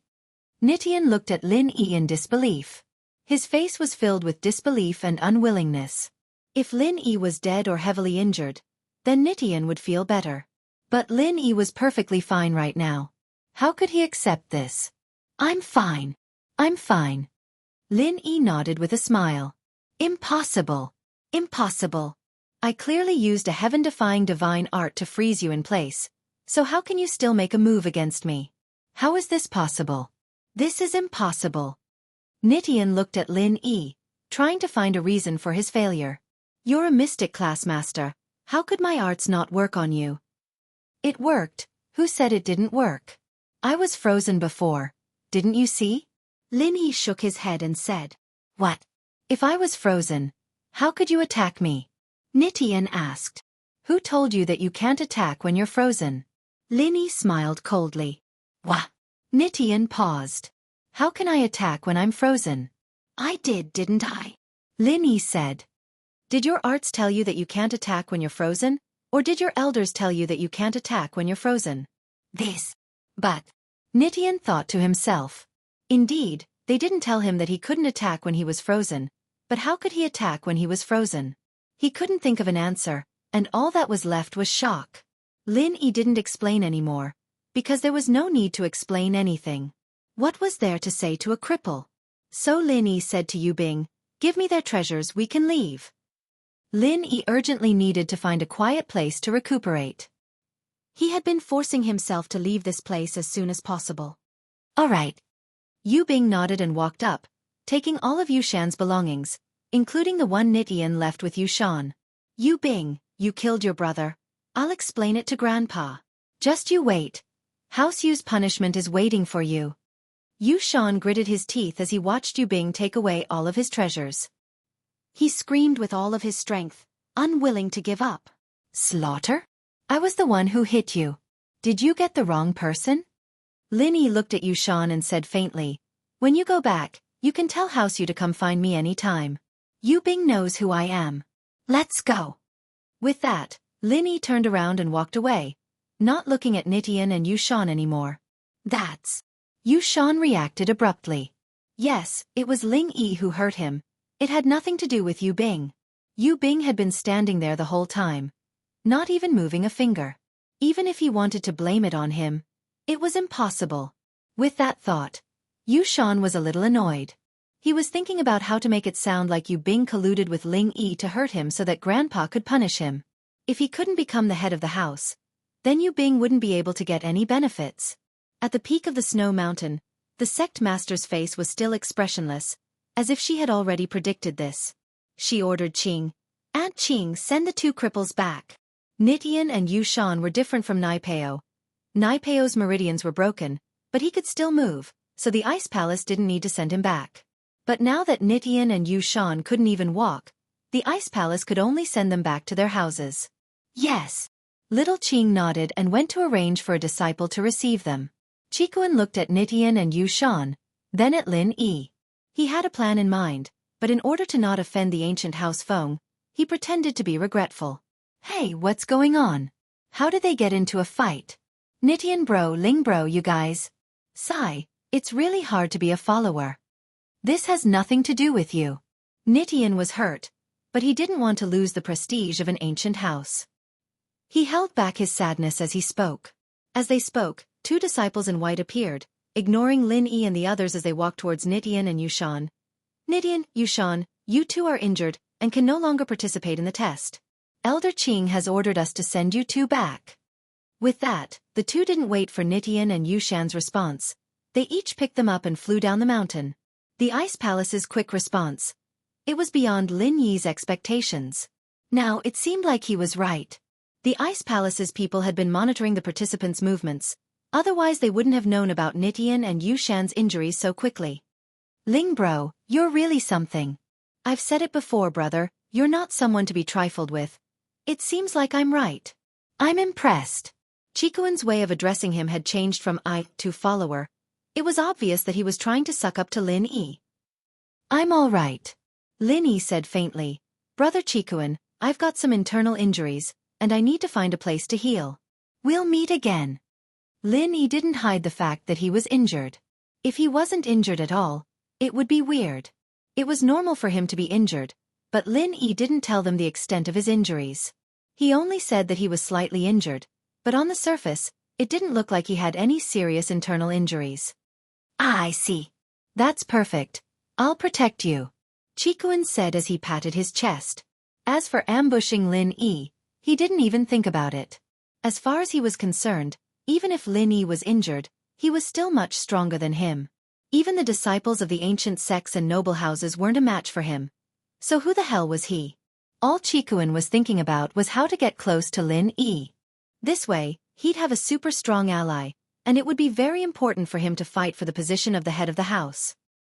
Nitian looked at Lin Yi in disbelief. His face was filled with disbelief and unwillingness. If Lin Yi was dead or heavily injured, then Nitian would feel better. But Lin Yi was perfectly fine right now. How could he accept this? I'm fine. I'm fine. Lin Yi nodded with a smile. Impossible. Impossible. I clearly used a heaven-defying divine art to freeze you in place, so how can you still make a move against me? How is this possible? This is impossible. Nitian looked at Lin Yi, trying to find a reason for his failure. You're a mystic class master. How could my arts not work on you? It worked. Who said it didn't work? I was frozen before. Didn't you see? Lin Yi shook his head and said, What? If I was frozen, how could you attack me? Nitian asked. Who told you that you can't attack when you're frozen? Lin Yi smiled coldly. What? Nitian paused. How can I attack when I'm frozen? I did, didn't I? Lin Yi said. Did your arts tell you that you can't attack when you're frozen? Or did your elders tell you that you can't attack when you're frozen? This. But. Nitian thought to himself. Indeed, they didn't tell him that he couldn't attack when he was frozen. But how could he attack when he was frozen? He couldn't think of an answer, and all that was left was shock. Lin Yi didn't explain anymore, because there was no need to explain anything. What was there to say to a cripple? So Lin Yi said to Yu Bing, Give me their treasures, we can leave. Lin Yi urgently needed to find a quiet place to recuperate. He had been forcing himself to leave this place as soon as possible. All right. Yu Bing nodded and walked up, taking all of Yu Shan's belongings, including the one Nitian left with Yu Shan. Yu Bing, you killed your brother. I'll explain it to Grandpa. Just you wait. House Yu's punishment is waiting for you. Yu Shan gritted his teeth as he watched Yu Bing take away all of his treasures. He screamed with all of his strength, unwilling to give up. Slaughter? I was the one who hit you. Did you get the wrong person? Lin Yi looked at Yu Shan and said faintly, When you go back, you can tell House Yu to come find me any time. Yu Bing knows who I am. Let's go. With that, Lin Yi turned around and walked away, not looking at Nitian and Yu Shan anymore. That's. Yu Shan reacted abruptly. Yes, it was Ling Yi who hurt him. It had nothing to do with Yu Bing. Yu Bing had been standing there the whole time, not even moving a finger. Even if he wanted to blame it on him, it was impossible. With that thought, Yu Shan was a little annoyed. He was thinking about how to make it sound like Yu Bing colluded with Ling Yi to hurt him so that Grandpa could punish him. If he couldn't become the head of the house, then Yu Bing wouldn't be able to get any benefits. At the peak of the snow mountain, the sect master's face was still expressionless, as if she had already predicted this. She ordered Qing. Aunt Qing, send the two cripples back. Nitian and Yu Shan were different from Naipeo. Naipeo's meridians were broken, but he could still move, so the ice palace didn't need to send him back. But now that Nitian and Yu Shan couldn't even walk, the ice palace could only send them back to their houses. Yes. Little Qing nodded and went to arrange for a disciple to receive them. Chikuan looked at Nitian and Yu Shan, then at Lin Yi. He had a plan in mind, but in order to not offend the ancient House Feng, he pretended to be regretful. Hey, what's going on? How did they get into a fight? Nitian bro, Ling bro, you guys. Sigh, it's really hard to be a follower. This has nothing to do with you. Nitian was hurt, but he didn't want to lose the prestige of an ancient house. He held back his sadness as he spoke. As they spoke, two disciples in white appeared, ignoring Lin Yi and the others as they walked towards Nitian and Yu Shan. Nitian, Yu Shan, you two are injured and can no longer participate in the test. Elder Qing has ordered us to send you two back. With that, the two didn't wait for Nitian and Yu Shan's response. They each picked them up and flew down the mountain. The Ice Palace's quick response. It was beyond Lin Yi's expectations. Now it seemed like he was right. The Ice Palace's people had been monitoring the participants' movements, otherwise they wouldn't have known about Nitian and Yu Shan's injuries so quickly. Ling bro, you're really something. I've said it before, brother, you're not someone to be trifled with. It seems like I'm right. I'm impressed. Chikuan's way of addressing him had changed from I to follower. It was obvious that he was trying to suck up to Lin Yi. I'm all right. Lin Yi said faintly. Brother Chikuan, I've got some internal injuries, and I need to find a place to heal. We'll meet again. Lin Yi didn't hide the fact that he was injured. If he wasn't injured at all, it would be weird. It was normal for him to be injured, but Lin Yi didn't tell them the extent of his injuries. He only said that he was slightly injured, but on the surface, it didn't look like he had any serious internal injuries. Ah, I see. That's perfect. I'll protect you, Chikuan said as he patted his chest. As for ambushing Lin Yi, he didn't even think about it. As far as he was concerned, even if Lin Yi was injured, he was still much stronger than him. Even the disciples of the ancient sects and noble houses weren't a match for him. So who the hell was he? All Chikuan was thinking about was how to get close to Lin Yi. This way, he'd have a super strong ally, and it would be very important for him to fight for the position of the head of the house.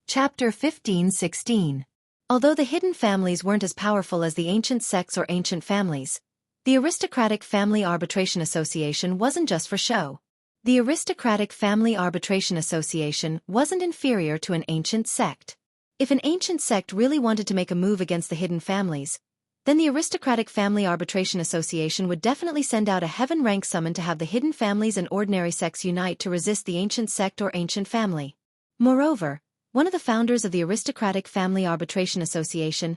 Chapter 15-16. Although the hidden families weren't as powerful as the ancient sects or ancient families, the Aristocratic Family Arbitration Association wasn't just for show. The Aristocratic Family Arbitration Association wasn't inferior to an ancient sect. If an ancient sect really wanted to make a move against the hidden families, then the Aristocratic Family Arbitration Association would definitely send out a heaven-rank summon to have the hidden families and ordinary sects unite to resist the ancient sect or ancient family. Moreover, one of the founders of the Aristocratic Family Arbitration Association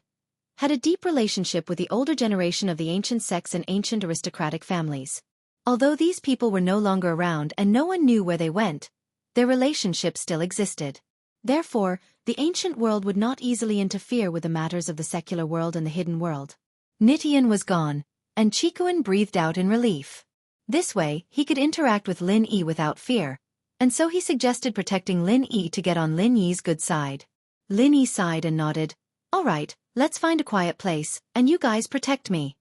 had a deep relationship with the older generation of the ancient sects and ancient aristocratic families. Although these people were no longer around and no one knew where they went, their relationship still existed. Therefore, the ancient world would not easily interfere with the matters of the secular world and the hidden world. Nitian was gone, and Chikuan breathed out in relief. This way, he could interact with Lin Yi without fear, and so he suggested protecting Lin Yi to get on Lin Yi's good side. Lin Yi sighed and nodded. All right, let's find a quiet place, and you guys protect me.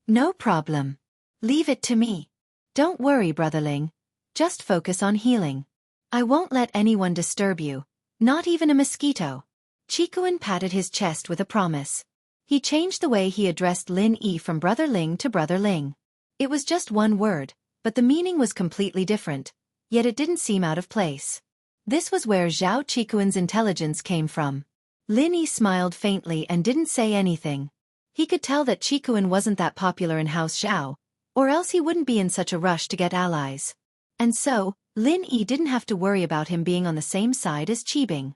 No problem. Leave it to me. Don't worry, brotherling. Just focus on healing. I won't let anyone disturb you, not even a mosquito. Chikuan patted his chest with a promise. He changed the way he addressed Lin Yi from Brother Ling to Brother Ling. It was just one word, but the meaning was completely different, yet it didn't seem out of place. This was where Zhao Chikuan's intelligence came from. Lin Yi smiled faintly and didn't say anything. He could tell that Chikuan wasn't that popular in House Zhao, or else he wouldn't be in such a rush to get allies. And so, Lin Yi didn't have to worry about him being on the same side as Qibing.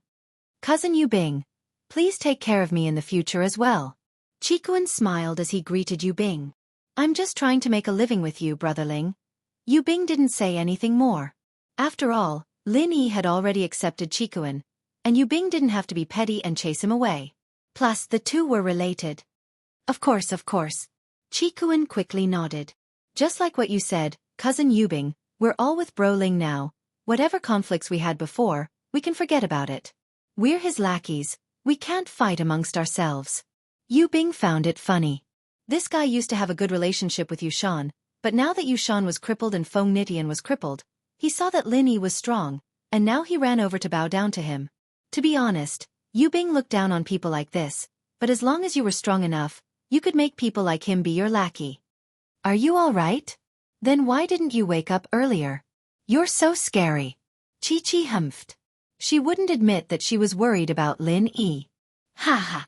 Cousin Yubing, please take care of me in the future as well. Chikuan smiled as he greeted Yubing. I'm just trying to make a living with you, brotherling. Yubing didn't say anything more. After all, Lin Yi had already accepted Chikuan, and Yubing didn't have to be petty and chase him away. Plus, the two were related. Of course. Chikuan quickly nodded. Just like what you said, cousin Yubing, we're all with Bro Ling now. Whatever conflicts we had before, we can forget about it. We're his lackeys, we can't fight amongst ourselves. Yubing found it funny. This guy used to have a good relationship with Yushan, but now that Yushan was crippled and Feng Nitian was crippled, he saw that Lin Yi was strong, and now he ran over to bow down to him. To be honest, Yubing looked down on people like this, but as long as you were strong enough, you could make people like him be your lackey. Are you all right? Then why didn't you wake up earlier? You're so scary. Chi-Chi humphed. She wouldn't admit that she was worried about Lin Yi. Ha ha.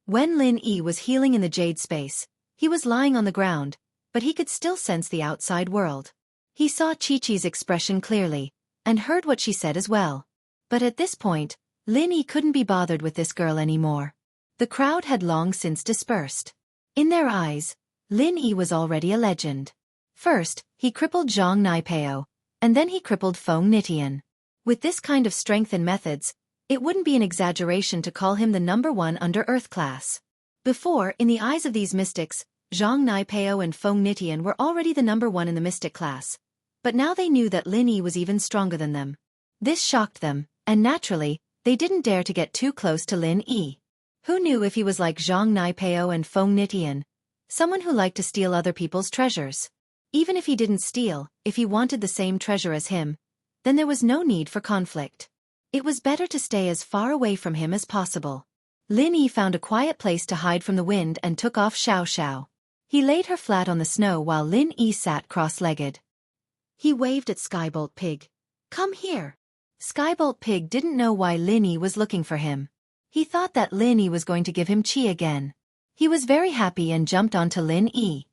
When Lin Yi was healing in the jade space, he was lying on the ground, but he could still sense the outside world. He saw Chi-Chi's expression clearly, and heard what she said as well. But at this point, Lin Yi couldn't be bothered with this girl anymore. The crowd had long since dispersed. In their eyes, Lin Yi was already a legend. First, he crippled Zhang Naipeo, and then he crippled Feng Nitian. With this kind of strength and methods, it wouldn't be an exaggeration to call him the #1 under Earth class. Before, in the eyes of these mystics, Zhang Naipeo and Feng Nitian were already the #1 in the mystic class, but now they knew that Lin Yi was even stronger than them. This shocked them, and naturally, they didn't dare to get too close to Lin Yi. Who knew if he was like Zhang Naipeo and Feng Nitian, someone who liked to steal other people's treasures? Even if he didn't steal, if he wanted the same treasure as him, then there was no need for conflict. It was better to stay as far away from him as possible. Lin Yi found a quiet place to hide from the wind and took off Xiao. He laid her flat on the snow while Lin Yi sat cross-legged. He waved at Skybolt Pig. Come here. Skybolt Pig didn't know why Lin Yi was looking for him. He thought that Lin Yi was going to give him chi again. He was very happy and jumped onto Lin Yi.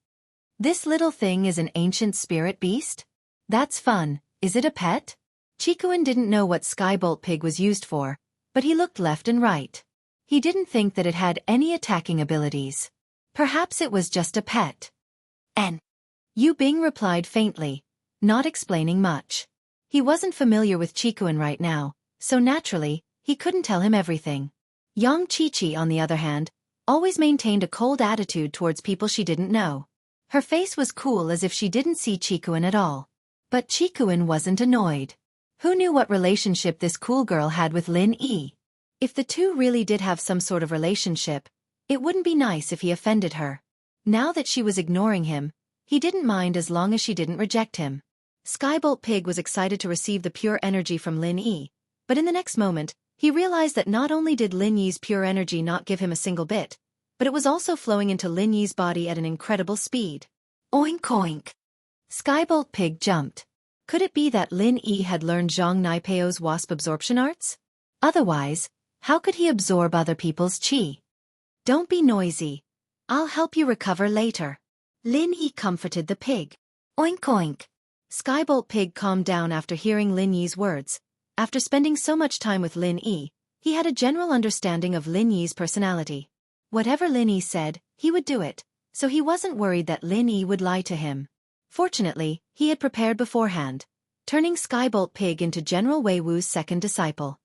This little thing is an ancient spirit beast? That's fun, is it a pet? Chikuan didn't know what Skybolt Pig was used for, but he looked left and right. He didn't think that it had any attacking abilities. Perhaps it was just a pet. And Yu Bing replied faintly, not explaining much. He wasn't familiar with Chikuan right now, so naturally, he couldn't tell him everything. Yang Qiqi, on the other hand, always maintained a cold attitude towards people she didn't know. Her face was cool as if she didn't see Qikuan at all. But Qikuan wasn't annoyed. Who knew what relationship this cool girl had with Lin Yi? If the two really did have some sort of relationship, it wouldn't be nice if he offended her. Now that she was ignoring him, he didn't mind as long as she didn't reject him. Skybolt Pig was excited to receive the pure energy from Lin Yi, but in the next moment, he realized that not only did Lin Yi's pure energy not give him a single bit, but it was also flowing into Lin Yi's body at an incredible speed. Oink oink! Skybolt Pig jumped. Could it be that Lin Yi had learned Zhang Naipeo's wasp absorption arts? Otherwise, how could he absorb other people's qi? Don't be noisy. I'll help you recover later. Lin Yi comforted the pig. Oink oink! Skybolt Pig calmed down after hearing Lin Yi's words. After spending so much time with Lin Yi, he had a general understanding of Lin Yi's personality. Whatever Lin Yi said, he would do it, so he wasn't worried that Lin Yi would lie to him. Fortunately, he had prepared beforehand, turning Skybolt Pig into General Wei Wu's second disciple.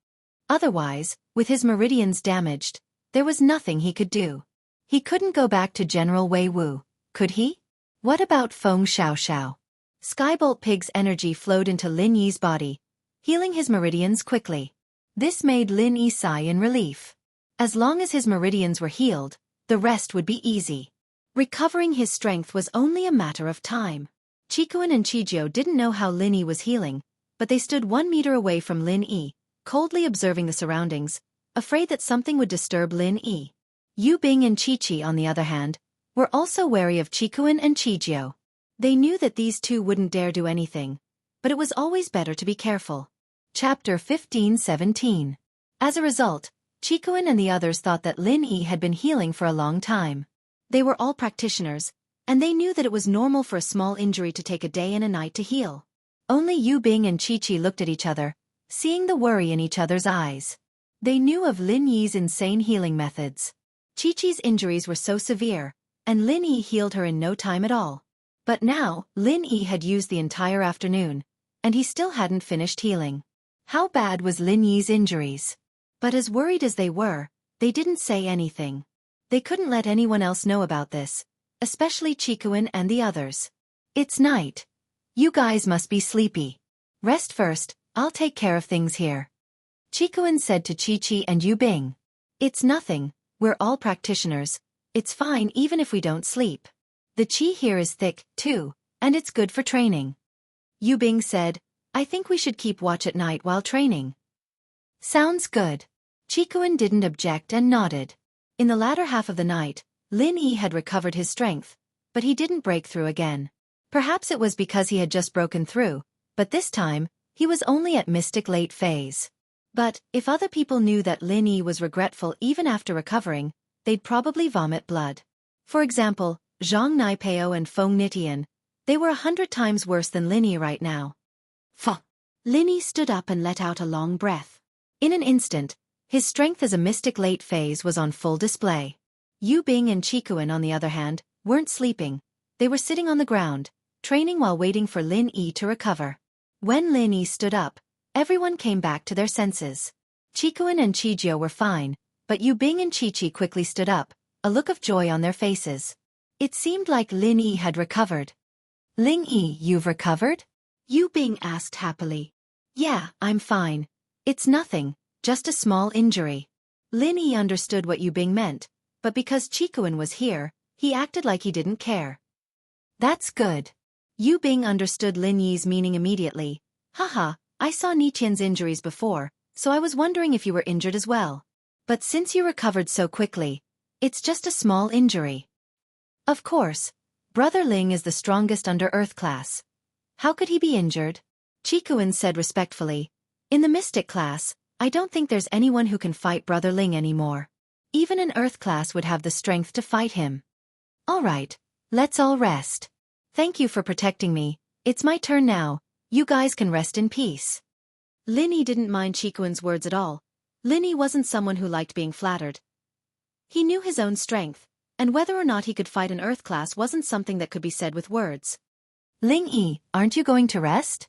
Otherwise, with his meridians damaged, there was nothing he could do. He couldn't go back to General Wei Wu, could he? What about Feng Xiaoxiao? Skybolt Pig's energy flowed into Lin Yi's body, healing his meridians quickly. This made Lin Yi sigh in relief. As long as his meridians were healed, the rest would be easy. Recovering his strength was only a matter of time. Qikuan and Qijiu didn't know how Lin Yi was healing, but they stood 1 meter away from Lin Yi, coldly observing the surroundings, afraid that something would disturb Lin Yi. Yu Bing and Qiqi, on the other hand, were also wary of Qikuan and Qijiu. They knew that these two wouldn't dare do anything, but it was always better to be careful. Chapter 15-17. As a result, Qikuan and the others thought that Lin Yi had been healing for a long time. They were all practitioners, and they knew that it was normal for a small injury to take a day and a night to heal. Only Yu Bing and Qiqi looked at each other, seeing the worry in each other's eyes. They knew of Lin Yi's insane healing methods. Qiqi's injuries were so severe, and Lin Yi healed her in no time at all. But now, Lin Yi had used the entire afternoon, and he still hadn't finished healing. How bad was Lin Yi's injuries? But as worried as they were, they didn't say anything. They couldn't let anyone else know about this, especially Qikuan and the others. It's night. You guys must be sleepy. Rest first, I'll take care of things here. Qikuan said to Qiqi and Yu Bing. It's nothing, we're all practitioners. It's fine even if we don't sleep. The qi here is thick, too, and it's good for training. Yu Bing said, I think we should keep watch at night while training. Sounds good. Qikuan didn't object and nodded. In the latter half of the night, Lin Yi had recovered his strength, but he didn't break through again. Perhaps it was because he had just broken through, but this time, he was only at mystic late phase. But, if other people knew that Lin Yi was regretful even after recovering, they'd probably vomit blood. For example, Zhang Naipeo and Feng Nitian. They were 100 times worse than Lin Yi right now. Fuh! Lin Yi stood up and let out a long breath. In an instant, his strength as a mystic late phase was on full display. Yu Bing and Qikuan, on the other hand, weren't sleeping. They were sitting on the ground, training while waiting for Lin Yi to recover. When Lin Yi stood up, everyone came back to their senses. Qikuan and Qijiu were fine, but Yu Bing and Qiqi quickly stood up, a look of joy on their faces. It seemed like Lin Yi had recovered. Lin Yi, you've recovered? Yu Bing asked happily. Yeah, I'm fine. It's nothing, just a small injury. Lin Yi understood what Yu Bing meant, but because Qikuan was here, he acted like he didn't care. That's good. Yu Bing understood Lin Yi's meaning immediately. Haha, I saw Niqian's injuries before, so I was wondering if you were injured as well. But since you recovered so quickly, it's just a small injury. Of course. Brother Ling is the strongest under Earth class. How could he be injured? Qikuan said respectfully. In the Mystic class, I don't think there's anyone who can fight Brother Ling anymore. Even an Earth class would have the strength to fight him. Alright, let's all rest. Thank you for protecting me. It's my turn now. You guys can rest in peace. Lin Yi didn't mind Qikuan's words at all. Lin Yi wasn't someone who liked being flattered. He knew his own strength, and whether or not he could fight an Earth class wasn't something that could be said with words. Lin Yi, aren't you going to rest?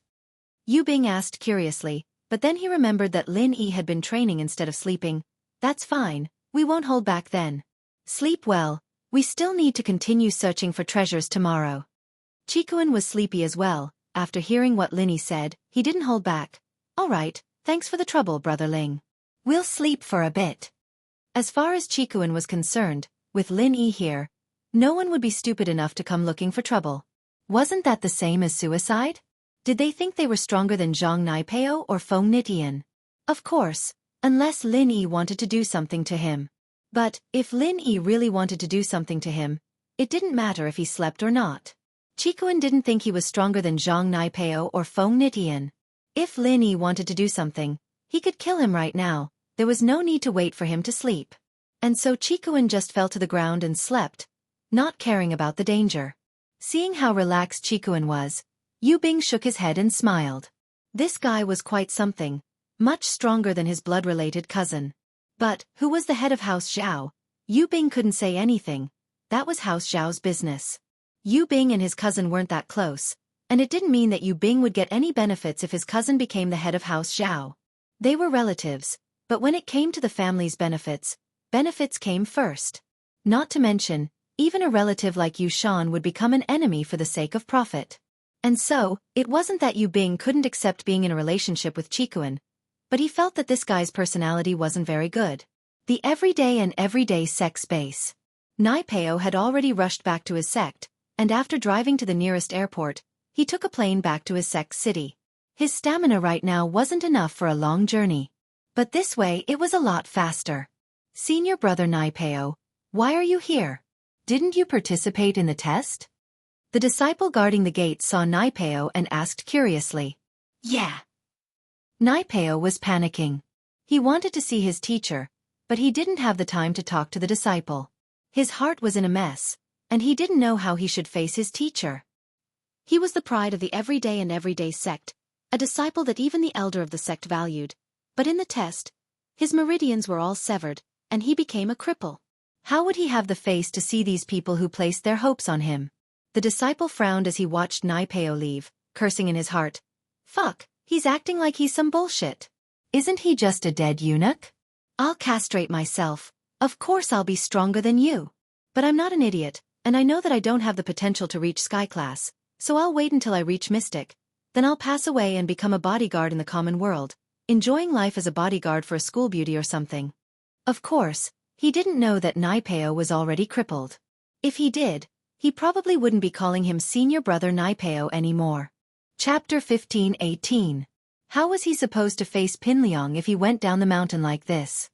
Yu Bing asked curiously, But then he remembered that Lin Yi had been training instead of sleeping. That's fine, we won't hold back then. Sleep well, we still need to continue searching for treasures tomorrow. Chikuan was sleepy as well. After hearing what Lin Yi said, he didn't hold back. Alright, thanks for the trouble, Brother Ling. We'll sleep for a bit. As far as Chikuan was concerned, with Lin Yi here, no one would be stupid enough to come looking for trouble. Wasn't that the same as suicide? Did they think they were stronger than Zhang Naipeo or Feng Nitian? Of course, unless Lin Yi wanted to do something to him. But, if Lin Yi really wanted to do something to him, it didn't matter if he slept or not. Chikuan didn't think he was stronger than Zhang Naipeo or Feng Nitian. If Lin Yi wanted to do something, he could kill him right now. There was no need to wait for him to sleep. And so Chikuan just fell to the ground and slept, not caring about the danger. Seeing how relaxed Chikuan was, Yu Bing shook his head and smiled. This guy was quite something, much stronger than his blood-related cousin. But, who was the head of House Zhao? Yu Bing couldn't say anything. That was House Zhao's business. Yu Bing and his cousin weren't that close, and it didn't mean that Yu Bing would get any benefits if his cousin became the head of House Zhao. They were relatives, but when it came to the family's benefits came first. Not to mention, even a relative like Yu Shan would become an enemy for the sake of profit. And so, it wasn't that Yu Bing couldn't accept being in a relationship with Chikuan, but he felt that this guy's personality wasn't very good. The everyday sex base. Naipeo had already rushed back to his sect, and after driving to the nearest airport, he took a plane back to his sect's city. His stamina right now wasn't enough for a long journey. But this way it was a lot faster. Senior brother Naipeo, why are you here? Didn't you participate in the test? The disciple guarding the gate saw Naipeo and asked curiously. Yeah. Naipeo was panicking. He wanted to see his teacher, but he didn't have the time to talk to the disciple. His heart was in a mess, and he didn't know how he should face his teacher. He was the pride of the everyday sect, a disciple that even the elder of the sect valued. But in the test, his meridians were all severed, and he became a cripple. How would he have the face to see these people who placed their hopes on him? The disciple frowned as he watched Naipeo leave, cursing in his heart. Fuck, he's acting like he's some bullshit. Isn't he just a dead eunuch? I'll castrate myself. Of course I'll be stronger than you. But I'm not an idiot, and I know that I don't have the potential to reach Sky Class, so I'll wait until I reach Mystic. Then I'll pass away and become a bodyguard in the common world, enjoying life as a bodyguard for a school beauty or something. Of course, he didn't know that Naipeo was already crippled. If he did, he probably wouldn't be calling him Senior Brother Naipeo anymore. Chapter 15:18. How was he supposed to face Pinliang if he went down the mountain like this?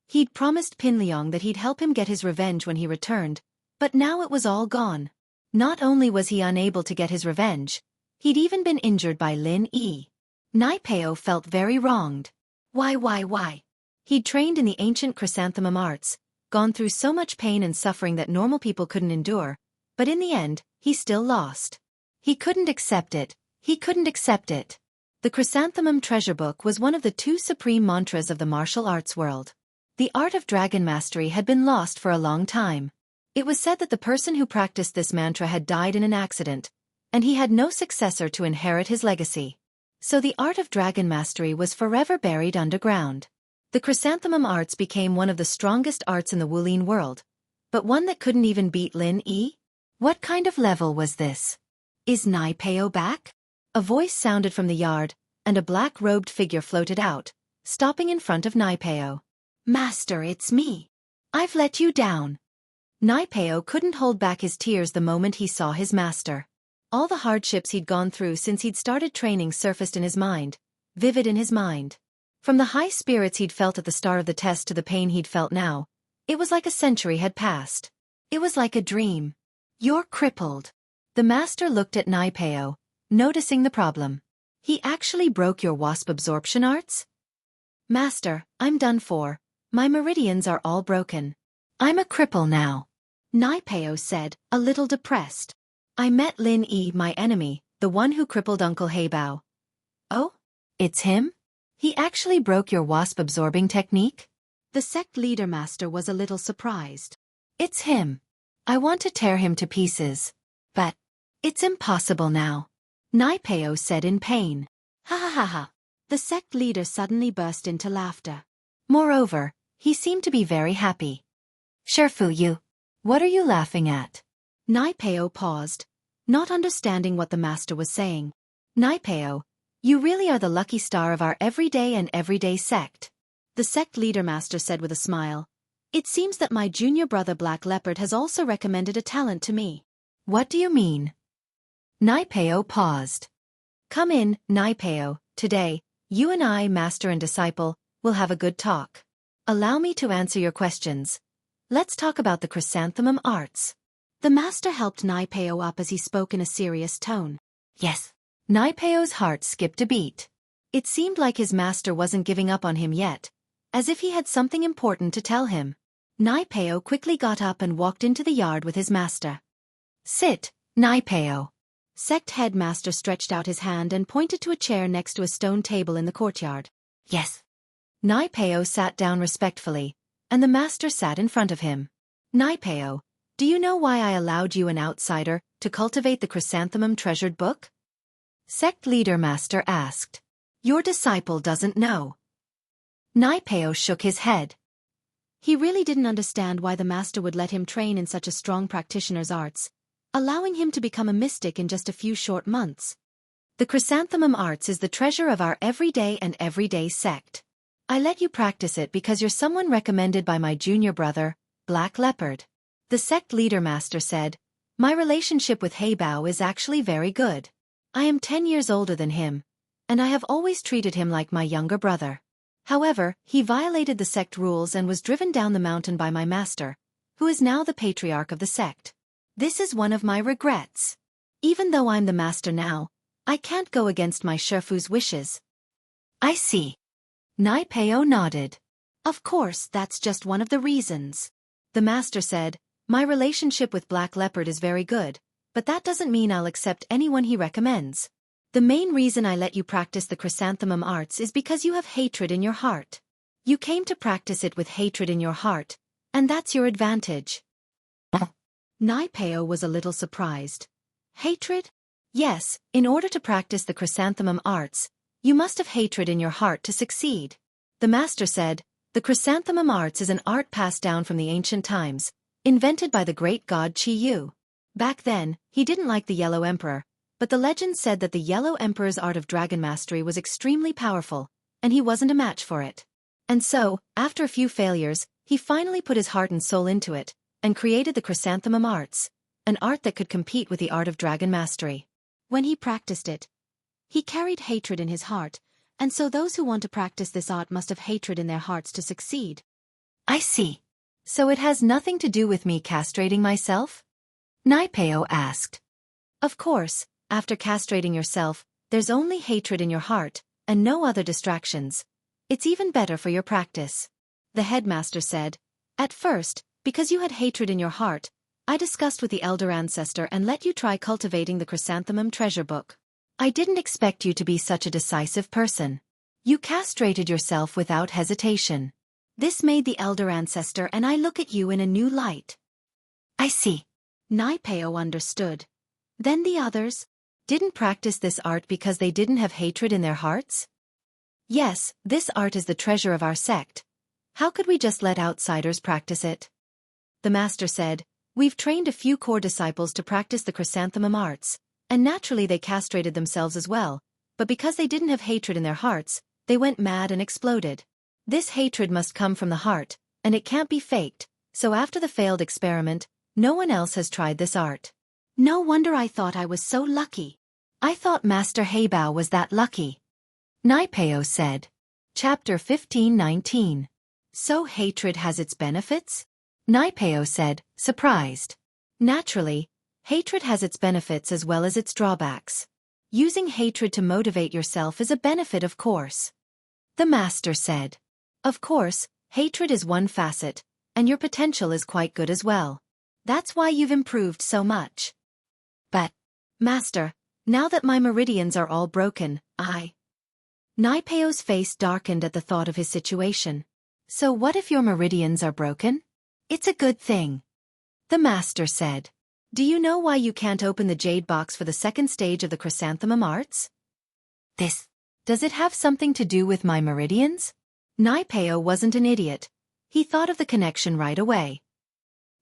He'd promised Pinliang that he'd help him get his revenge when he returned, but now it was all gone. Not only was he unable to get his revenge, he'd even been injured by Lin Yi. Naipeo felt very wronged. Why? He'd trained in the ancient chrysanthemum arts, gone through so much pain and suffering that normal people couldn't endure, but in the end, he still lost. He couldn't accept it. The chrysanthemum treasure book was one of the two supreme mantras of the martial arts world. The art of dragon mastery had been lost for a long time. It was said that the person who practiced this mantra had died in an accident, and he had no successor to inherit his legacy. So the art of dragon mastery was forever buried underground. The chrysanthemum arts became one of the strongest arts in the Wulin world, but one that couldn't even beat Lin Yi? What kind of level was this? Is Naipeo back? A voice sounded from the yard, and a black-robed figure floated out, stopping in front of Naipeo. Master, it's me. I've let you down. Naipeo couldn't hold back his tears the moment he saw his master. All the hardships he'd gone through since he'd started training surfaced in his mind, vivid in his mind. From the high spirits he'd felt at the start of the test to the pain he'd felt now, it was like a century had passed. It was like a dream. You're crippled. The master looked at Naipeo, noticing the problem. He actually broke your wasp absorption arts? Master, I'm done for. My meridians are all broken. I'm a cripple now. Naipeo said, a little depressed. I met Lin Yi, my enemy, the one who crippled Uncle Heibao. Oh? It's him? He actually broke your wasp-absorbing technique? The sect leader master was a little surprised. It's him. I want to tear him to pieces. But it's impossible now. Naipeo said in pain. Ha ha ha ha. The sect leader suddenly burst into laughter. Moreover, he seemed to be very happy. Shifu, you. What are you laughing at? Naipeo paused, not understanding what the master was saying. Naipeo, you really are the lucky star of our everyday sect. The sect leader master said with a smile. It seems that my junior brother Black Leopard has also recommended a talent to me. What do you mean? Naipeo paused. Come in, Naipeo, today, you and I, master and disciple, will have a good talk. Allow me to answer your questions. Let's talk about the chrysanthemum arts. The master helped Naipeo up as he spoke in a serious tone. Yes. Naipeo's heart skipped a beat. It seemed like his master wasn't giving up on him yet, as if he had something important to tell him. Naipeo quickly got up and walked into the yard with his master. Sit, Naipeo. Sect headmaster stretched out his hand and pointed to a chair next to a stone table in the courtyard. Yes. Naipeo sat down respectfully, and the master sat in front of him. Naipeo, do you know why I allowed you, an outsider, to cultivate the chrysanthemum treasured book? Sect leader master asked. Your disciple doesn't know. Naipeo shook his head. He really didn't understand why the master would let him train in such a strong practitioner's arts, allowing him to become a mystic in just a few short months. The chrysanthemum arts is the treasure of our everyday sect. I let you practice it because you're someone recommended by my junior brother, Black Leopard. The sect leader master said, my relationship with Heibao is actually very good. I am 10 years older than him, and I have always treated him like my younger brother. However, he violated the sect rules and was driven down the mountain by my master, who is now the patriarch of the sect. This is one of my regrets. Even though I'm the master now, I can't go against my Shifu's wishes. I see. Naipeo nodded. Of course, that's just one of the reasons. The master said, my relationship with Black Leopard is very good, but that doesn't mean I'll accept anyone he recommends. The main reason I let you practice the chrysanthemum arts is because you have hatred in your heart. You came to practice it with hatred in your heart, and that's your advantage. Naipeo was a little surprised. Hatred? Yes, in order to practice the chrysanthemum arts, you must have hatred in your heart to succeed. The master said, the chrysanthemum arts is an art passed down from the ancient times, invented by the great god Qiyu. Back then, he didn't like the Yellow Emperor, but the legend said that the Yellow Emperor's art of dragon mastery was extremely powerful, and he wasn't a match for it. And so, after a few failures, he finally put his heart and soul into it, and created the chrysanthemum arts, an art that could compete with the art of dragon mastery. When he practiced it, he carried hatred in his heart, and so those who want to practice this art must have hatred in their hearts to succeed. I see. So it has nothing to do with me castrating myself? Naipeo asked. Of course, after castrating yourself, there's only hatred in your heart, and no other distractions. It's even better for your practice. The headmaster said, at first, because you had hatred in your heart, I discussed with the elder ancestor and let you try cultivating the chrysanthemum treasure book. I didn't expect you to be such a decisive person. You castrated yourself without hesitation. This made the elder ancestor and I look at you in a new light. I see. Naipeo understood. Then the others didn't practice this art because they didn't have hatred in their hearts? Yes, this art is the treasure of our sect. How could we just let outsiders practice it? The master said, we've trained a few core disciples to practice the chrysanthemum arts, and naturally they castrated themselves as well, but because they didn't have hatred in their hearts, they went mad and exploded. This hatred must come from the heart, and it can't be faked, so after the failed experiment, no one else has tried this art. No wonder I thought I was so lucky. I thought Master Heibao was that lucky. Naipeo said. Chapter 15:19. So hatred has its benefits? Naipeo said, surprised. Naturally, hatred has its benefits as well as its drawbacks. Using hatred to motivate yourself is a benefit, of course. The master said. Of course, hatred is one facet, and your potential is quite good as well. That's why you've improved so much. But, master, now that my meridians are all broken, Naipeo's face darkened at the thought of his situation. So what if your meridians are broken? It's a good thing. The master said. Do you know why you can't open the jade box for the second stage of the chrysanthemum arts? Does it have something to do with my meridians? Naipeo wasn't an idiot. He thought of the connection right away.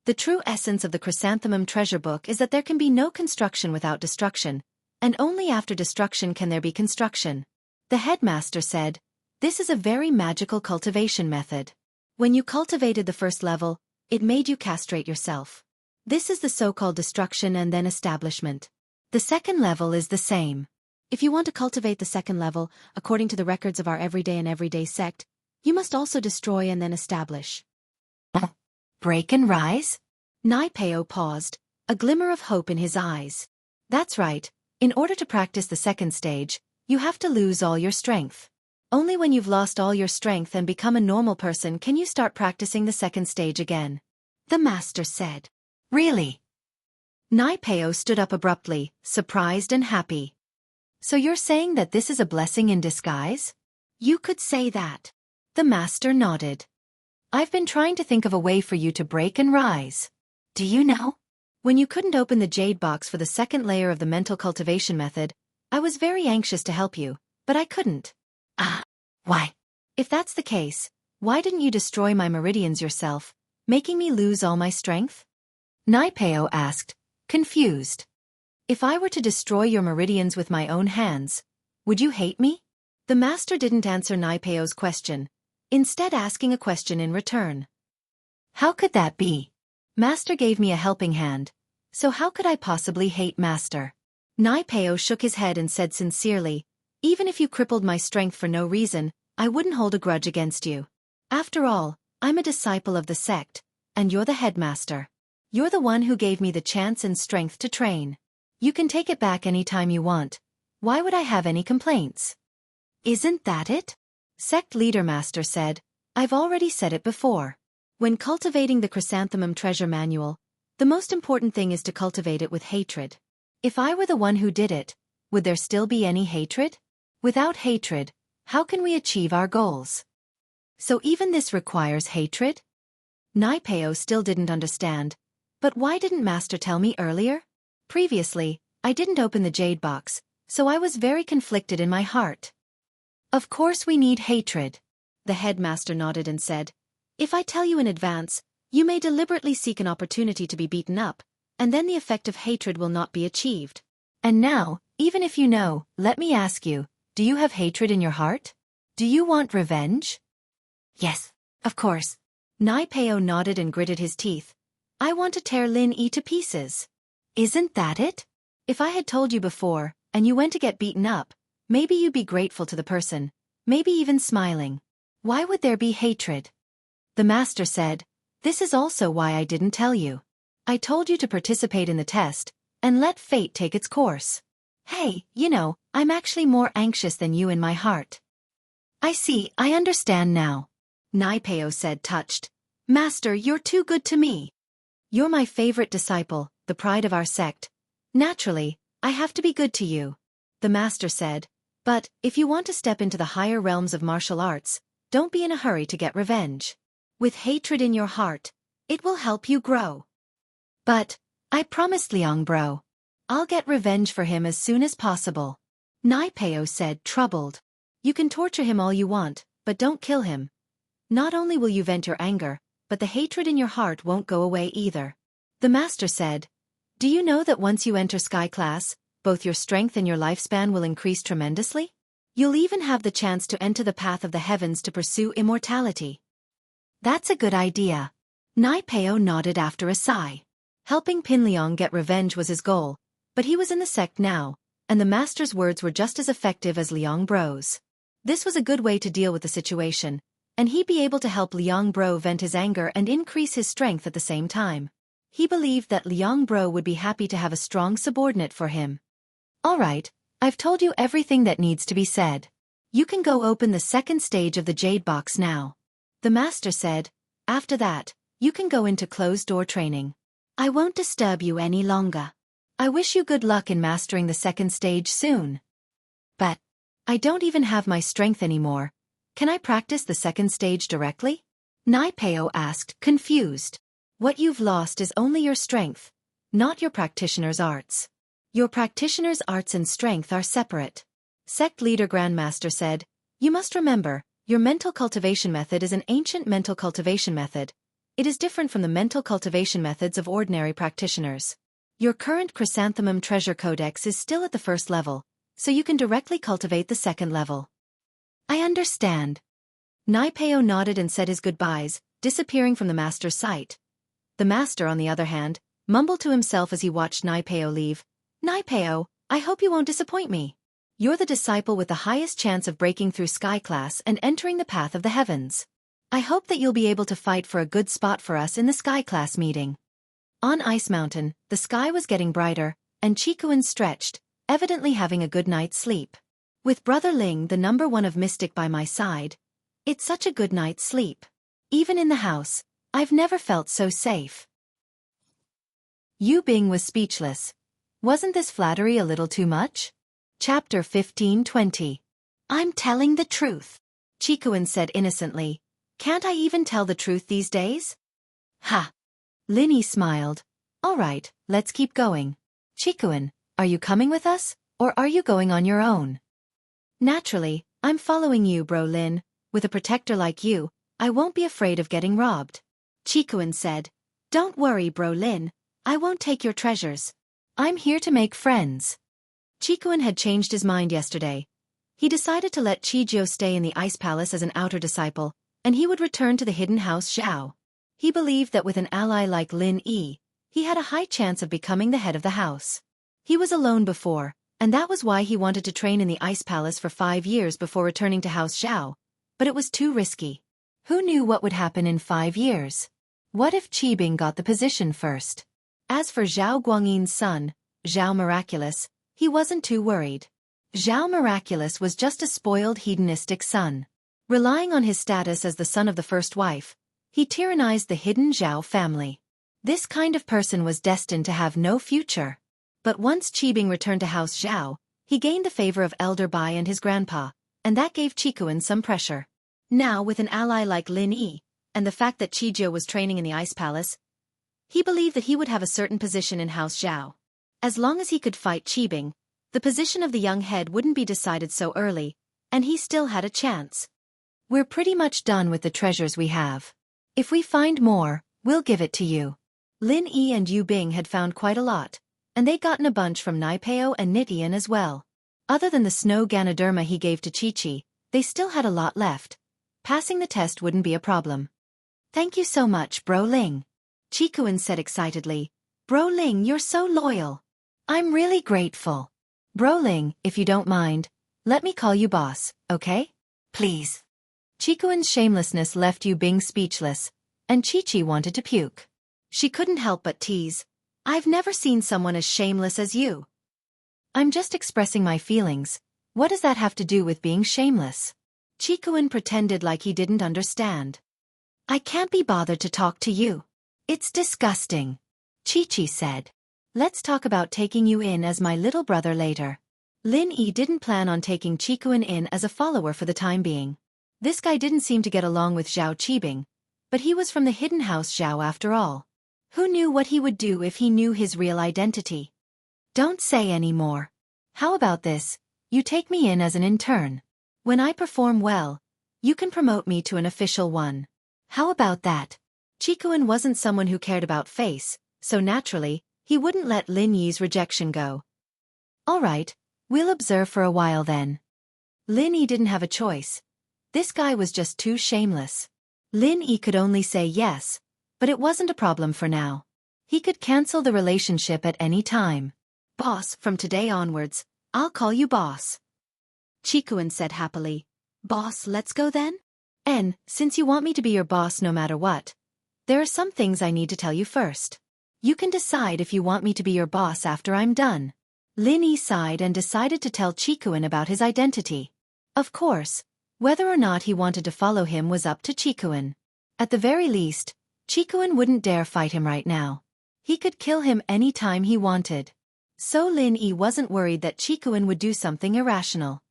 The true essence of the Chrysanthemum treasure book is that there can be no construction without destruction, and only after destruction can there be construction. The headmaster said, "This is a very magical cultivation method. When you cultivated the first level, it made you castrate yourself. This is the so-called destruction and then establishment. The second level is the same. If you want to cultivate the second level, according to the records of our everyday sect, you must also destroy and then establish." Break and rise? Naipeo paused, a glimmer of hope in his eyes. That's right, in order to practice the second stage, you have to lose all your strength. Only when you've lost all your strength and become a normal person can you start practicing the second stage again. The master said. Really? Naipeo stood up abruptly, surprised and happy. So you're saying that this is a blessing in disguise? You could say that. The master nodded. I've been trying to think of a way for you to break and rise. Do you know? When you couldn't open the jade box for the second layer of the mental cultivation method, I was very anxious to help you, but I couldn't. Why? If that's the case, why didn't you destroy my meridians yourself, making me lose all my strength? Naipeo asked, confused. If I were to destroy your meridians with my own hands, would you hate me? The master didn't answer Naipeo's question, instead asking a question in return. How could that be? Master gave me a helping hand, so how could I possibly hate Master? Naipeo shook his head and said sincerely, even if you crippled my strength for no reason, I wouldn't hold a grudge against you. After all, I'm a disciple of the sect, and you're the headmaster. You're the one who gave me the chance and strength to train. You can take it back any time you want. Why would I have any complaints? Isn't that it? Sect leader Master said, I've already said it before. When cultivating the Chrysanthemum treasure manual, the most important thing is to cultivate it with hatred. If I were the one who did it, would there still be any hatred? Without hatred, how can we achieve our goals? So even this requires hatred? Naipeo still didn't understand. But why didn't Master tell me earlier? Previously, I didn't open the jade box, so I was very conflicted in my heart. Of course we need hatred. The headmaster nodded and said, if I tell you in advance, you may deliberately seek an opportunity to be beaten up, and then the effect of hatred will not be achieved. And now, even if you know, let me ask you, do you have hatred in your heart? Do you want revenge? Yes, of course. Naipeo nodded and gritted his teeth. I want to tear Lin Yi to pieces. Isn't that it? If I had told you before, and you went to get beaten up, maybe you'd be grateful to the person, maybe even smiling. Why would there be hatred? The master said, this is also why I didn't tell you. I told you to participate in the test, and let fate take its course. Hey, I'm actually more anxious than you in my heart. I see, I understand now. Naipeo said, touched. Master, you're too good to me. You're my favorite disciple, the pride of our sect. Naturally, I have to be good to you. The master said, but, if you want to step into the higher realms of martial arts, don't be in a hurry to get revenge. With hatred in your heart, it will help you grow. But, I promised Liang Bro. I'll get revenge for him as soon as possible. Naipeo said, troubled. You can torture him all you want, but don't kill him. Not only will you vent your anger, but the hatred in your heart won't go away either. The master said, do you know that once you enter Sky Class, both your strength and your lifespan will increase tremendously? You'll even have the chance to enter the path of the heavens to pursue immortality. That's a good idea. Naipeo nodded after a sigh. Helping Pinliang get revenge was his goal, but he was in the sect now, and the master's words were just as effective as Liang Bro's. This was a good way to deal with the situation, and he'd be able to help Liang Bro vent his anger and increase his strength at the same time. He believed that Liang Bro would be happy to have a strong subordinate for him. All right, I've told you everything that needs to be said. You can go open the second stage of the jade box now. The master said, after that, you can go into closed-door training. I won't disturb you any longer. I wish you good luck in mastering the second stage soon. But, I don't even have my strength anymore. Can I practice the second stage directly? Naipeo asked, confused. What you've lost is only your strength, not your practitioner's arts. Your practitioner's arts and strength are separate. Sect leader Grandmaster said, "You must remember, your mental cultivation method is an ancient mental cultivation method. It is different from the mental cultivation methods of ordinary practitioners. Your current Chrysanthemum Treasure Codex is still at the first level, so you can directly cultivate the second level." "I understand." Naipeo nodded and said his goodbyes, disappearing from the master's sight. The master, on the other hand, mumbled to himself as he watched Naipeo leave. "Naipeo, I hope you won't disappoint me. You're the disciple with the highest chance of breaking through sky class and entering the path of the heavens. I hope that you'll be able to fight for a good spot for us in the sky class meeting." On Ice Mountain, the sky was getting brighter, and Chikuin stretched, evidently having a good night's sleep. With Brother Ling, the number one of Mystic, by my side, it's such a good night's sleep. Even in the house, I've never felt so safe. Yu Bing was speechless. Wasn't this flattery a little too much? Chapter 15-20. "I'm telling the truth," Chikuin said innocently. "Can't I even tell the truth these days?" "Ha!" Lin Yi smiled. "All right, let's keep going. Chikuin, are you coming with us, or are you going on your own?" "Naturally, I'm following you, Bro Lin. With a protector like you, I won't be afraid of getting robbed." Chikuin said, "Don't worry, Bro Lin, I won't take your treasures. I'm here to make friends." Chikuin had changed his mind yesterday. He decided to let Chijio stay in the Ice Palace as an outer disciple, and he would return to the hidden house Xiao. He believed that with an ally like Lin Yi, he had a high chance of becoming the head of the house. He was alone before, and that was why he wanted to train in the Ice Palace for 5 years before returning to House Xiao, but it was too risky. Who knew what would happen in 5 years? What if Qibing got the position first? As for Zhao Guangyin's son, Zhao Miraculous, he wasn't too worried. Zhao Miraculous was just a spoiled hedonistic son. Relying on his status as the son of the first wife, he tyrannized the hidden Zhao family. This kind of person was destined to have no future. But once Qibing returned to House Zhao, he gained the favor of Elder Bai and his grandpa, and that gave Chikuin some pressure. Now, with an ally like Lin Yi, and the fact that Chijio was training in the Ice Palace, he believed that he would have a certain position in House Zhao. As long as he could fight Qibing, the position of the young head wouldn't be decided so early, and he still had a chance. "We're pretty much done with the treasures we have. If we find more, we'll give it to you." Lin Yi and Yu Bing had found quite a lot, and they'd gotten a bunch from Naipeo and Nitian as well. Other than the snow Ganoderma he gave to Chi-Chi, they still had a lot left. Passing the test wouldn't be a problem. "Thank you so much, Bro Ling," Chikuin said excitedly. "Bro Ling, you're so loyal. I'm really grateful. Bro Ling, if you don't mind, let me call you boss, okay? Please." Chikuin's shamelessness left Yu Bing speechless, and Chi-Chi wanted to puke. She couldn't help but tease, "I've never seen someone as shameless as you." "I'm just expressing my feelings. What does that have to do with being shameless?" Chikuin pretended like he didn't understand. "I can't be bothered to talk to you. It's disgusting," Chi-Chi said. "Let's talk about taking you in as my little brother later." Lin Yi didn't plan on taking Chikuin in as a follower for the time being. This guy didn't seem to get along with Zhao Qibing, but he was from the hidden house Zhao after all. Who knew what he would do if he knew his real identity? "Don't say any more. How about this, you take me in as an intern. When I perform well, you can promote me to an official one. How about that?" Chikuin wasn't someone who cared about face, so naturally, he wouldn't let Lin Yi's rejection go. "All right, we'll observe for a while then." Lin Yi didn't have a choice. This guy was just too shameless. Lin Yi could only say yes, but it wasn't a problem for now. He could cancel the relationship at any time. "Boss, from today onwards, I'll call you boss," Chikuin said happily. "Boss, let's go then?" "And, since you want me to be your boss no matter what, there are some things I need to tell you first. You can decide if you want me to be your boss after I'm done." Lin Yi sighed and decided to tell Chikuin about his identity. Of course, whether or not he wanted to follow him was up to Chikuin. At the very least, Chikuin wouldn't dare fight him right now. He could kill him any time he wanted. So Lin Yi wasn't worried that Chikuin would do something irrational.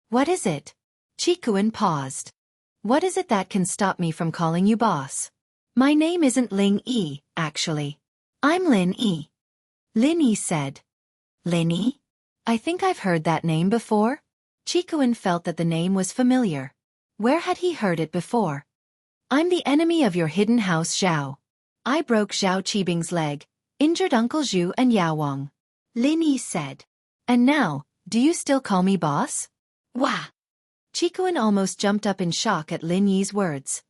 "What is it?" Chikuin paused. "What is it that can stop me from calling you boss?" "My name isn't Ling Yi, actually. I'm Lin Yi," Lin Yi said. "Lin Yi?" I think I've heard that name before. Chikuan felt that the name was familiar. Where had he heard it before? I'm the enemy of your hidden house Zhao. I broke Zhao Qibing's leg, injured Uncle Zhu and Yao Wang. Lin Yi said. And now, do you still call me boss? Wah! Chikuan almost jumped up in shock at Lin Yi's words.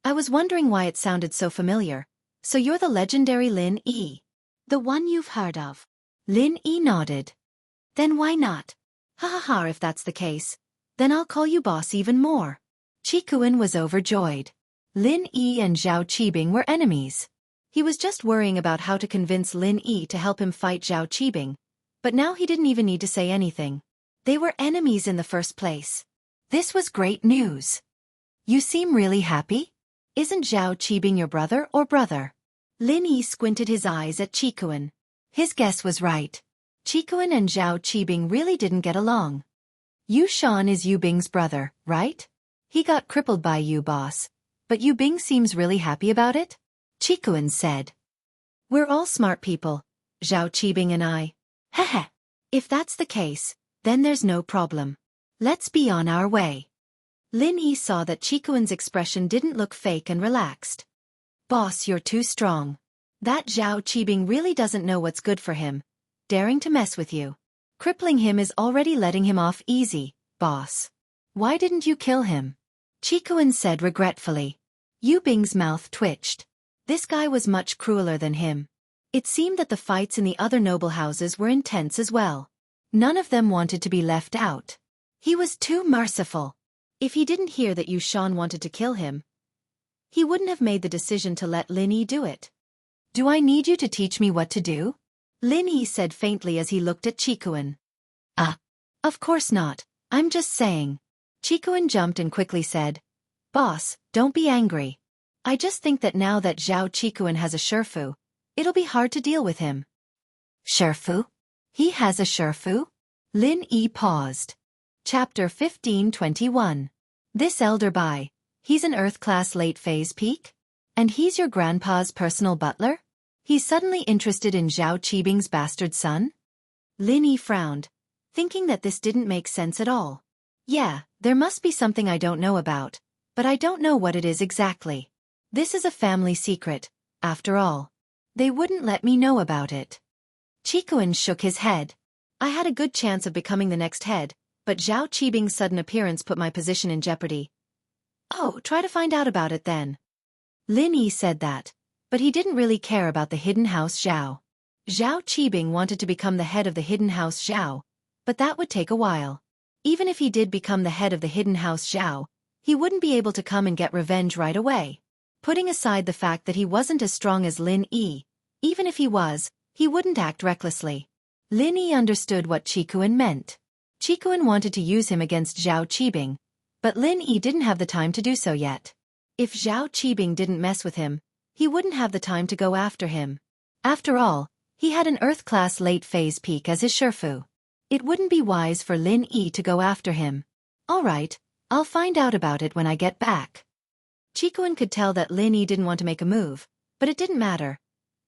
I was wondering why it sounded so familiar. So you're the legendary Lin Yi. The one you've heard of. Lin Yi nodded. Then why not? Ha ha ha, if that's the case, then I'll call you boss even more. Chikuan was overjoyed. Lin Yi and Zhao Qibing were enemies. He was just worrying about how to convince Lin Yi to help him fight Zhao Qibing, but now he didn't even need to say anything. They were enemies in the first place. This was great news. You seem really happy? Isn't Zhao Qibing your brother or brother? Lin Yi squinted his eyes at Chikuan. His guess was right. Chikuan and Zhao Qibing really didn't get along. Yu Shan is Yu Bing's brother, right? He got crippled by you, boss. But Yu Bing seems really happy about it? Chikuan said. We're all smart people, Zhao Qibing and I. Heh. If that's the case, then there's no problem. Let's be on our way. Lin Yi saw that Chikuan's expression didn't look fake and relaxed. Boss, you're too strong. That Zhao Qibing really doesn't know what's good for him, daring to mess with you. Crippling him is already letting him off easy, boss. Why didn't you kill him? Chikuan said regretfully. Yu Bing's mouth twitched. This guy was much crueler than him. It seemed that the fights in the other noble houses were intense as well. None of them wanted to be left out. He was too merciful. If he didn't hear that Yu Shan wanted to kill him, he wouldn't have made the decision to let Lin Yi do it. Do I need you to teach me what to do? Lin Yi said faintly as he looked at Chikuan. Of course not. I'm just saying. Chikuan jumped and quickly said, Boss, don't be angry. I just think that now that Zhao Chikuan has a Shifu, it'll be hard to deal with him. Shifu? He has a Shifu? Lin Yi paused. Chapter 15:21. This elder Bai, he's an Earth-class late-phase peak? And he's your grandpa's personal butler? He's suddenly interested in Zhao Qibing's bastard son? Lin Yi frowned, thinking that this didn't make sense at all. Yeah, there must be something I don't know about, but I don't know what it is exactly. This is a family secret, after all. They wouldn't let me know about it. Chikuan shook his head. I had a good chance of becoming the next head, but Zhao Qibing's sudden appearance put my position in jeopardy. Oh, try to find out about it then. Lin Yi said that, but he didn't really care about the hidden house Zhao. Zhao Qibing wanted to become the head of the hidden house Zhao, but that would take a while. Even if he did become the head of the hidden house Zhao, he wouldn't be able to come and get revenge right away. Putting aside the fact that he wasn't as strong as Lin Yi, even if he was, he wouldn't act recklessly. Lin Yi understood what Chikuan meant. Chikuan wanted to use him against Zhao Qibing, but Lin Yi didn't have the time to do so yet. If Zhao Qibing didn't mess with him, he wouldn't have the time to go after him. After all, he had an Earth-class late-phase peak as his Shifu. It wouldn't be wise for Lin Yi to go after him. All right, I'll find out about it when I get back. Chikuan could tell that Lin Yi didn't want to make a move, but it didn't matter.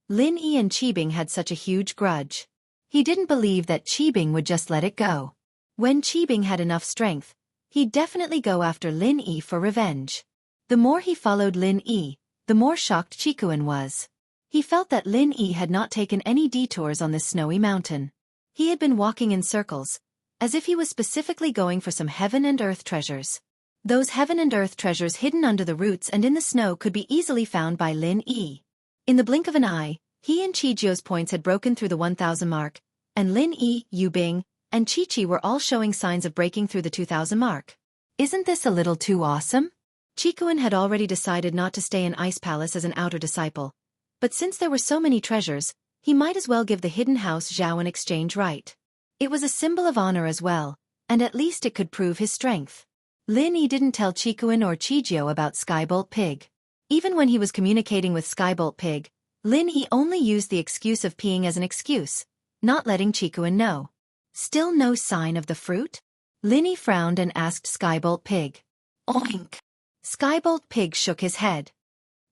Lin Yi and Qibing had such a huge grudge. He didn't believe that Qibing would just let it go. When Qibing had enough strength, he'd definitely go after Lin Yi for revenge. The more he followed Lin Yi, the more shocked Chikuan was. He felt that Lin Yi had not taken any detours on this snowy mountain. He had been walking in circles, as if he was specifically going for some heaven and earth treasures. Those heaven and earth treasures hidden under the roots and in the snow could be easily found by Lin Yi. In the blink of an eye, he and Chijio's points had broken through the 1,000 mark, and Lin Yi, Yu Bing, and Chi-Chi were all showing signs of breaking through the 2,000 mark. Isn't this a little too awesome? Chikuan had already decided not to stay in Ice Palace as an outer disciple, but since there were so many treasures, he might as well give the hidden house Zhao an exchange right. It was a symbol of honor as well, and at least it could prove his strength. Lin Yi didn't tell Chikuan or Chijio about Skybolt Pig. Even when he was communicating with Skybolt Pig, Lin Yi only used the excuse of peeing as an excuse, not letting Chikuan know. Still no sign of the fruit? Lin Yi frowned and asked Skybolt Pig. Oink! Skybolt Pig shook his head.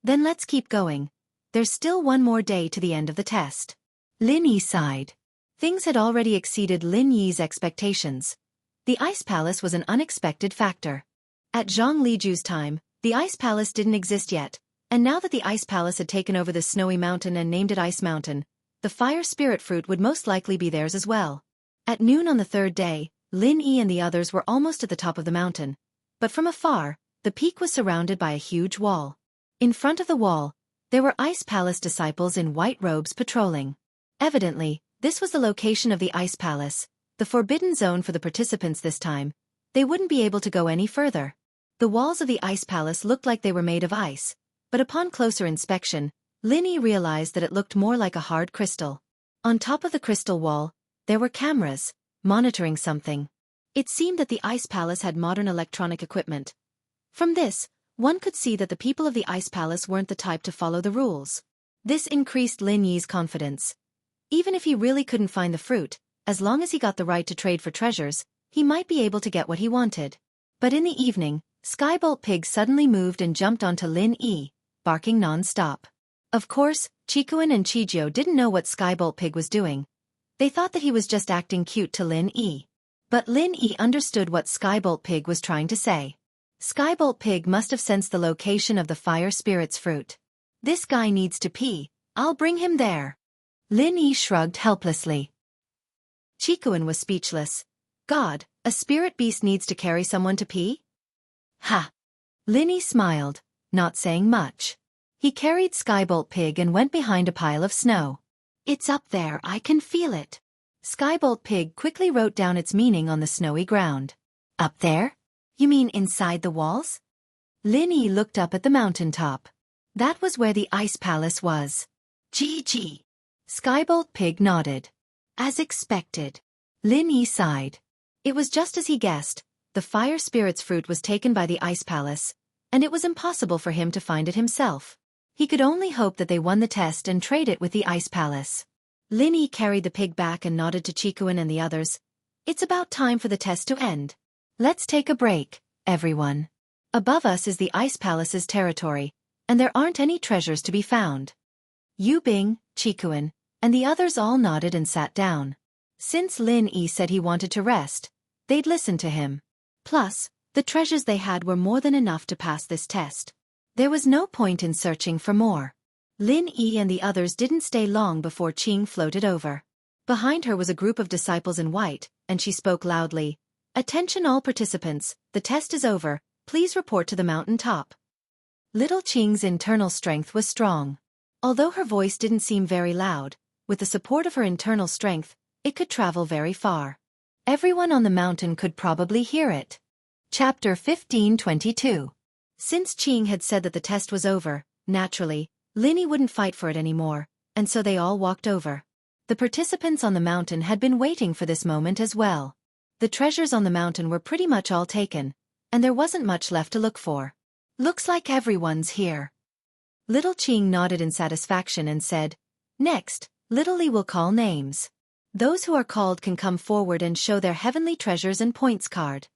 Then let's keep going. There's still one more day to the end of the test. Lin Yi sighed. Things had already exceeded Lin Yi's expectations. The Ice Palace was an unexpected factor. At Zhang Liju's time, the Ice Palace didn't exist yet, and now that the Ice Palace had taken over this snowy mountain and named it Ice Mountain, the fire spirit fruit would most likely be theirs as well. At noon on the third day, Lin Yi and the others were almost at the top of the mountain, but from afar, the peak was surrounded by a huge wall. In front of the wall, there were Ice Palace disciples in white robes patrolling. Evidently, this was the location of the Ice Palace, the forbidden zone for the participants this time. They wouldn't be able to go any further. The walls of the Ice Palace looked like they were made of ice, but upon closer inspection, Lin Yi realized that it looked more like a hard crystal. On top of the crystal wall, there were cameras, monitoring something. It seemed that the Ice Palace had modern electronic equipment. From this, one could see that the people of the Ice Palace weren't the type to follow the rules. This increased Lin Yi's confidence. Even if he really couldn't find the fruit, as long as he got the right to trade for treasures, he might be able to get what he wanted. But in the evening, Skybolt Pig suddenly moved and jumped onto Lin Yi, barking non-stop. Of course, Chikuan and Chijio didn't know what Skybolt Pig was doing. They thought that he was just acting cute to Lin Yi. But Lin Yi understood what Skybolt Pig was trying to say. Skybolt Pig must have sensed the location of the fire spirit's fruit. This guy needs to pee, I'll bring him there. Lin Yi shrugged helplessly. Chikuan was speechless. God, a spirit beast needs to carry someone to pee? Ha! Lin Yi smiled, not saying much. He carried Skybolt Pig and went behind a pile of snow. It's up there, I can feel it. Skybolt Pig quickly wrote down its meaning on the snowy ground. Up there? You mean inside the walls? Lin Yi looked up at the mountaintop. That was where the Ice Palace was. GG. Skybolt Pig nodded. As expected. Lin Yi sighed. It was just as he guessed. The fire spirit's fruit was taken by the Ice Palace, and it was impossible for him to find it himself. He could only hope that they won the test and trade it with the Ice Palace. Lin Yi carried the pig back and nodded to Chikuan and the others. It's about time for the test to end. Let's take a break, everyone. Above us is the Ice Palace's territory, and there aren't any treasures to be found. Yu Bing, Chikuan, and the others all nodded and sat down. Since Lin Yi said he wanted to rest, they'd listen to him. Plus, the treasures they had were more than enough to pass this test. There was no point in searching for more. Lin Yi and the others didn't stay long before Qing floated over. Behind her was a group of disciples in white, and she spoke loudly. Attention all participants, the test is over, please report to the mountain top. Little Qing's internal strength was strong. Although her voice didn't seem very loud, with the support of her internal strength, it could travel very far. Everyone on the mountain could probably hear it. Chapter 1522. Since Qing had said that the test was over, naturally, Lin Yi wouldn't fight for it anymore, and so they all walked over. The participants on the mountain had been waiting for this moment as well. The treasures on the mountain were pretty much all taken, and there wasn't much left to look for. Looks like everyone's here. Little Qing nodded in satisfaction and said, Next, Little Li will call names. Those who are called can come forward and show their heavenly treasures and points card.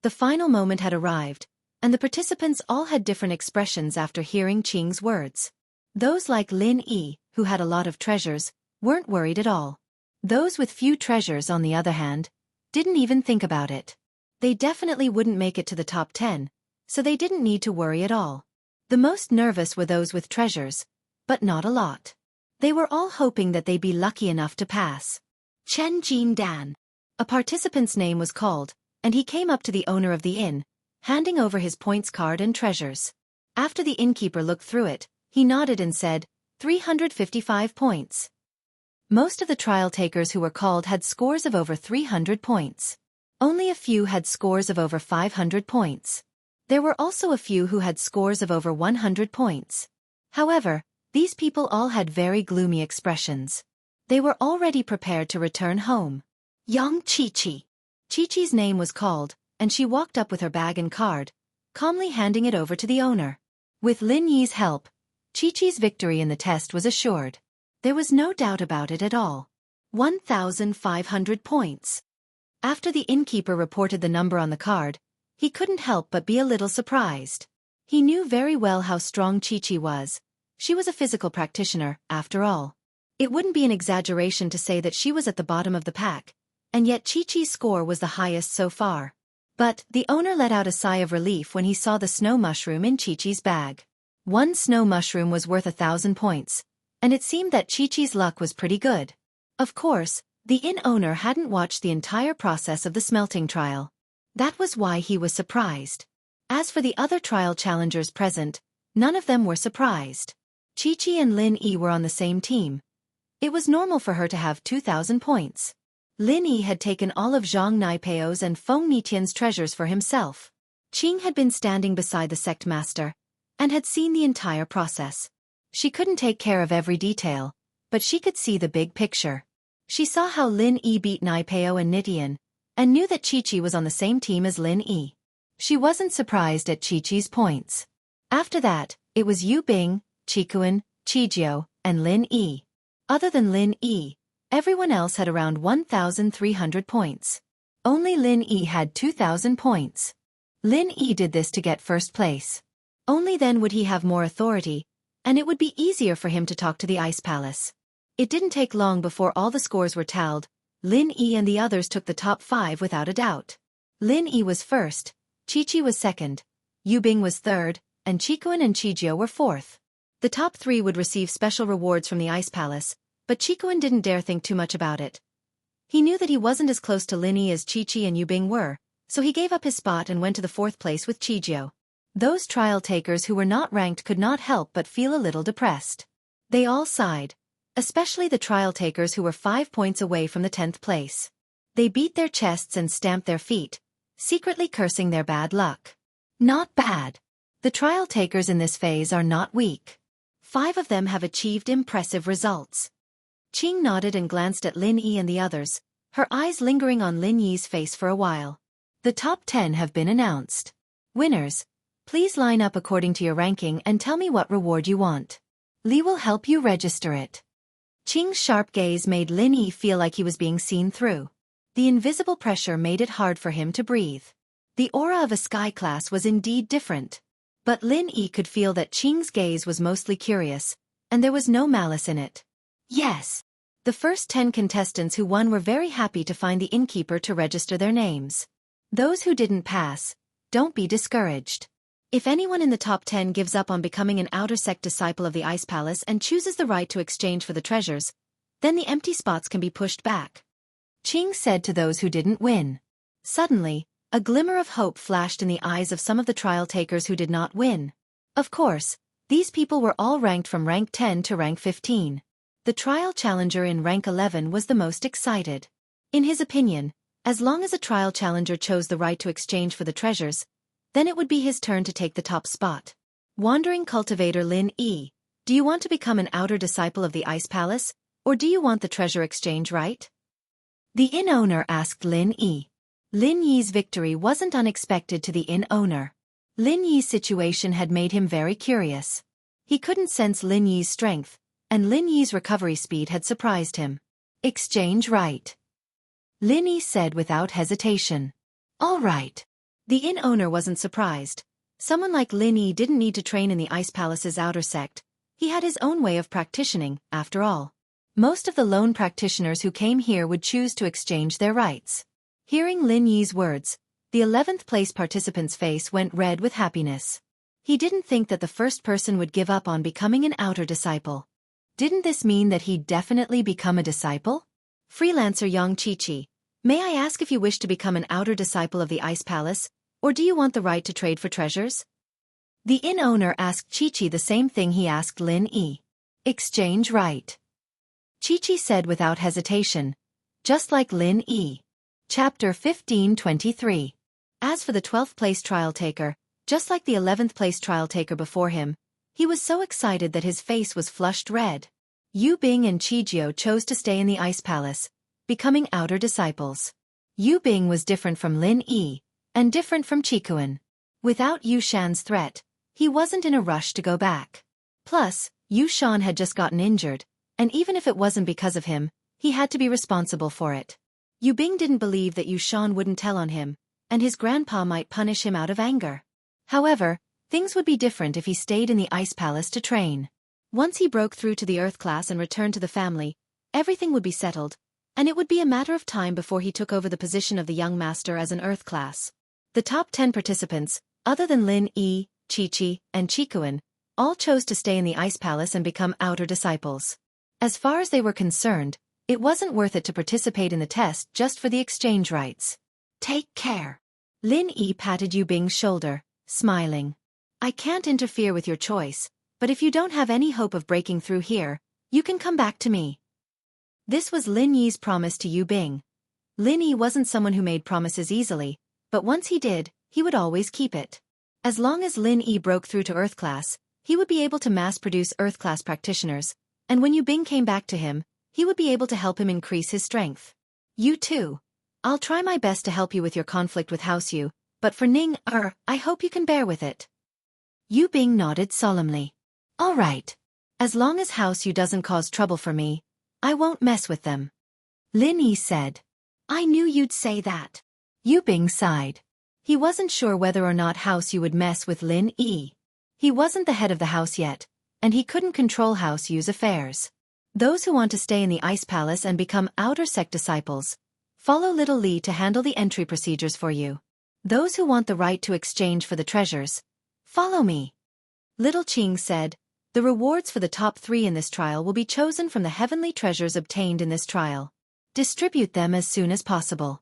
The final moment had arrived, and the participants all had different expressions after hearing Qing's words. Those like Lin Yi, who had a lot of treasures, weren't worried at all. Those with few treasures, on the other hand, didn't even think about it. They definitely wouldn't make it to the top 10, so they didn't need to worry at all. The most nervous were those with treasures, but not a lot. They were all hoping that they'd be lucky enough to pass. Chen Jin Dan. A participant's name was called, and he came up to the owner of the inn, handing over his points card and treasures. After the innkeeper looked through it, he nodded and said, 355 points. Most of the trial takers who were called had scores of over 300 points. Only a few had scores of over 500 points. There were also a few who had scores of over 100 points. However, these people all had very gloomy expressions. They were already prepared to return home. Young Chi-Chi. Chi-Chi's name was called, and she walked up with her bag and card, calmly handing it over to the owner. With Lin Yi's help, Chi-Chi's victory in the test was assured. There was no doubt about it at all. 1,500 points. After the innkeeper reported the number on the card, he couldn't help but be a little surprised. He knew very well how strong Chi-Chi was. She was a physical practitioner, after all. It wouldn't be an exaggeration to say that she was at the bottom of the pack, and yet Chi-Chi's score was the highest so far. But the owner let out a sigh of relief when he saw the snow mushroom in Chi-Chi's bag. One snow mushroom was worth 1,000 points, and it seemed that Chi-Chi's luck was pretty good. Of course, the inn owner hadn't watched the entire process of the smelting trial. That was why he was surprised. As for the other trial challengers present, none of them were surprised. Chi-Chi and Lin Yi were on the same team. It was normal for her to have 2,000 points. Lin Yi had taken all of Zhang Naipeo's and Feng Nitian's treasures for himself. Qing had been standing beside the sect master, and had seen the entire process. She couldn't take care of every detail, but she could see the big picture. She saw how Lin Yi beat Naipeo and Nitian, and knew that Chi-Chi was on the same team as Lin Yi. She wasn't surprised at Chi-Chi's points. After that, it was Yu Bing, Qikuan, Qijiao, and Lin Yi. Other than Lin Yi, everyone else had around 1,300 points. Only Lin Yi had 2,000 points. Lin Yi did this to get first place. Only then would he have more authority, and it would be easier for him to talk to the Ice Palace. It didn't take long before all the scores were tallied. Lin Yi and the others took the top 5 without a doubt. Lin Yi was first, Chi-Chi was second, Yu Bing was third, and Qikuan and Qijiao were fourth. The top 3 would receive special rewards from the Ice Palace, but Qikuan didn't dare think too much about it. He knew that he wasn't as close to Lin Yi as Chi-Chi and Yu Bing were, so he gave up his spot and went to the 4th place with Qijiao. Those trial takers who were not ranked could not help but feel a little depressed. They all sighed, especially the trial takers who were 5 points away from the 10th place. They beat their chests and stamped their feet, secretly cursing their bad luck. Not bad. The trial takers in this phase are not weak. 5 of them have achieved impressive results. Qing nodded and glanced at Lin Yi and the others, her eyes lingering on Lin Yi's face for a while. The top 10 have been announced. Winners, please line up according to your ranking and tell me what reward you want. Li will help you register it. Qing's sharp gaze made Lin Yi feel like he was being seen through. The invisible pressure made it hard for him to breathe. The aura of a sky class was indeed different. But Lin Yi could feel that Qing's gaze was mostly curious, and there was no malice in it. Yes. The first 10 contestants who won were very happy to find the innkeeper to register their names. Those who didn't pass, don't be discouraged. If anyone in the top 10 gives up on becoming an outer sect disciple of the Ice Palace and chooses the right to exchange for the treasures, then the empty spots can be pushed back. Qing said to those who didn't win. Suddenly, a glimmer of hope flashed in the eyes of some of the trial takers who did not win. Of course, these people were all ranked from rank 10 to rank 15. The trial challenger in rank 11 was the most excited. In his opinion, as long as a trial challenger chose the right to exchange for the treasures, then it would be his turn to take the top spot. Wandering cultivator Lin Yi, do you want to become an outer disciple of the Ice Palace, or do you want the treasure exchange right? The inn owner asked Lin Yi. Lin Yi's victory wasn't unexpected to the inn owner. Lin Yi's situation had made him very curious. He couldn't sense Lin Yi's strength, and Lin Yi's recovery speed had surprised him. Exchange right. Lin Yi said without hesitation. All right. The inn owner wasn't surprised. Someone like Lin Yi didn't need to train in the Ice Palace's outer sect. He had his own way of practicing, after all. Most of the lone practitioners who came here would choose to exchange their rights. Hearing Lin Yi's words, the 11th place participant's face went red with happiness. He didn't think that the first person would give up on becoming an outer disciple. Didn't this mean that he'd definitely become a disciple? Freelancer Yang Chi-Chi, may I ask if you wish to become an outer disciple of the Ice Palace, or do you want the right to trade for treasures? The inn owner asked Chi-Chi the same thing he asked Lin Yi. Exchange right. Chi-Chi said without hesitation, just like Lin Yi. Chapter 15:23. As for the 12th place trial taker, just like the 11th place trial taker before him, he was so excited that his face was flushed red. Yu Bing and Qijiao chose to stay in the Ice Palace, becoming outer disciples. Yu Bing was different from Lin Yi, and different from Qikuan. Without Yu Shan's threat, he wasn't in a rush to go back. Plus, Yu Shan had just gotten injured, and even if it wasn't because of him, he had to be responsible for it. Yu Bing didn't believe that Yu Shan wouldn't tell on him, and his grandpa might punish him out of anger. However, things would be different if he stayed in the Ice Palace to train. Once he broke through to the Earth class and returned to the family, everything would be settled, and it would be a matter of time before he took over the position of the young master as an Earth class. The top 10 participants, other than Lin Yi, Chi-Chi, and Chikuan, all chose to stay in the Ice Palace and become outer disciples. As far as they were concerned, it wasn't worth it to participate in the test just for the exchange rights. Take care. Lin Yi patted Yu Bing's shoulder, smiling. I can't interfere with your choice, but if you don't have any hope of breaking through here, you can come back to me. This was Lin Yi's promise to Yu Bing. Lin Yi wasn't someone who made promises easily, but once he did, he would always keep it. As long as Lin Yi broke through to Earth class, he would be able to mass-produce Earth class practitioners, and when Yu Bing came back to him, he would be able to help him increase his strength. You too. I'll try my best to help you with your conflict with House Yu, but for Ning I hope you can bear with it. Yu Bing nodded solemnly. All right. As long as House Yu doesn't cause trouble for me, I won't mess with them. Lin Yi said. I knew you'd say that. Yu Bing sighed. He wasn't sure whether or not House Yu would mess with Lin Yi. He wasn't the head of the house yet, and he couldn't control House Yu's affairs. Those who want to stay in the Ice Palace and become outer sect disciples, follow Little Li to handle the entry procedures for you. Those who want the right to exchange for the treasures, follow me. Little Qing said, the rewards for the top 3 in this trial will be chosen from the heavenly treasures obtained in this trial. Distribute them as soon as possible.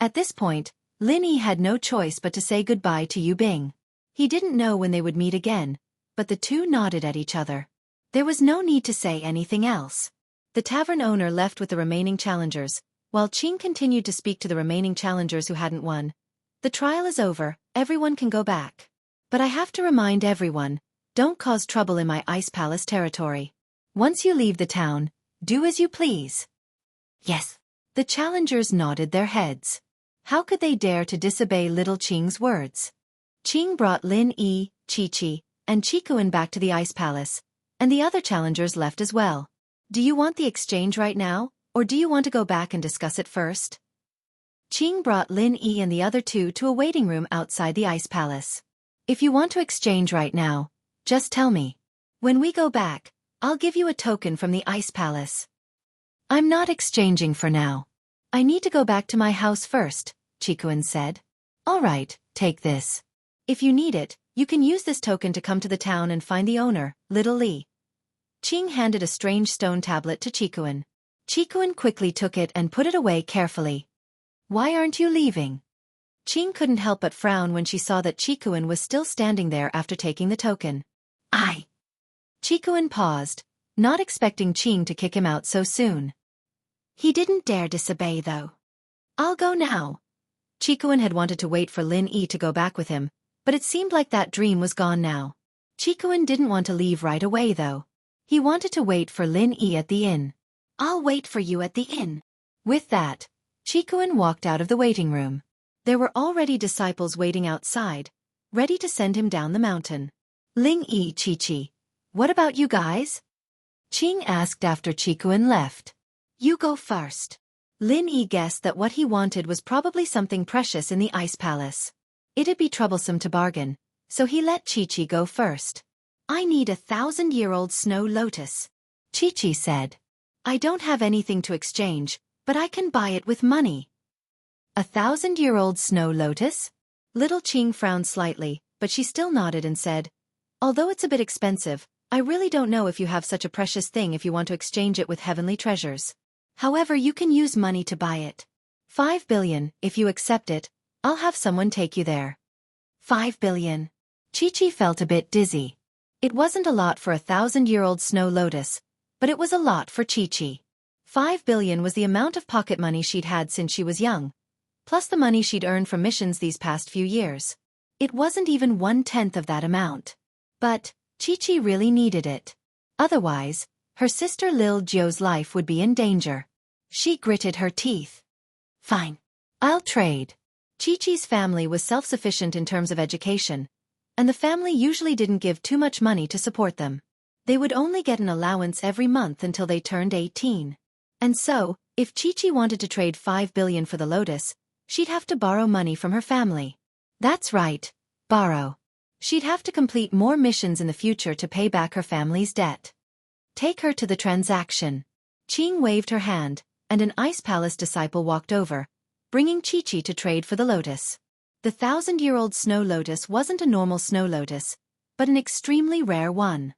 At this point, Lin Yi had no choice but to say goodbye to Yu Bing. He didn't know when they would meet again, but the two nodded at each other. There was no need to say anything else. The tavern owner left with the remaining challengers, while Qing continued to speak to the remaining challengers who hadn't won. The trial is over, everyone can go back. But I have to remind everyone, don't cause trouble in my Ice Palace territory. Once you leave the town, do as you please. Yes. The challengers nodded their heads. How could they dare to disobey little Qing's words? Qing brought Lin Yi, Chi-Chi, and Chikuan back to the Ice Palace, and the other challengers left as well. Do you want the exchange right now, or do you want to go back and discuss it first? Qing brought Lin Yi and the other two to a waiting room outside the Ice Palace. If you want to exchange right now, just tell me. When we go back, I'll give you a token from the Ice Palace. I'm not exchanging for now. I need to go back to my house first, Chikuan said. All right, take this. If you need it, you can use this token to come to the town and find the owner, Little Li. Qing handed a strange stone tablet to Chikuan. Chikuan quickly took it and put it away carefully. Why aren't you leaving? Qing couldn't help but frown when she saw that Chikuan was still standing there after taking the token. Chikuan paused, not expecting Qing to kick him out so soon. He didn't dare disobey though. I'll go now. Chikuan had wanted to wait for Lin Yi to go back with him, but it seemed like that dream was gone now. Chikuan didn't want to leave right away though. He wanted to wait for Lin Yi at the inn. I'll wait for you at the inn. With that, Chikuan walked out of the waiting room. There were already disciples waiting outside, ready to send him down the mountain. Ling Yi, Chi-Chi. What about you guys? Qing asked after Chikuan left. You go first. Lin Yi guessed that what he wanted was probably something precious in the Ice Palace. It'd be troublesome to bargain, so he let Chi-Chi go first. I need 1,000-year-old snow lotus. Chi-Chi said. I don't have anything to exchange, but I can buy it with money. 1,000-year-old snow lotus? Little Qing frowned slightly, but she still nodded and said, although it's a bit expensive, I really don't know if you have such a precious thing if you want to exchange it with heavenly treasures. However, you can use money to buy it. 5 billion, if you accept it, I'll have someone take you there. 5 billion. Chi-Chi felt a bit dizzy. It wasn't a lot for 1,000-year-old snow lotus, but it was a lot for Chi-Chi. 5 billion was the amount of pocket money she'd had since she was young, plus the money she'd earned from missions these past few years. It wasn't even 1/10 of that amount. But Chi-Chi really needed it. Otherwise, her sister Lil Jiu's life would be in danger. She gritted her teeth. Fine. I'll trade. Chi-Chi's family was self-sufficient in terms of education, and the family usually didn't give too much money to support them. They would only get an allowance every month until they turned 18. And so, if Chi-Chi wanted to trade 5 billion for the lotus, she'd have to borrow money from her family. That's right, borrow. She'd have to complete more missions in the future to pay back her family's debt. Take her to the transaction. Qing waved her hand, and an Ice Palace disciple walked over, bringing Chi-Chi to trade for the lotus. The 1,000-year-old snow lotus wasn't a normal snow lotus, but an extremely rare one.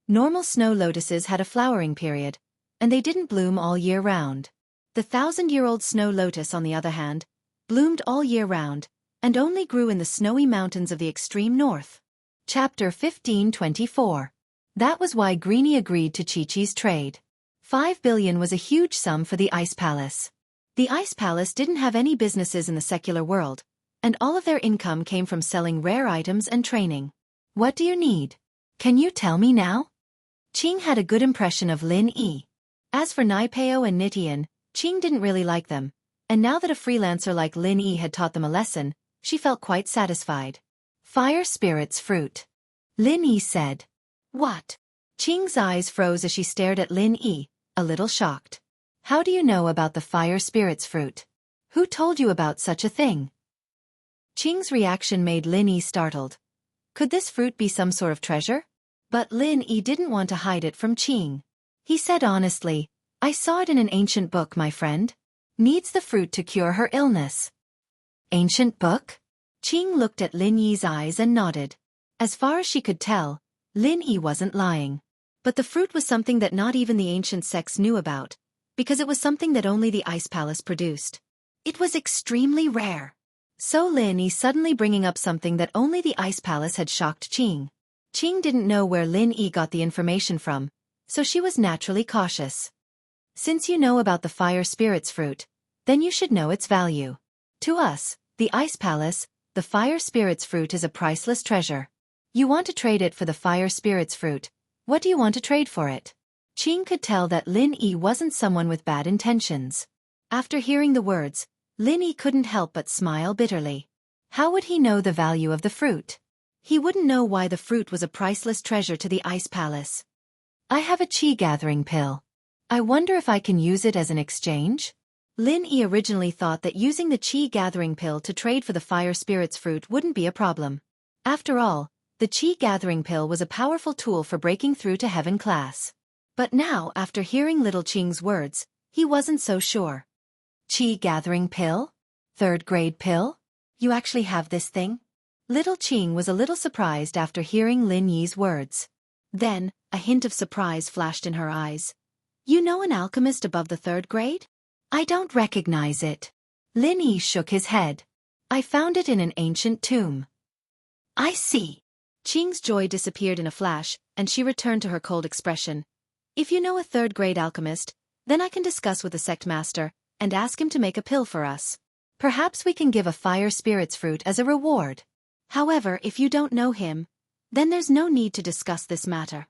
Normal snow lotuses had a flowering period, and they didn't bloom all year round. The 1,000-year-old snow lotus, on the other hand, bloomed all year round, and only grew in the snowy mountains of the extreme north. Chapter 1524. That was why Greenie agreed to Chi-Chi's trade. 5 billion was a huge sum for the Ice Palace. The Ice Palace didn't have any businesses in the secular world, and all of their income came from selling rare items and training. What do you need? Can you tell me now? Qing had a good impression of Lin Yi. As for Naipeo and Nitian, Qing didn't really like them, and now that a freelancer like Lin Yi had taught them a lesson, she felt quite satisfied. Fire Spirit's fruit. Lin Yi said. What? Qing's eyes froze as she stared at Lin Yi, a little shocked. How do you know about the Fire Spirit's fruit? Who told you about such a thing? Qing's reaction made Lin Yi startled. Could this fruit be some sort of treasure? But Lin Yi didn't want to hide it from Qing. He said honestly, I saw it in an ancient book, my friend. Needs the fruit to cure her illness. Ancient book? Qing looked at Lin Yi's eyes and nodded. As far as she could tell, Lin Yi wasn't lying. But the fruit was something that not even the ancient sects knew about, because it was something that only the Ice Palace produced. It was extremely rare. So Lin Yi suddenly bringing up something that only the Ice Palace had shocked Qing. Qing didn't know where Lin Yi got the information from, so she was naturally cautious. Since you know about the Fire Spirit's fruit, then you should know its value. To us, the Ice Palace, the Fire Spirit's fruit is a priceless treasure. You want to trade it for the Fire Spirit's fruit. What do you want to trade for it? Qing could tell that Lin Yi wasn't someone with bad intentions. After hearing the words, Lin Yi couldn't help but smile bitterly. How would he know the value of the fruit? He wouldn't know why the fruit was a priceless treasure to the Ice Palace. I have a chi gathering pill. I wonder if I can use it as an exchange? Lin Yi originally thought that using the chi gathering pill to trade for the Fire Spirit's fruit wouldn't be a problem. After all, the chi gathering pill was a powerful tool for breaking through to heaven class. But now, after hearing little Qing's words, he wasn't so sure. Chi gathering pill? 3rd grade pill? You actually have this thing? Little Qing was a little surprised after hearing Lin Yi's words. Then, a hint of surprise flashed in her eyes. You know an alchemist above the 3rd grade? I don't recognize it. Lin Yi shook his head. I found it in an ancient tomb. I see. Qing's joy disappeared in a flash, and she returned to her cold expression. If you know a 3rd grade alchemist, then I can discuss with the sect master, and ask him to make a pill for us. Perhaps we can give a Fire Spirit's fruit as a reward. However, if you don't know him, then there's no need to discuss this matter.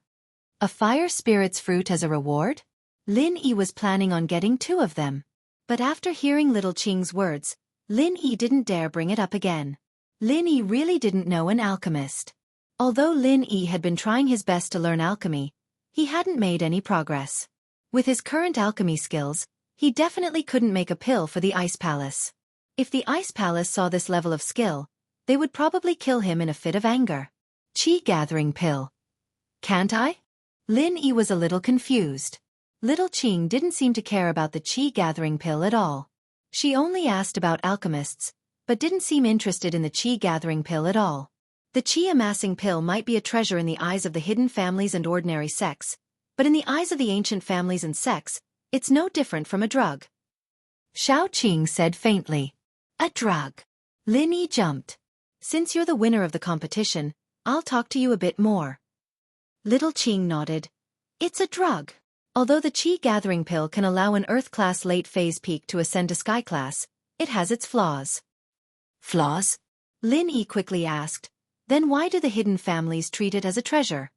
A Fire Spirit's fruit as a reward? Lin Yi was planning on getting 2 of them. But after hearing little Qing's words, Lin Yi didn't dare bring it up again. Lin Yi really didn't know an alchemist. Although Lin Yi had been trying his best to learn alchemy, he hadn't made any progress. With his current alchemy skills, he definitely couldn't make a pill for the Ice Palace. If the Ice Palace saw this level of skill, they would probably kill him in a fit of anger. Chi gathering pill. Can't I? Lin Yi was a little confused. Little Qing didn't seem to care about the chi gathering pill at all. She only asked about alchemists, but didn't seem interested in the chi gathering pill at all. The chi amassing pill might be a treasure in the eyes of the hidden families and ordinary sects, but in the eyes of the ancient families and sects, it's no different from a drug. Xiao Qing said faintly. A drug. Lin Yi jumped. Since you're the winner of the competition, I'll talk to you a bit more. Little Qing nodded. It's a drug. Although the chi gathering pill can allow an Earth-class late-phase peak to ascend to Sky class, it has its flaws. Flaws? Lin Yi quickly asked. Then why do the hidden families treat it as a treasure?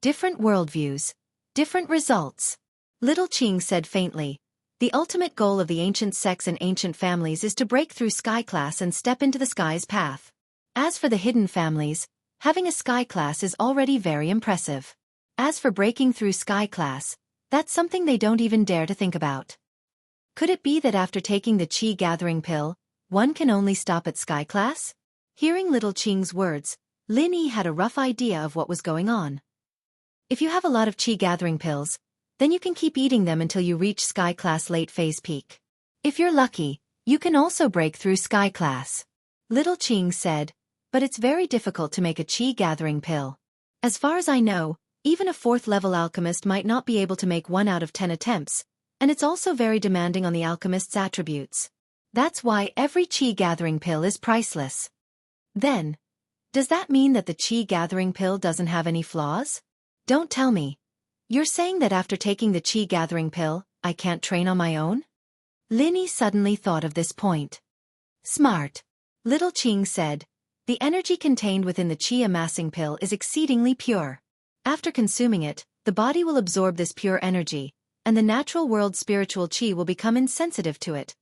Different worldviews. Different results. Little Qing said faintly. The ultimate goal of the ancient sects and ancient families is to break through Sky class and step into the Sky's path. As for the hidden families, having a Sky class is already very impressive. As for breaking through Sky class, that's something they don't even dare to think about. Could it be that after taking the chi gathering pill, one can only stop at Sky class? Hearing little Qing's words, Lin Yi had a rough idea of what was going on. If you have a lot of qi gathering pills, then you can keep eating them until you reach Sky Class late phase peak. If you're lucky, you can also break through Sky Class. Little Qing said, but it's very difficult to make a qi gathering pill. As far as I know, even a 4th level alchemist might not be able to make 1 out of 10 attempts, and it's also very demanding on the alchemist's attributes. That's why every qi gathering pill is priceless. Then, does that mean that the qi gathering pill doesn't have any flaws? Don't tell me. You're saying that after taking the qi gathering pill, I can't train on my own? Lin Yi suddenly thought of this point. Smart. Little Qing said, the energy contained within the qi amassing pill is exceedingly pure. After consuming it, the body will absorb this pure energy, and the natural world spiritual qi will become insensitive to it,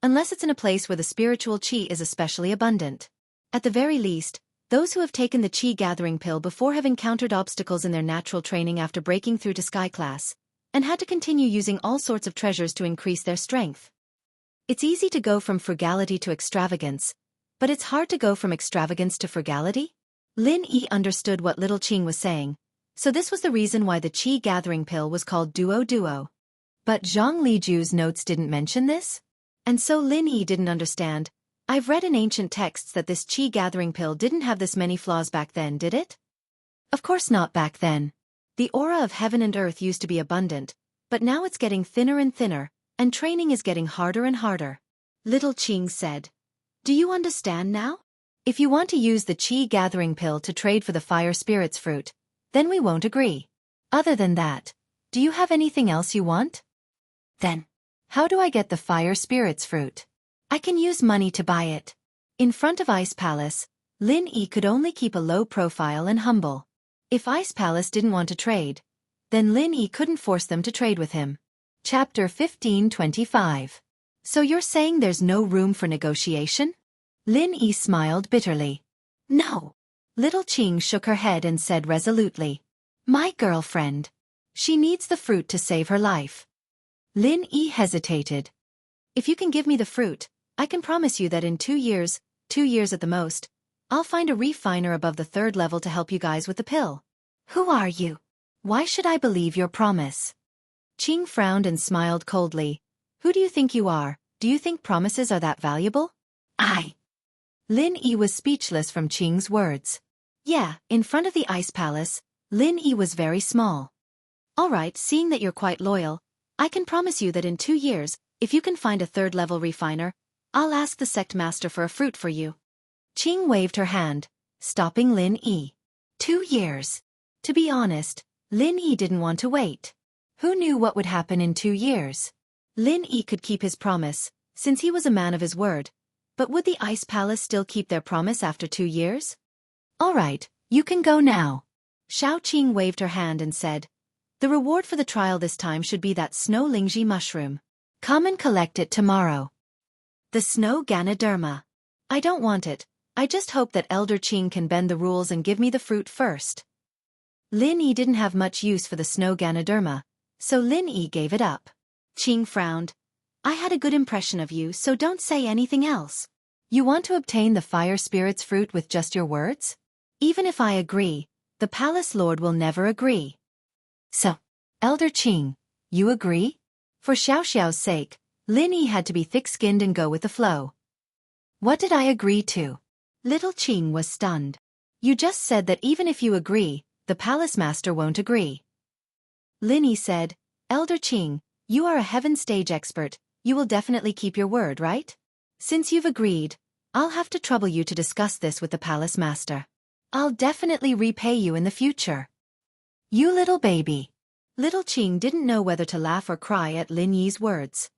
unless it's in a place where the spiritual qi is especially abundant. At the very least, those who have taken the qi gathering pill before have encountered obstacles in their natural training after breaking through to Sky Class, and had to continue using all sorts of treasures to increase their strength. It's easy to go from frugality to extravagance, but it's hard to go from extravagance to frugality? Lin Yi understood what Little Qing was saying, so this was the reason why the qi gathering pill was called Duo. But Zhang Liju's notes didn't mention this? And so Lin Yi didn't understand. I've read in ancient texts that this qi gathering pill didn't have this many flaws back then, did it? Of course not back then. The aura of heaven and earth used to be abundant, but now it's getting thinner and thinner, and training is getting harder and harder. Little Qing said. Do you understand now? If you want to use the qi gathering pill to trade for the fire spirits fruit, then we won't agree. Other than that, do you have anything else you want? Then, how do I get the fire spirits fruit? I can use money to buy it. In front of Ice Palace, Lin Yi could only keep a low profile and humble. If Ice Palace didn't want to trade, then Lin Yi couldn't force them to trade with him. Chapter 1525. So you're saying there's no room for negotiation? Lin Yi smiled bitterly. No. Little Qing shook her head and said resolutely. My girlfriend. She needs the fruit to save her life. Lin Yi hesitated. If you can give me the fruit, I can promise you that in 2 years at the most, I'll find a refiner above the 3rd level to help you guys with the pill. Who are you? Why should I believe your promise? Qing frowned and smiled coldly. Who do you think you are? Do you think promises are that valuable? Lin Yi was speechless from Qing's words. Yeah, in front of the Ice Palace, Lin Yi was very small. All right, seeing that you're quite loyal, I can promise you that in 2 years, if you can find a 3rd level refiner, I'll ask the sect master for a fruit for you. Qing waved her hand, stopping Lin Yi. 2 years. To be honest, Lin Yi didn't want to wait. Who knew what would happen in 2 years? Lin Yi could keep his promise, since he was a man of his word, but would the Ice Palace still keep their promise after 2 years? All right, you can go now. Xiao Qing waved her hand and said, the reward for the trial this time should be that snow lingji mushroom. Come and collect it tomorrow. The snow Ganoderma. I don't want it. I just hope that Elder Qing can bend the rules and give me the fruit first. Lin Yi didn't have much use for the snow Ganoderma, so Lin Yi gave it up. Qing frowned. I had a good impression of you, so don't say anything else. You want to obtain the fire spirit's fruit with just your words? Even if I agree, the palace lord will never agree. So, Elder Qing, you agree? For Xiaoxiao's sake, Lin Yi had to be thick-skinned and go with the flow. What did I agree to? Little Qing was stunned. You just said that even if you agree, the palace master won't agree. Lin Yi said, Elder Qing, you are a heaven stage expert, you will definitely keep your word, right? Since you've agreed, I'll have to trouble you to discuss this with the palace master. I'll definitely repay you in the future. You little baby. Little Qing didn't know whether to laugh or cry at Lin Yi's words.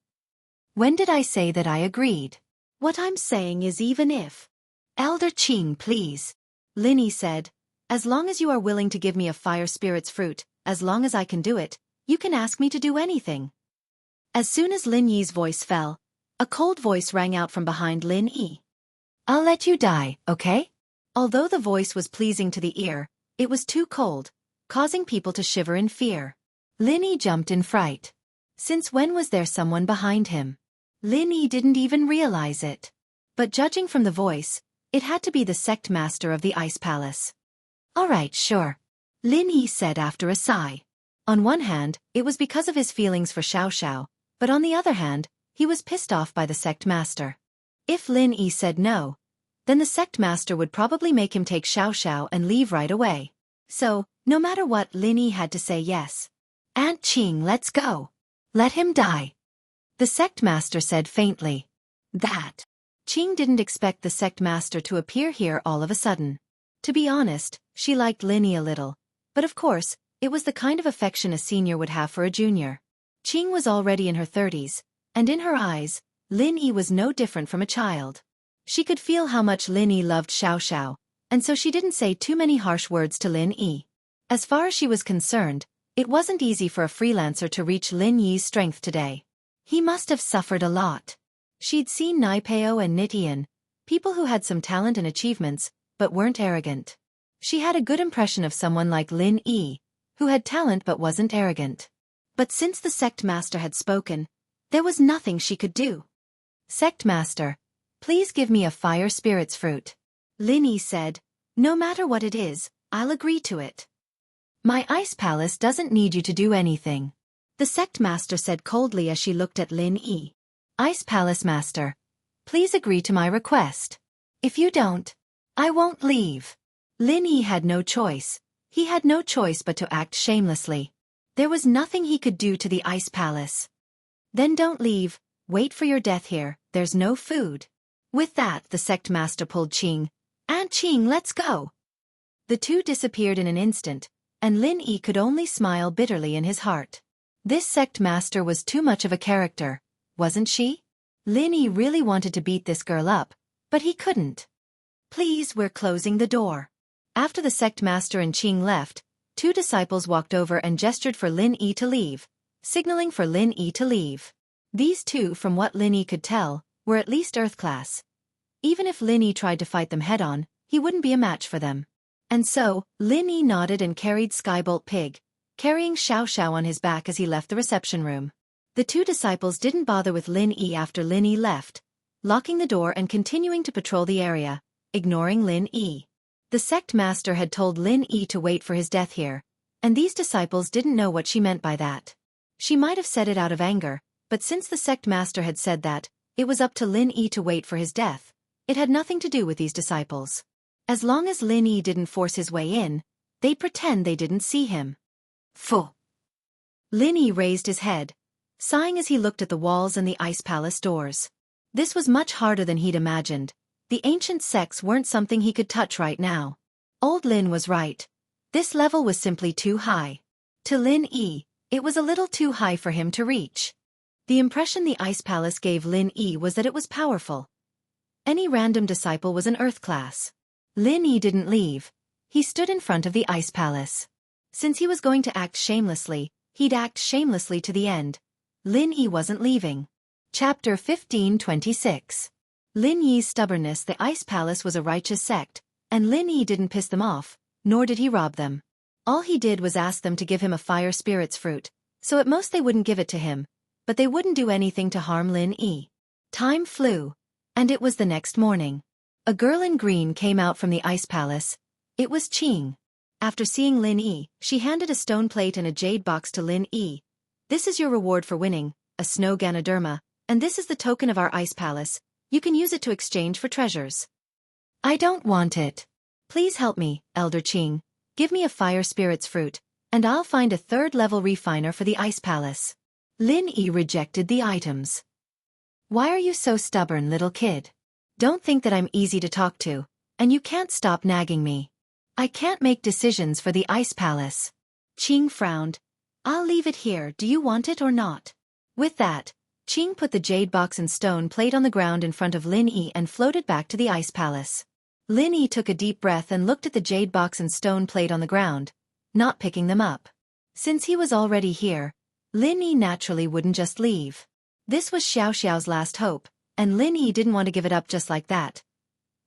When did I say that I agreed? What I'm saying is even if. Elder Qing, please. Lin Yi said, as long as you are willing to give me a fire spirit's fruit, as long as I can do it, you can ask me to do anything. As soon as Lin Yi's voice fell, a cold voice rang out from behind Lin Yi. I'll let you die, okay? Although the voice was pleasing to the ear, it was too cold, causing people to shiver in fear. Lin Yi jumped in fright. Since when was there someone behind him? Lin Yi didn't even realize it. But judging from the voice, it had to be the sect master of the Ice Palace. All right, sure. Lin Yi said after a sigh. On one hand, it was because of his feelings for Xiao, but on the other hand, he was pissed off by the sect master. If Lin Yi said no, then the sect master would probably make him take Xiao and leave right away. So, no matter what, Lin Yi had to say yes. Aunt Qing, let's go. Let him die. The sect master said faintly. That. Qing didn't expect the sect master to appear here all of a sudden. To be honest, she liked Lin Yi a little, but of course, it was the kind of affection a senior would have for a junior. Qing was already in her 30s, and in her eyes, Lin Yi was no different from a child. She could feel how much Lin Yi loved Xiao, and so she didn't say too many harsh words to Lin Yi. As far as she was concerned, it wasn't easy for a freelancer to reach Lin Yi's strength today. He must have suffered a lot. She'd seen Naipeo and Nitian, people who had some talent and achievements, but weren't arrogant. She had a good impression of someone like Lin Yi, who had talent but wasn't arrogant. But since the sect master had spoken, there was nothing she could do. Sect master, please give me a fire spirits fruit. Lin Yi said, no matter what it is, I'll agree to it. My ice palace doesn't need you to do anything. The sect master said coldly as she looked at Lin Yi. Ice palace master, please agree to my request. If you don't, I won't leave. Lin Yi had no choice. He had no choice but to act shamelessly. There was nothing he could do to the ice palace. Then don't leave, wait for your death here, there's no food. With that, the sect master pulled Qing. Aunt Qing, let's go. The two disappeared in an instant, and Lin Yi could only smile bitterly in his heart. This sect master was too much of a character, wasn't she? Lin Yi really wanted to beat this girl up, but he couldn't. Please, we're closing the door. After the sect master and Qing left, two disciples walked over and gestured for Lin Yi to leave, signaling for Lin Yi to leave. These two, from what Lin Yi could tell, were at least Earth class. Even if Lin Yi tried to fight them head-on, he wouldn't be a match for them. And so, Lin Yi nodded and carried Skybolt Pig, carrying Xiao on his back as he left the reception room. The two disciples didn't bother with Lin Yi after Lin Yi left, locking the door and continuing to patrol the area, ignoring Lin Yi. The sect master had told Lin Yi to wait for his death here, and these disciples didn't know what she meant by that. She might have said it out of anger, but since the sect master had said that, it was up to Lin Yi to wait for his death. It had nothing to do with these disciples. As long as Lin Yi didn't force his way in, they'd pretend they didn't see him. Phew. Lin Yi raised his head, sighing as he looked at the walls and the ice palace doors. This was much harder than he'd imagined. The ancient sects weren't something he could touch right now. Old Lin was right. This level was simply too high. To Lin Yi, it was a little too high for him to reach. The impression the ice palace gave Lin Yi was that it was powerful. Any random disciple was an Earth class. Lin Yi didn't leave. He stood in front of the ice palace. Since he was going to act shamelessly, he'd act shamelessly to the end. Lin Yi wasn't leaving. Chapter 1526. Lin Yi's stubbornness. The ice palace was a righteous sect, and Lin Yi didn't piss them off, nor did he rob them. All he did was ask them to give him a fire spirits fruit, so at most they wouldn't give it to him, but they wouldn't do anything to harm Lin Yi. Time flew, and it was the next morning. A girl in green came out from the ice palace. It was Qing. After seeing Lin Yi, she handed a stone plate and a jade box to Lin Yi. This is your reward for winning, a snow Ganoderma, and this is the token of our ice palace. You can use it to exchange for treasures. I don't want it. Please help me, Elder Qing. Give me a fire spirits fruit, and I'll find a third-level refiner for the ice palace. Lin Yi rejected the items. Why are you so stubborn, little kid? Don't think that I'm easy to talk to, and you can't stop nagging me. I can't make decisions for the ice palace. Qing frowned. I'll leave it here, do you want it or not? With that, Qing put the jade box and stone plate on the ground in front of Lin Yi and floated back to the ice palace. Lin Yi took a deep breath and looked at the jade box and stone plate on the ground, not picking them up. Since he was already here, Lin Yi naturally wouldn't just leave. This was Xiao's last hope, and Lin Yi didn't want to give it up just like that.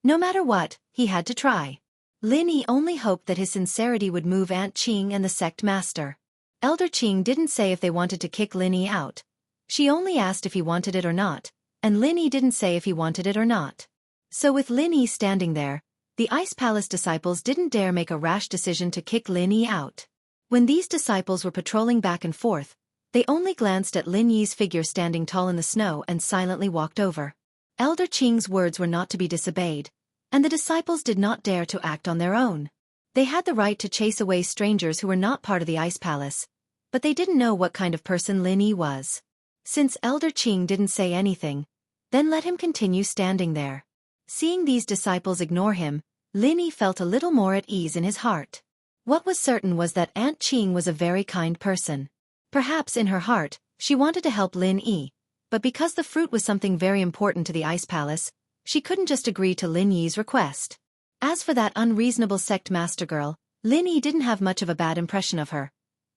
No matter what, he had to try. Lin Yi only hoped that his sincerity would move Aunt Qing and the sect master. Elder Qing didn't say if they wanted to kick Lin Yi out. She only asked if he wanted it or not, and Lin Yi didn't say if he wanted it or not. So with Lin Yi standing there, The Ice Palace disciples didn't dare make a rash decision to kick Lin Yi out. When these disciples were patrolling back and forth, they only glanced at Lin Yi's figure standing tall in the snow and silently walked over. Elder Qing's words were not to be disobeyed, and the disciples did not dare to act on their own. They had the right to chase away strangers who were not part of the Ice Palace, but they didn't know what kind of person Lin Yi was. Since Elder Qing didn't say anything, then let him continue standing there. Seeing these disciples ignore him, Lin Yi felt a little more at ease in his heart. What was certain was that Aunt Qing was a very kind person. Perhaps in her heart, she wanted to help Lin Yi, but because the fruit was something very important to the Ice Palace, she couldn't just agree to Lin Yi's request. As for that unreasonable sect master girl, Lin Yi didn't have much of a bad impression of her.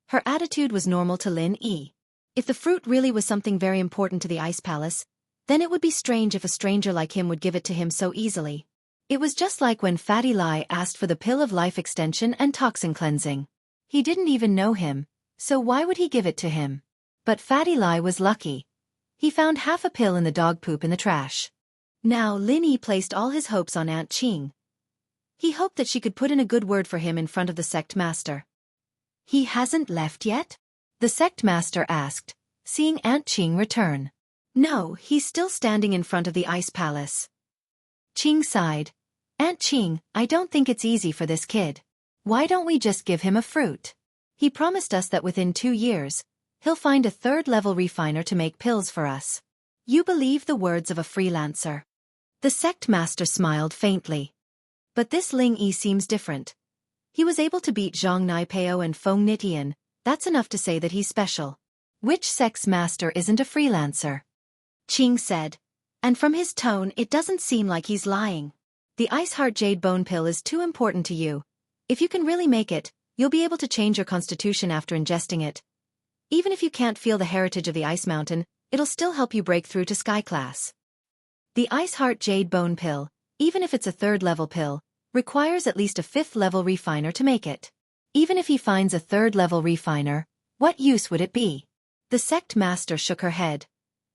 Her attitude was normal to Lin Yi. If the fruit really was something very important to the Ice Palace, then it would be strange if a stranger like him would give it to him so easily. It was just like when Fatty Lai asked for the pill of life extension and toxin cleansing. He didn't even know him, so why would he give it to him? But Fatty Lai was lucky. He found half a pill in the dog poop in the trash. Now Lin Yi placed all his hopes on Aunt Qing. He hoped that she could put in a good word for him in front of the sect master. "He hasn't left yet?" the sect master asked, seeing Aunt Qing return. "No, he's still standing in front of the Ice Palace." Qing sighed. "Aunt Qing, I don't think it's easy for this kid. Why don't we just give him a fruit? He promised us that within 2 years, he'll find a 3rd-level refiner to make pills for us." "You believe the words of a freelancer?" The sect master smiled faintly. "But this Ling Yi seems different. He was able to beat Zhang Naipeo and Feng Nitian. That's enough to say that he's special." "Which sect's master isn't a freelancer?" Qing said. "And from his tone it doesn't seem like he's lying. The Ice Heart Jade Bone Pill is too important to you. If you can really make it, you'll be able to change your constitution after ingesting it. Even if you can't feel the heritage of the Ice Mountain, it'll still help you break through to Sky Class. The Ice Heart Jade Bone Pill, even if it's a 3rd-level pill, requires at least a 5th-level refiner to make it. Even if he finds a 3rd-level refiner, what use would it be?" The sect master shook her head.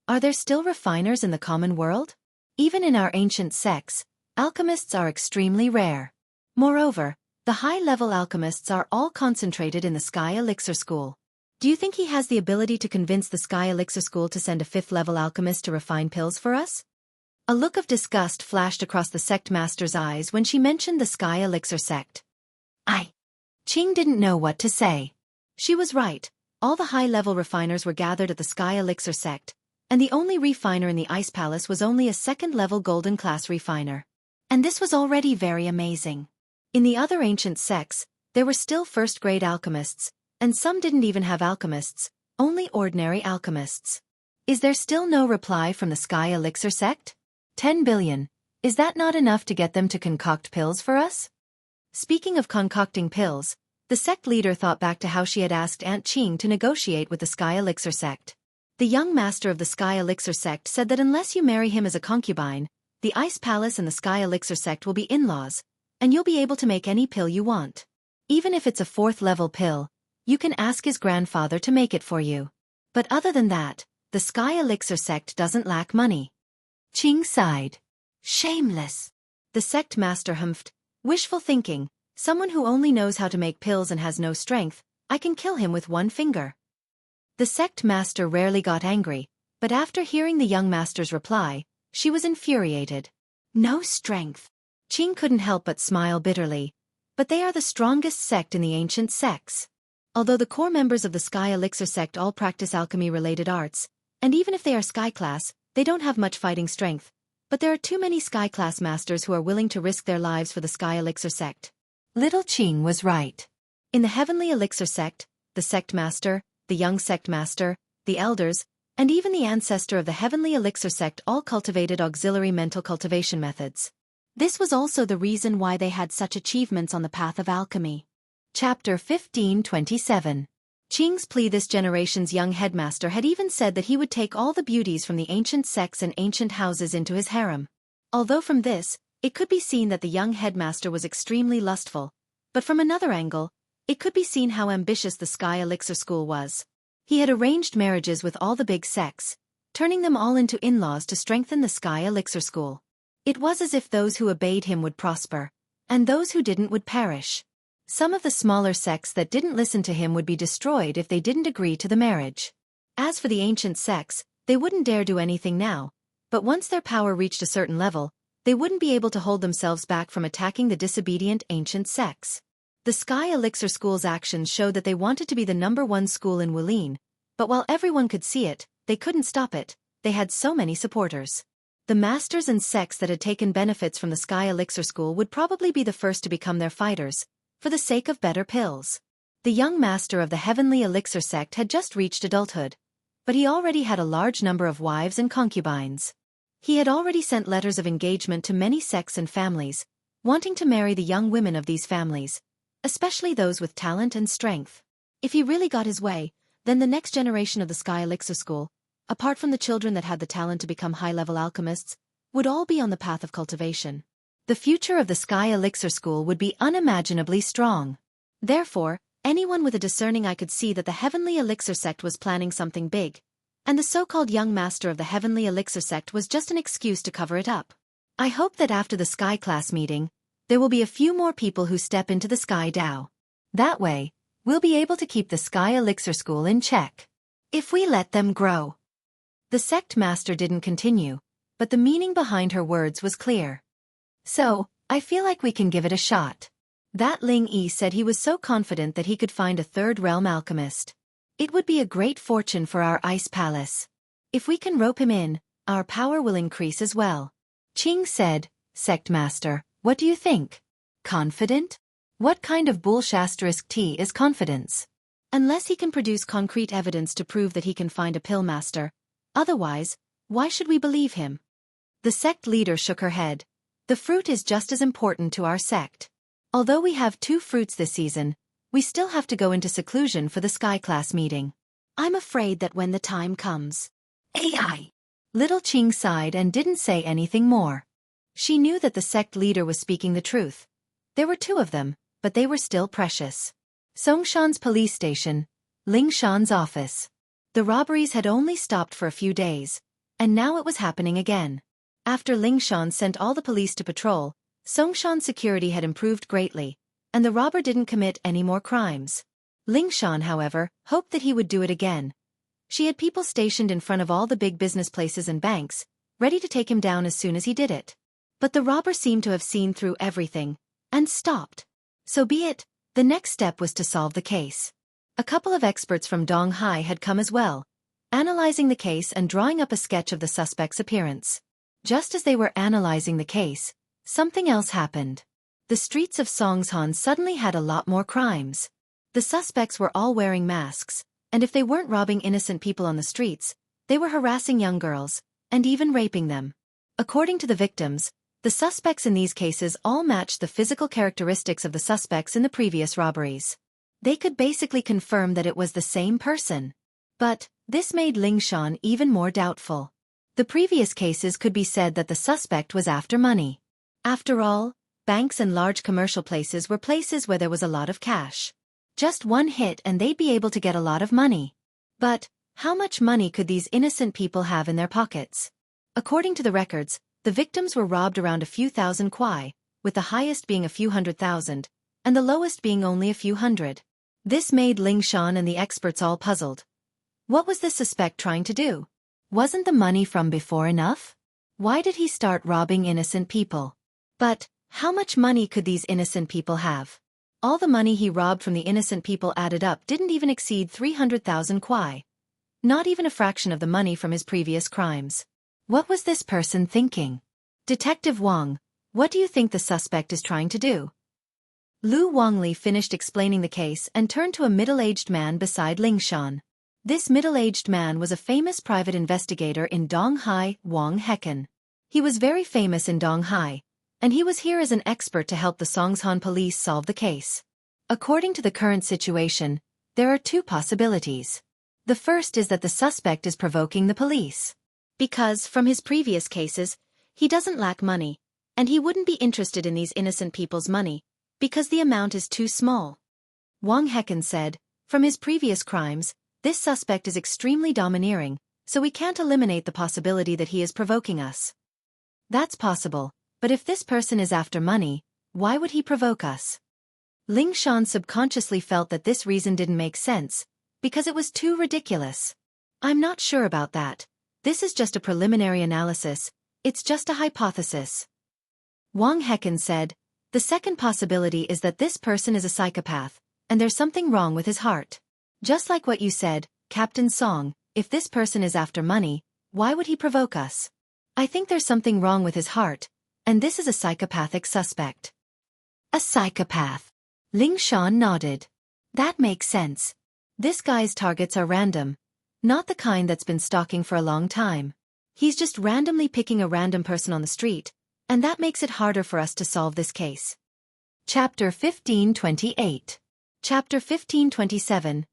"Are there still refiners in the common world? Even in our ancient sects, alchemists are extremely rare. Moreover, the high-level alchemists are all concentrated in the Sky Elixir School. Do you think he has the ability to convince the Sky Elixir School to send a 5th-level alchemist to refine pills for us?" A look of disgust flashed across the sect master's eyes when she mentioned the Sky Elixir sect. Qing didn't know what to say. She was right. All the high-level refiners were gathered at the Sky Elixir sect, and the only refiner in the Ice Palace was only a 2nd-level golden class refiner. And this was already very amazing. In the other ancient sects, there were still 1st-grade alchemists, and some didn't even have alchemists, only ordinary alchemists. Is there still no reply from the Sky Elixir sect? 10 billion. Is that not enough to get them to concoct pills for us? Speaking of concocting pills, the sect leader thought back to how she had asked Aunt Qing to negotiate with the Sky Elixir sect. The young master of the Sky Elixir sect said that unless you marry him as a concubine, the Ice Palace and the Sky Elixir sect will be in-laws, and you'll be able to make any pill you want. Even if it's a 4th-level pill, you can ask his grandfather to make it for you. But other than that, the Sky Elixir sect doesn't lack money." Qing sighed. "Shameless." The sect master humphed. "Wishful thinking. Someone who only knows how to make pills and has no strength, I can kill him with 1 finger." The sect master rarely got angry, but after hearing the young master's reply, she was infuriated. "No strength." Qing couldn't help but smile bitterly. But they are the strongest sect in the ancient sects. Although the core members of the Sky Elixir sect all practice alchemy-related arts, and even if they are Sky Class, they don't have much fighting strength. But there are too many Sky Class masters who are willing to risk their lives for the Sky Elixir sect. Little Qing was right. In the Heavenly Elixir sect, the sect master, the young sect master, the elders, and even the ancestor of the Heavenly Elixir sect all cultivated auxiliary mental cultivation methods. This was also the reason why they had such achievements on the path of alchemy. Chapter 1527. Qing's plea. This generation's young headmaster had even said that he would take all the beauties from the ancient sects and ancient houses into his harem. Although from this, it could be seen that the young headmaster was extremely lustful, but from another angle, it could be seen how ambitious the Sky Elixir School was. He had arranged marriages with all the big sects, turning them all into in-laws to strengthen the Sky Elixir School. It was as if those who obeyed him would prosper, and those who didn't would perish. Some of the smaller sects that didn't listen to him would be destroyed if they didn't agree to the marriage. As for the ancient sects, they wouldn't dare do anything now, but once their power reached a certain level, they wouldn't be able to hold themselves back from attacking the disobedient ancient sects. The Sky Elixir School's actions showed that they wanted to be the #1 school in Wulin, but while everyone could see it, they couldn't stop it. They had so many supporters. The masters and sects that had taken benefits from the Sky Elixir School would probably be the first to become their fighters, for the sake of better pills. The young master of the Heavenly Elixir sect had just reached adulthood, but he already had a large number of wives and concubines. He had already sent letters of engagement to many sects and families, wanting to marry the young women of these families, especially those with talent and strength. If he really got his way, then the next generation of the Sky Elixir School, apart from the children that had the talent to become high-level alchemists, would all be on the path of cultivation. The future of the Sky Elixir School would be unimaginably strong. Therefore, anyone with a discerning eye could see that the Heavenly Elixir sect was planning something big, and the so-called young master of the Heavenly Elixir sect was just an excuse to cover it up. I hope that after the Sky class meeting, there will be a few more people who step into the Sky Dao. That way, we'll be able to keep the Sky Elixir School in check. If we let them grow. The sect master didn't continue, but the meaning behind her words was clear. So, I feel like we can give it a shot. That Ling Yi said he was so confident that he could find a third realm alchemist. It would be a great fortune for our ice palace. If we can rope him in, our power will increase as well. Qing said, Sect Master, what do you think? Confident? What kind of **T is confidence? Unless he can produce concrete evidence to prove that he can find a pill master. Otherwise, why should we believe him? The sect leader shook her head. The fruit is just as important to our sect. Although we have 2 fruits this season, we still have to go into seclusion for the Sky class meeting. I'm afraid that when the time comes. AI. Little Qing sighed and didn't say anything more. She knew that the sect leader was speaking the truth. There were 2 of them, but they were still precious. Songshan's police station, Lingshan's office. The robberies had only stopped for a few days, and now it was happening again. After Lingshan sent all the police to patrol, Songshan's security had improved greatly, and the robber didn't commit any more crimes. Lingshan, however, hoped that he would do it again. She had people stationed in front of all the big business places and banks, ready to take him down as soon as he did it. But the robber seemed to have seen through everything, and stopped. So be it, the next step was to solve the case. A couple of experts from Donghai had come as well, analyzing the case and drawing up a sketch of the suspect's appearance. Just as they were analyzing the case, something else happened. The streets of Songshan suddenly had a lot more crimes. The suspects were all wearing masks, and if they weren't robbing innocent people on the streets, they were harassing young girls, and even raping them. According to the victims, the suspects in these cases all matched the physical characteristics of the suspects in the previous robberies. They could basically confirm that it was the same person. But, this made Lingshan even more doubtful. The previous cases could be said that the suspect was after money. After all, banks and large commercial places were places where there was a lot of cash. Just one hit and they'd be able to get a lot of money. But, how much money could these innocent people have in their pockets? According to the records, the victims were robbed around a few thousand kuai, with the highest being a few 100,000, and the lowest being only a few hundred. This made Lingshan and the experts all puzzled. What was this suspect trying to do? Wasn't the money from before enough? Why did he start robbing innocent people? But, how much money could these innocent people have? All the money he robbed from the innocent people added up didn't even exceed 300,000 kuai. Not even a fraction of the money from his previous crimes. What was this person thinking? Detective Wang, what do you think the suspect is trying to do? Lu Wangli finished explaining the case and turned to a middle-aged man beside Lingshan. This middle-aged man was a famous private investigator in Donghai, Wang Hecken. He was very famous in Donghai, and he was here as an expert to help the Songshan police solve the case. According to the current situation, there are 2 possibilities. The first is that the suspect is provoking the police. Because, from his previous cases, he doesn't lack money, and he wouldn't be interested in these innocent people's money, because the amount is too small. Wang Hecken said, from his previous crimes, this suspect is extremely domineering, so we can't eliminate the possibility that he is provoking us. That's possible, but if this person is after money, Why would he provoke us? Ling Shan subconsciously felt that this reason didn't make sense, because it was too ridiculous. I'm not sure about that. This is just a preliminary analysis, it's just a hypothesis. Wang Hecken said, the second possibility is that this person is a psychopath, and there's something wrong with his heart. Just like what you said, Captain Song, if this person is after money, why would he provoke us? I think there's something wrong with his heart, and this is a psychopathic suspect. A psychopath. Ling Shan nodded. That makes sense. This guy's targets are random, not the kind that's been stalking for a long time. He's just randomly picking a random person on the street, and that makes it harder for us to solve this case. Chapter 1528. Chapter 1527.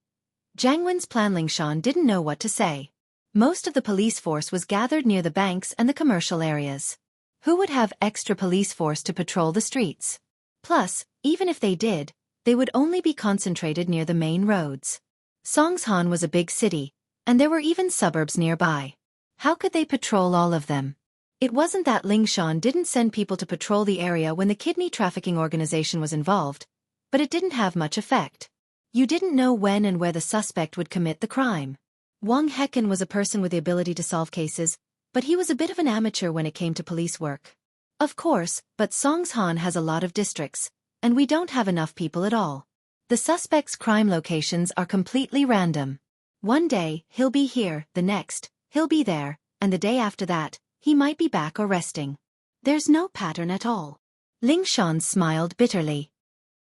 Jianghu's plan. Ling Shan didn't know what to say. Most of the police force was gathered near the banks and the commercial areas. Who would have extra police force to patrol the streets? Plus, even if they did, they would only be concentrated near the main roads. Songshan was a big city, and there were even suburbs nearby. How could they patrol all of them? It wasn't that Ling Shan didn't send people to patrol the area when the kidney trafficking organization was involved, but it didn't have much effect. You didn't know when and where the suspect would commit the crime. Wang Hecken was a person with the ability to solve cases, but he was a bit of an amateur when it came to police work. Of course, but Songshan has a lot of districts, and we don't have enough people at all. The suspect's crime locations are completely random. One day, he'll be here, the next, he'll be there, and the day after that, he might be back or resting. There's no pattern at all. Ling Shan smiled bitterly.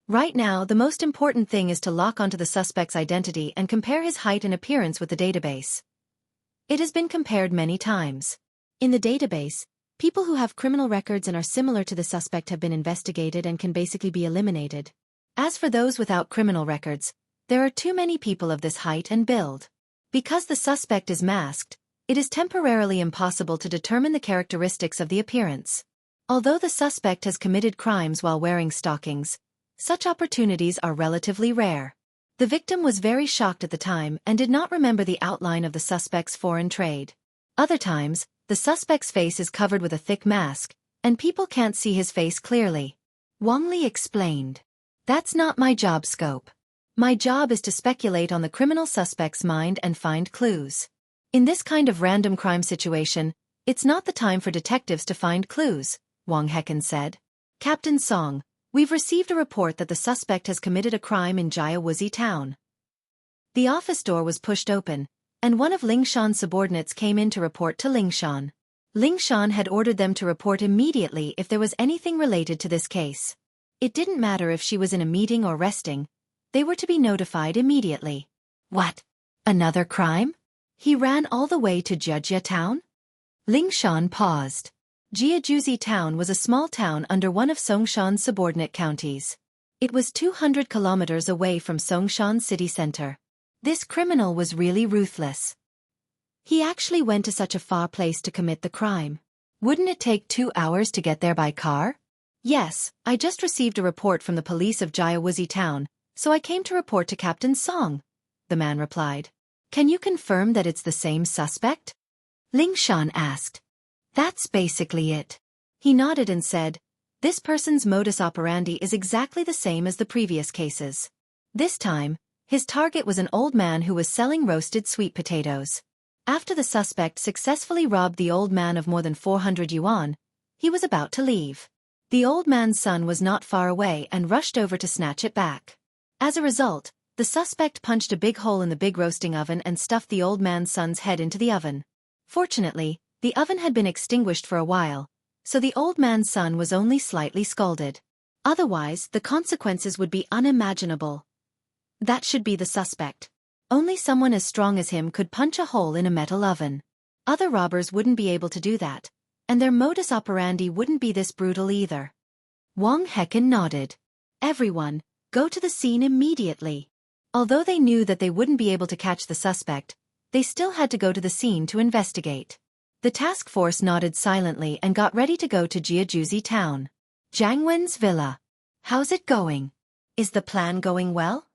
Right now, the most important thing is to lock onto the suspect's identity and compare his height and appearance with the database. It has been compared many times. In the database, people who have criminal records and are similar to the suspect have been investigated and can basically be eliminated. As for those without criminal records, there are too many people of this height and build. Because the suspect is masked, it is temporarily impossible to determine the characteristics of the appearance. Although the suspect has committed crimes while wearing stockings, such opportunities are relatively rare. The victim was very shocked at the time and did not remember the outline of the suspect's foreign trade. Other times, the suspect's face is covered with a thick mask, and people can't see his face clearly. Wang Li explained. That's not my job scope. My job is to speculate on the criminal suspect's mind and find clues. In this kind of random crime situation, it's not the time for detectives to find clues, Wang Hecken said. Captain Song, we've received a report that the suspect has committed a crime in Jianghu town. The office door was pushed open, and one of Ling Shan's subordinates came in to report to Ling Shan. Ling Shan had ordered them to report immediately if there was anything related to this case. It didn't matter if she was in a meeting or resting, they were to be notified immediately. What? Another crime? He ran all the way to Jianghu town? Ling Shan paused. Jianghu town was a small town under one of Songshan's subordinate counties. It was 200 kilometers away from Songshan city center. This criminal was really ruthless. He actually went to such a far place to commit the crime. Wouldn't it take 2 hours to get there by car? Yes, I just received a report from the police of Jianghu town, so I came to report to Captain Song, the man replied. Can you confirm that it's the same suspect? Ling Shan asked. That's basically it. He nodded and said, this person's modus operandi is exactly the same as the previous cases. This time, his target was an old man who was selling roasted sweet potatoes. After the suspect successfully robbed the old man of more than 400 yuan, he was about to leave. The old man's son was not far away and rushed over to snatch it back. As a result, the suspect punched a big hole in the big roasting oven and stuffed the old man's son's head into the oven. Fortunately, the oven had been extinguished for a while, so the old man's son was only slightly scalded. Otherwise, the consequences would be unimaginable. That should be the suspect. Only someone as strong as him could punch a hole in a metal oven. Other robbers wouldn't be able to do that, and their modus operandi wouldn't be this brutal either. Wang Hecken nodded. Everyone, go to the scene immediately. Although they knew that they wouldn't be able to catch the suspect, they still had to go to the scene to investigate. The task force nodded silently and got ready to go to Jianghu town. Jianghu's villa. How's it going? Is the plan going well?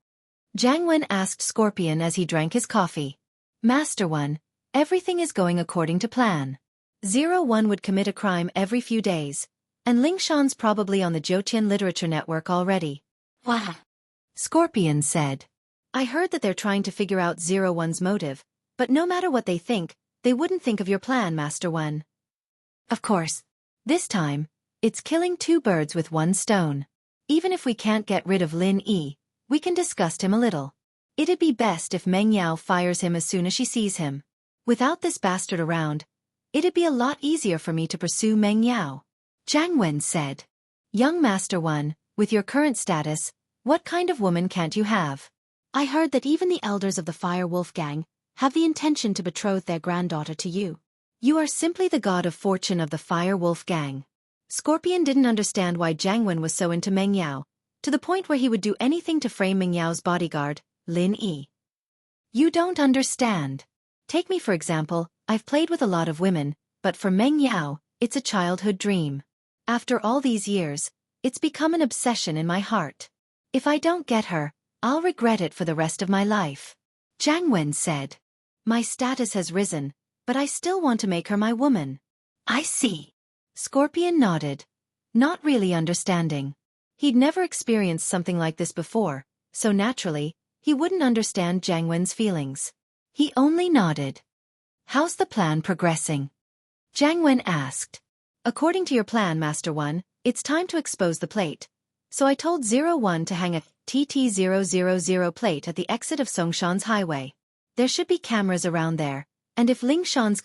Jianghu asked Scorpion as he drank his coffee. Master One, everything is going according to plan. 01 would commit a crime every few days, And Ling Shan's probably on the Jotian Literature Network already. Wow. Scorpion said. I heard that they're trying to figure out 01's motive, but no matter what they think, they wouldn't think of your plan, Master One. Of course. This time, it's killing two birds with one stone. Even if we can't get rid of Lin Yi, we can disgust him a little. It'd be best if Meng Yao fires him as soon as she sees him. Without this bastard around, it'd be a lot easier for me to pursue Meng Yao. Jiang Wen said. Young Master One, with your current status, what kind of woman can't you have? I heard that even the elders of the Fire Wolf Gang have the intention to betroth their granddaughter to you. You are simply the god of fortune of the Fire Wolf Gang. Scorpion didn't understand why Jiang Wen was so into Meng Yao, to the point where he would do anything to frame Meng Yao's bodyguard, Lin Yi. You don't understand. Take me for example, I've played with a lot of women, but for Meng Yao, it's a childhood dream. After all these years, it's become an obsession in my heart. If I don't get her, I'll regret it for the rest of my life. Jiang Wen said. My status has risen, but I still want to make her my woman. I see. Scorpion nodded, not really understanding. He'd never experienced something like this before, so naturally, he wouldn't understand Jiang Wen's feelings. He only nodded. How's the plan progressing? Jiang Wen asked. According to your plan, Master One, it's time to expose the plate. So I told 01 to hang a TT000 plate at the exit of Songshan's highway. There should be cameras around there, and if Ling Shan's